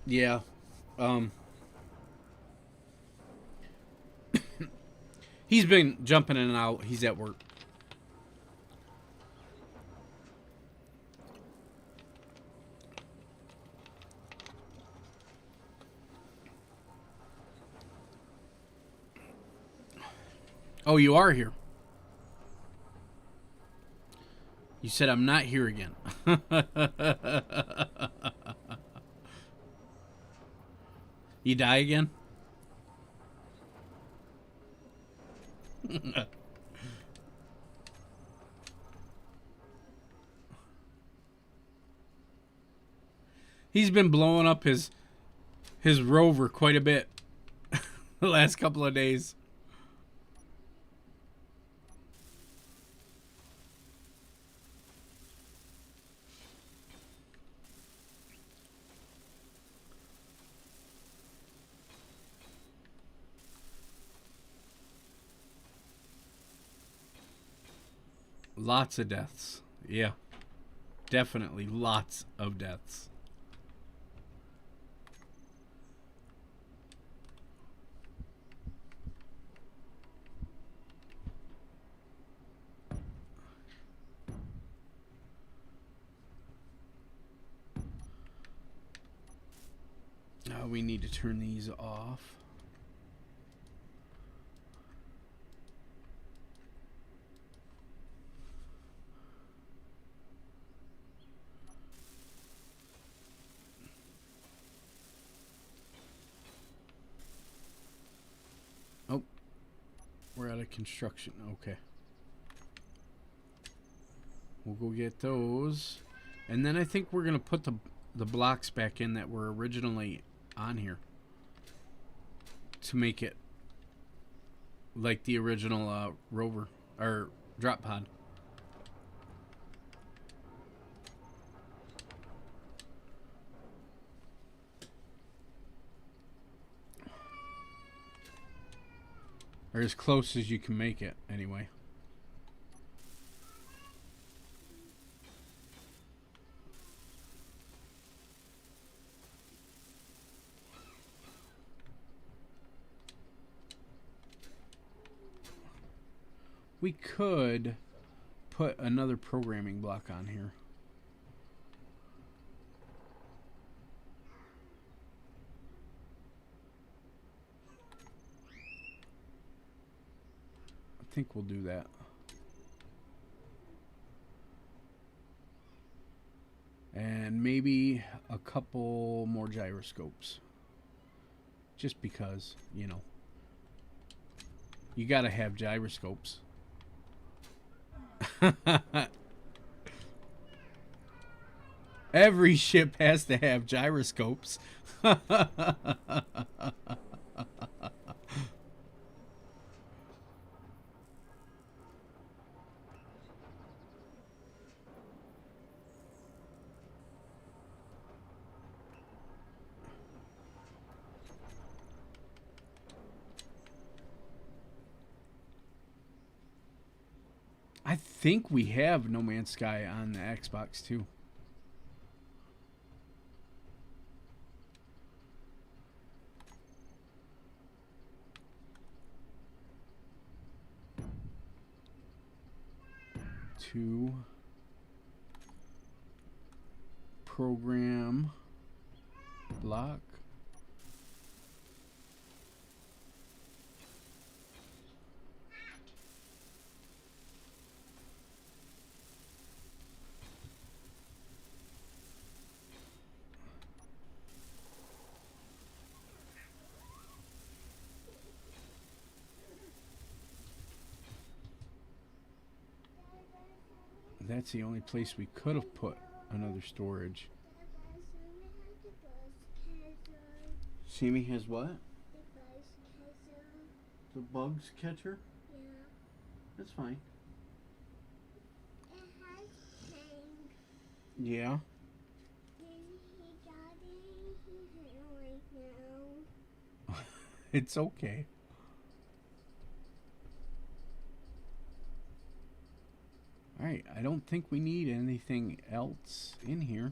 A: Yeah. He's been jumping in and out. He's at work. Oh, you are here. You said I'm not here again. You die again? He's been blowing up his rover quite a bit the last couple of days. Lots of deaths. Yeah. Definitely lots of deaths. We need to turn these off. Oh, we're out of construction. Okay. We'll go get those. And then I think we're going to put the blocks back in that were originally on here to make it like the original rover or drop pod. Or as close as you can make it, anyway. We could put another programming block on here. think we'll do that. And maybe a couple more gyroscopes. Just because, you know. You gotta have gyroscopes. Every ship has to have gyroscopes. I think we have No Man's Sky on the Xbox too. To program block. That's the only place we could have put another storage. Sammy has what? The bugs catcher?
C: Yeah.
A: That's fine.
C: It has pink.
A: Yeah.
C: He got it right now.
A: It's okay. Alright, I don't think we need anything else in here.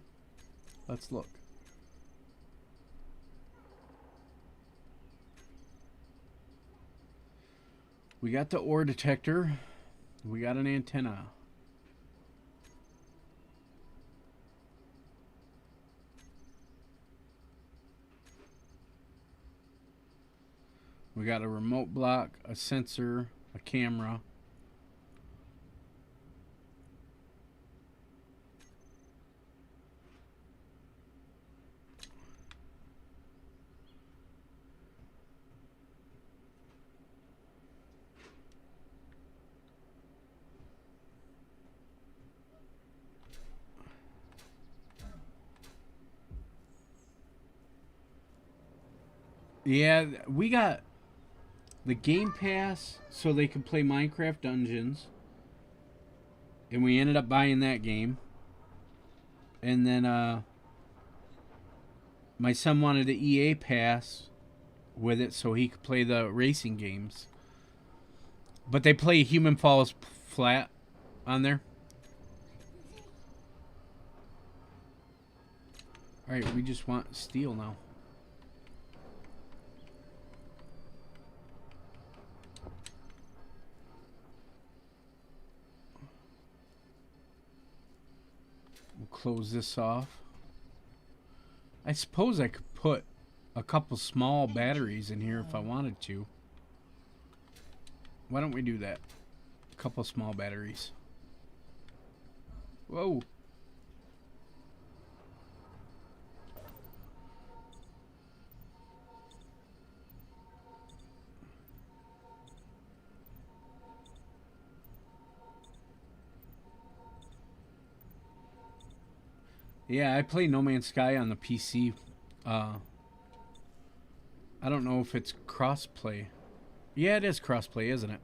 A: Let's look. We got the ore detector. We got an antenna. We got a remote block, a sensor, a camera. Yeah, we got the Game Pass so they could play Minecraft Dungeons. And we ended up buying that game. And then my son wanted the EA Pass with it so he could play the racing games. But they play Human Falls Flat on there. Alright, we just want steel now. We'll close this off. I suppose I could put a couple small batteries in here if I wanted to. Why don't we do that? A couple small batteries. Whoa. Yeah, I play No Man's Sky on the PC. I don't know if it's cross-play. Yeah, it is cross-play, isn't it?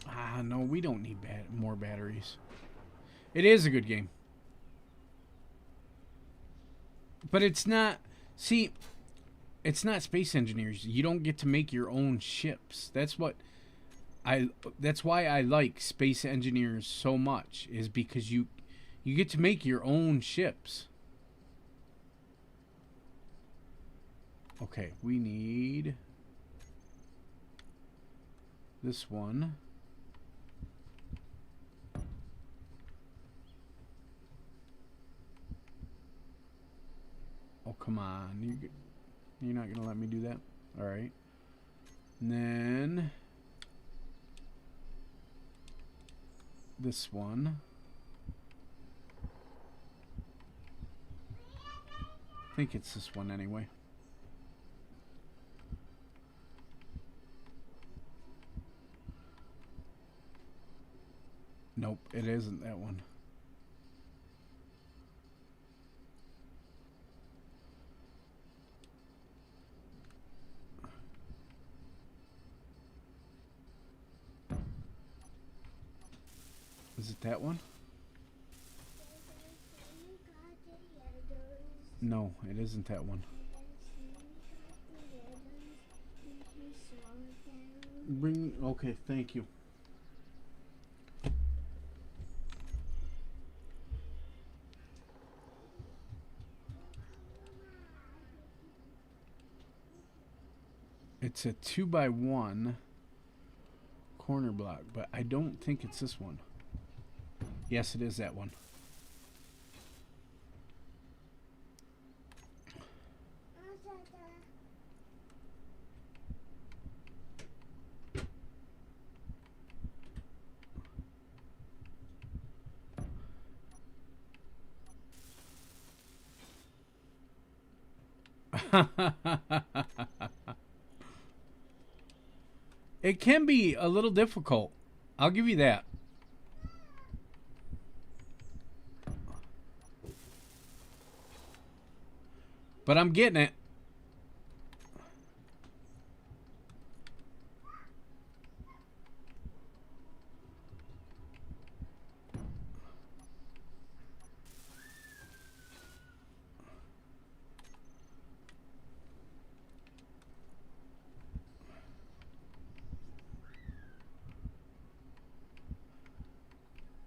A: Ah, no, we don't need more batteries. It is a good game. But it's not... See, it's not Space Engineers. You don't get to make your own ships. That's why I like Space Engineers so much, is because you get to make your own ships. Okay, we need this one. come on. You're not going to let me do that? All right. And then this one. I think it's this one anyway. Nope, it isn't that one. Is it that one? No, it isn't that one. Bring. Okay, thank you. It's a 2x1 corner block, but I don't think it's this one. Yes, it is that one. It can be a little difficult. I'll give you that. But I'm getting it.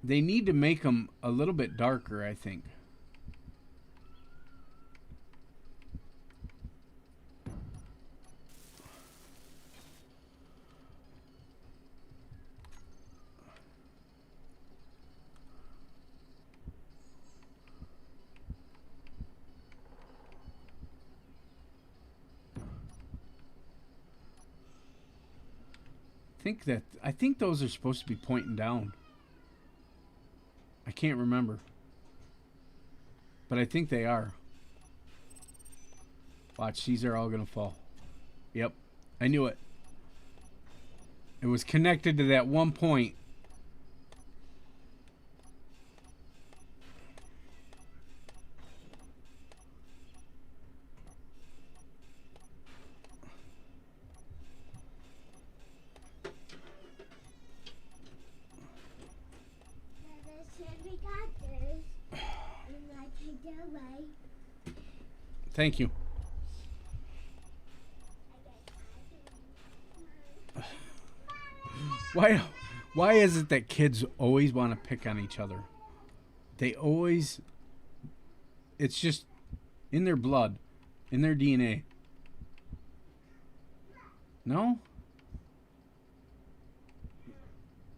A: They need to make them a little bit darker, I think. I think those are supposed to be pointing down. I can't remember. But I think they are. Watch, these are all going to fall. Yep, I knew it. It was connected to that one point. Thank you. Why is it that kids always want to pick on each other? They always... It's just in their blood, in their DNA. No?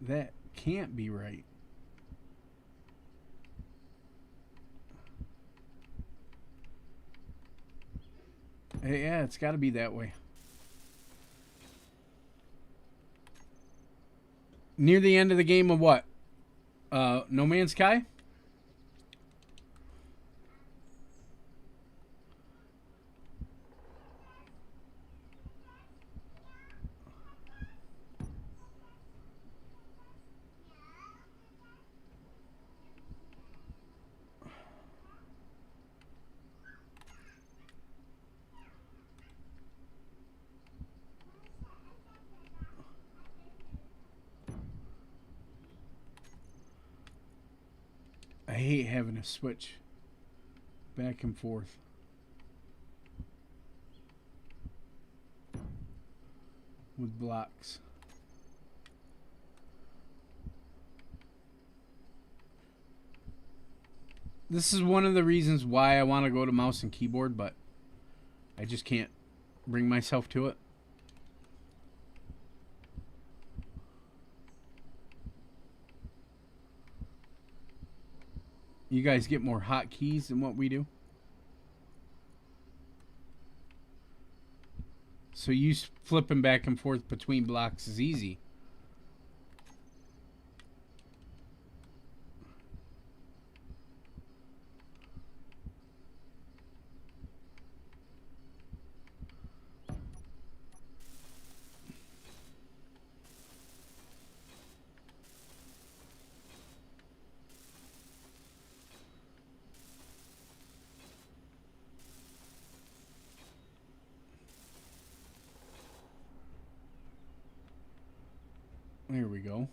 A: That can't be right. Yeah, it's got to be that way. Near the end of the game of what? No Man's Sky? I hate having to switch back and forth. With blocks. This is one of the reasons why I want to go to mouse and keyboard, but I just can't bring myself to it. You guys get more hotkeys than what we do? So you flipping back and forth between blocks is easy. There we go.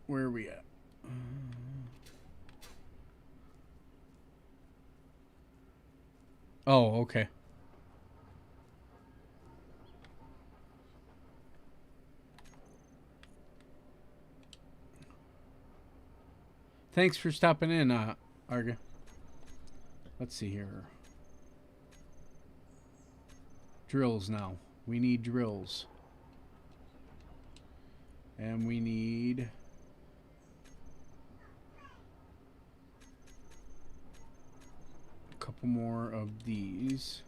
A: Where are we at? Oh, okay. Thanks for stopping in, Arga. Let's see here. Drills now. We need drills. And we need... a couple more of these.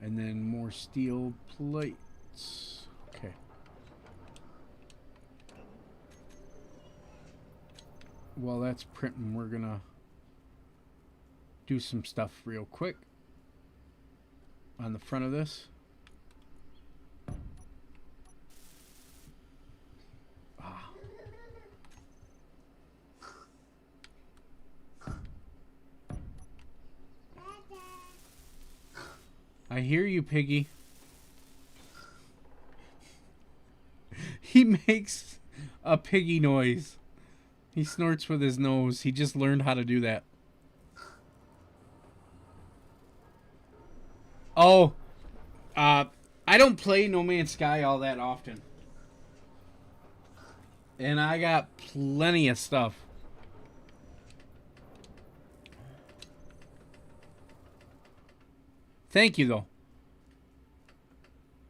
A: And then more steel plates. Okay. While that's printing, we're gonna do some stuff real quick on the front of this. I hear you, Piggy. He makes a piggy noise. He snorts with his nose. He just learned how to do that. Oh, I don't play No Man's Sky all that often. And I got plenty of stuff. Thank you, though.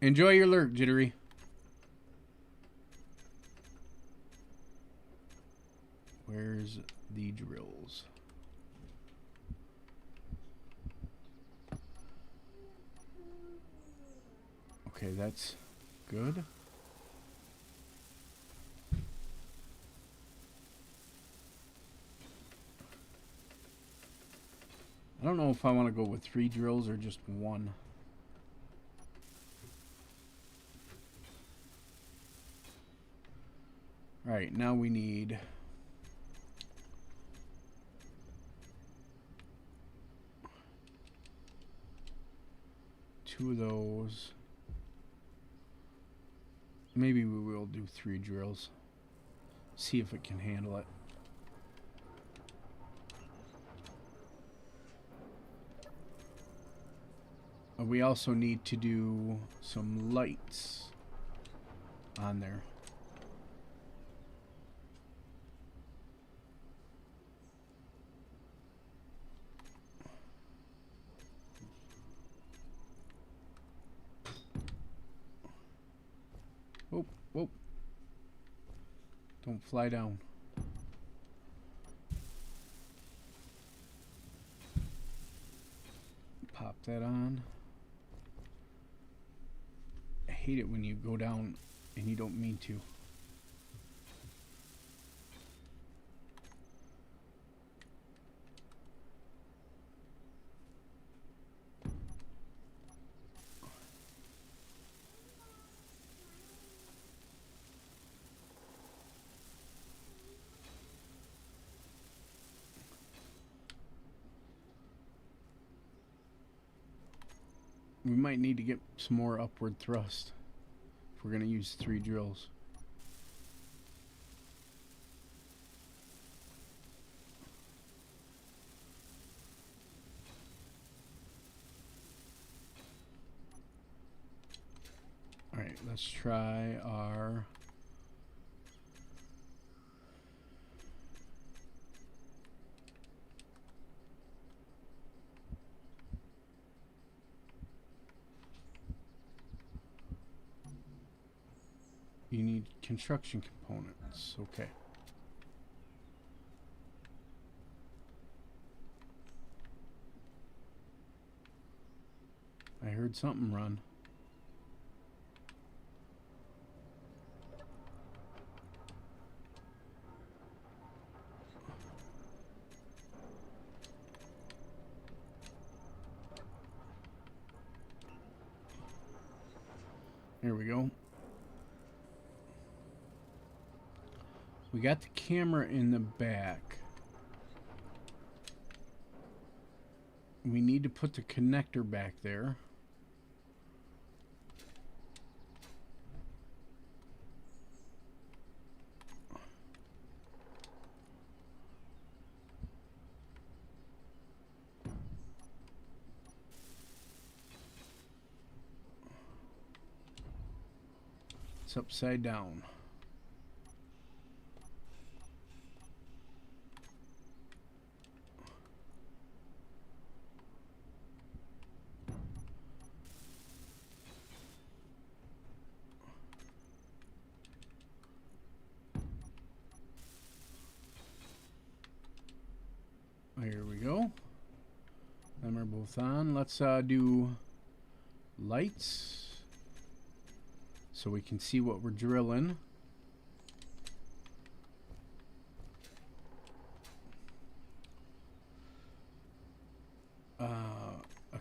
A: Enjoy your lurk, Jittery. Where's the drills? Okay, that's good. I don't know if I want to go with 3 drills or just 1. Alright, now we need... 2 of those. Maybe we will do 3 drills. See if it can handle it. We also need to do some lights on there. Whoop, whoop. Don't fly down. Pop that on. I hate it when you go down and you don't mean to. We might need to get some more upward thrust if we're going to use 3 drills. Alright, let's try our... you need construction components. Okay. I heard something run. There we go. We got the camera in the back. We need to put the connector back there. It's upside down. Here we go. Them are both on. Let's do lights so we can see what we're drilling. A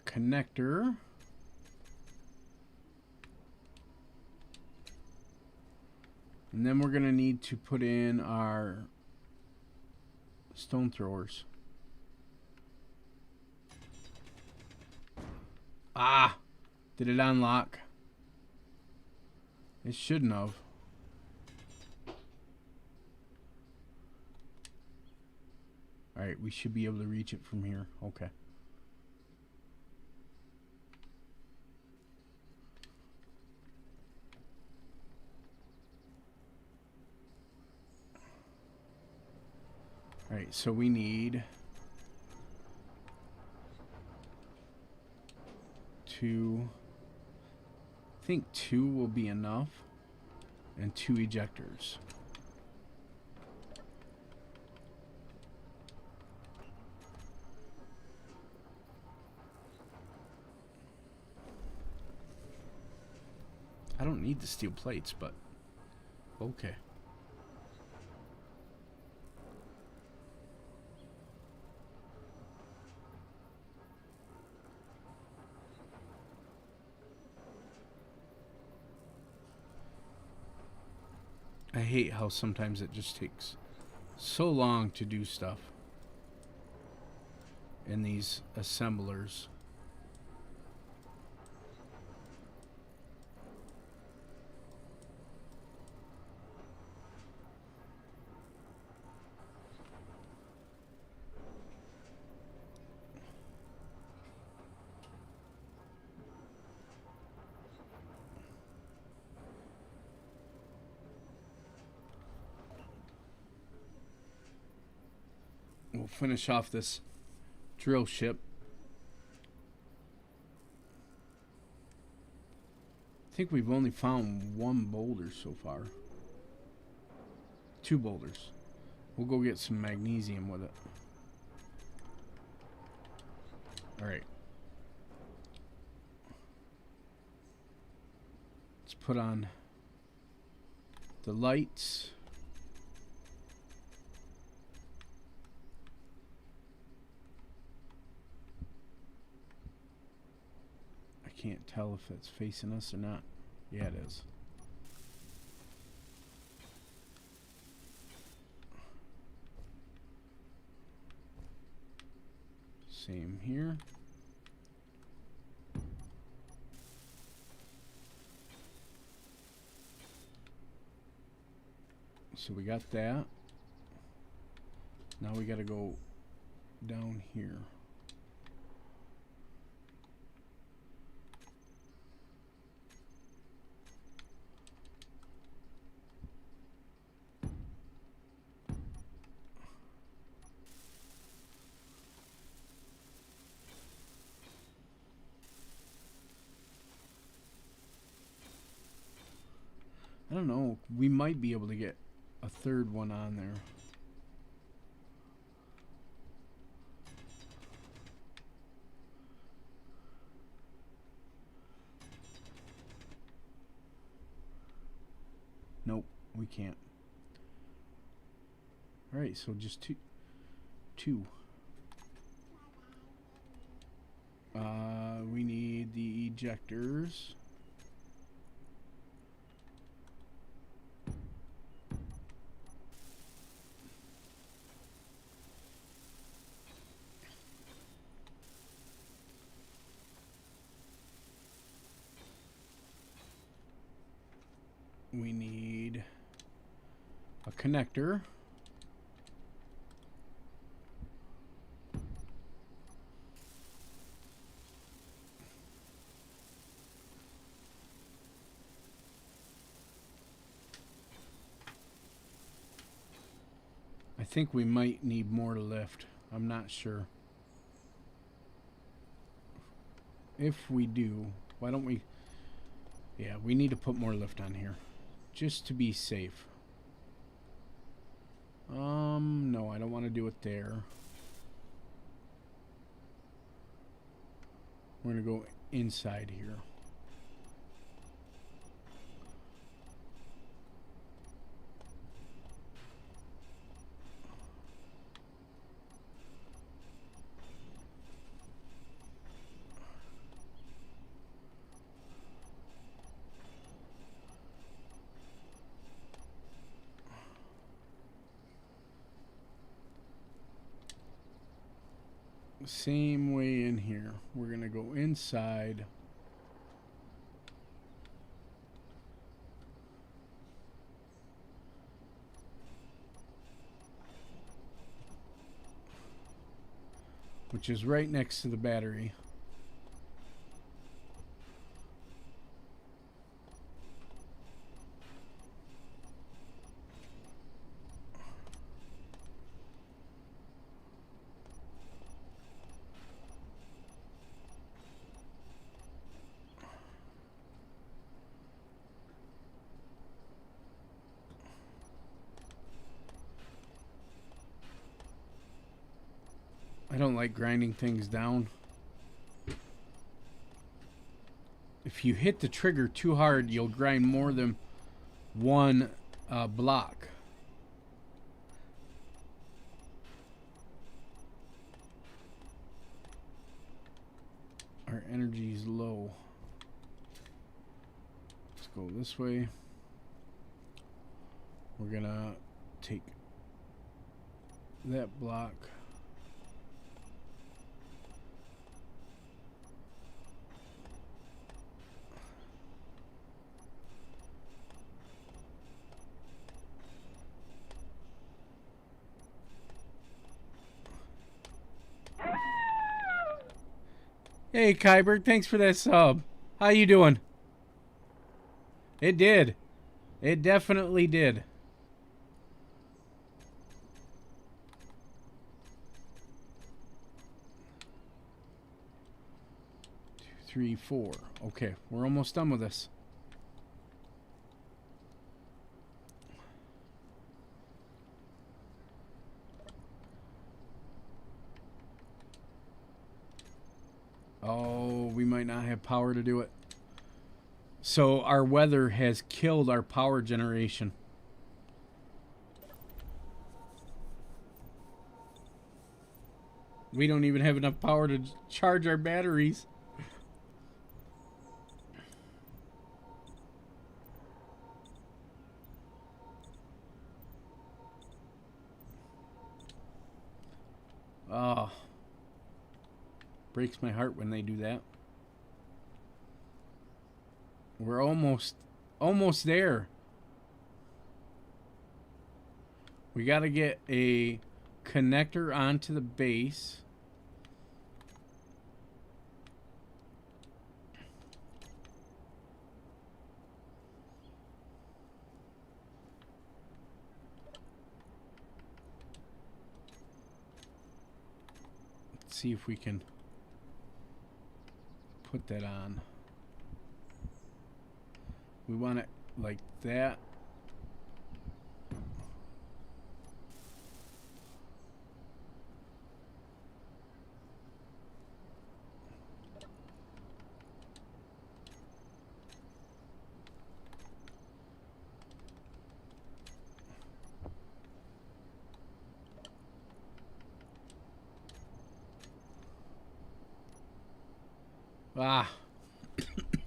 A: connector. And then we're going to need to put in our stone throwers. Ah! Did it unlock? It shouldn't have. Alright, we should be able to reach it from here. Okay. Alright, so we need two. I think 2 will be enough. And 2 ejectors. I don't need the steel plates, but okay. I hate how sometimes it just takes so long to do stuff in these assemblers. We'll finish off this drill ship. I think we've only found 1 boulder so far. 2 boulders. We'll go get some magnesium with it. Alright. Let's put on the lights. Can't tell if it's facing us or not. Yeah, it is. Same here. So we got that. Now we got to go down here. I don't know. We might be able to get a third one on there. Nope, we can't. All right, so just two. We need the ejectors. We need a connector. I think we might need more to lift. I'm not sure. If we do, why don't we... Yeah, we need to put more lift on here. Just to be safe. No, I don't want to do it there. We're going to go inside here. Same way in here. We're going to go inside. Which is right next to the battery. I don't like grinding things down. If you hit the trigger too hard, you'll grind more than one block. Our energy is low. Let's go this way. We're gonna take that block. Hey, Kyber, thanks for that sub. How you doing? It did. It definitely did. 2, 3, 4. Okay, we're almost done with this. Oh, we might not have power to do it. So our weather has killed our power generation. We don't even have enough power to charge our batteries. Oh. Breaks my heart when they do that. We're almost there. We got to get a connector onto the base. Let's see if we can put that on. We want it like that. Ah.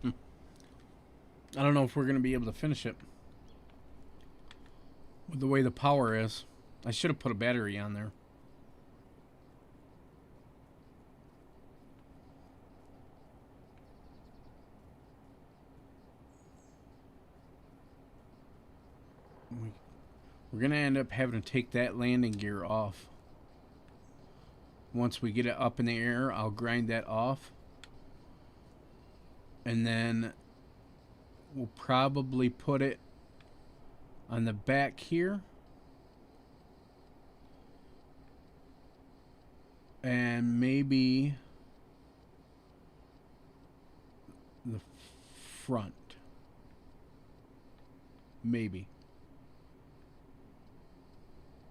A: I don't know if we're going to be able to finish it. With the way the power is. I should have put a battery on there. We're going to end up having to take that landing gear off. Once we get it up in the air, I'll grind that off. And then we'll probably put it on the back here. And maybe the front. Maybe.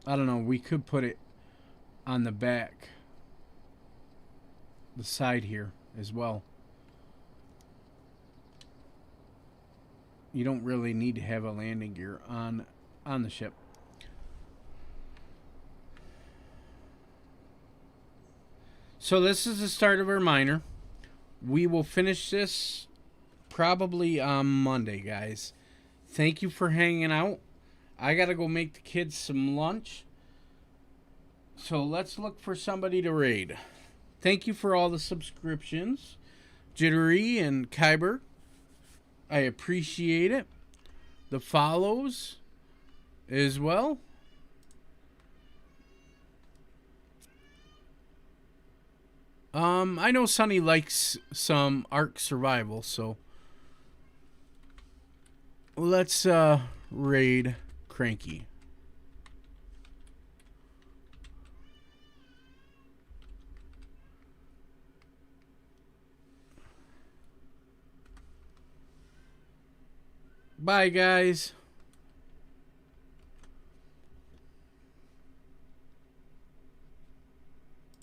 A: I don't know. We could put it on the back. The side here as well. You don't really need to have a landing gear on the ship. So this is the start of our minor. We will finish this probably on Monday, guys. Thank you for hanging out. I gotta go make the kids some lunch. So let's look for somebody to raid. Thank you for all the subscriptions, Jittery and Kyber. I appreciate it. The follows as well. I know Sonny likes some Ark Survival, so let's raid Cranky. Bye, guys.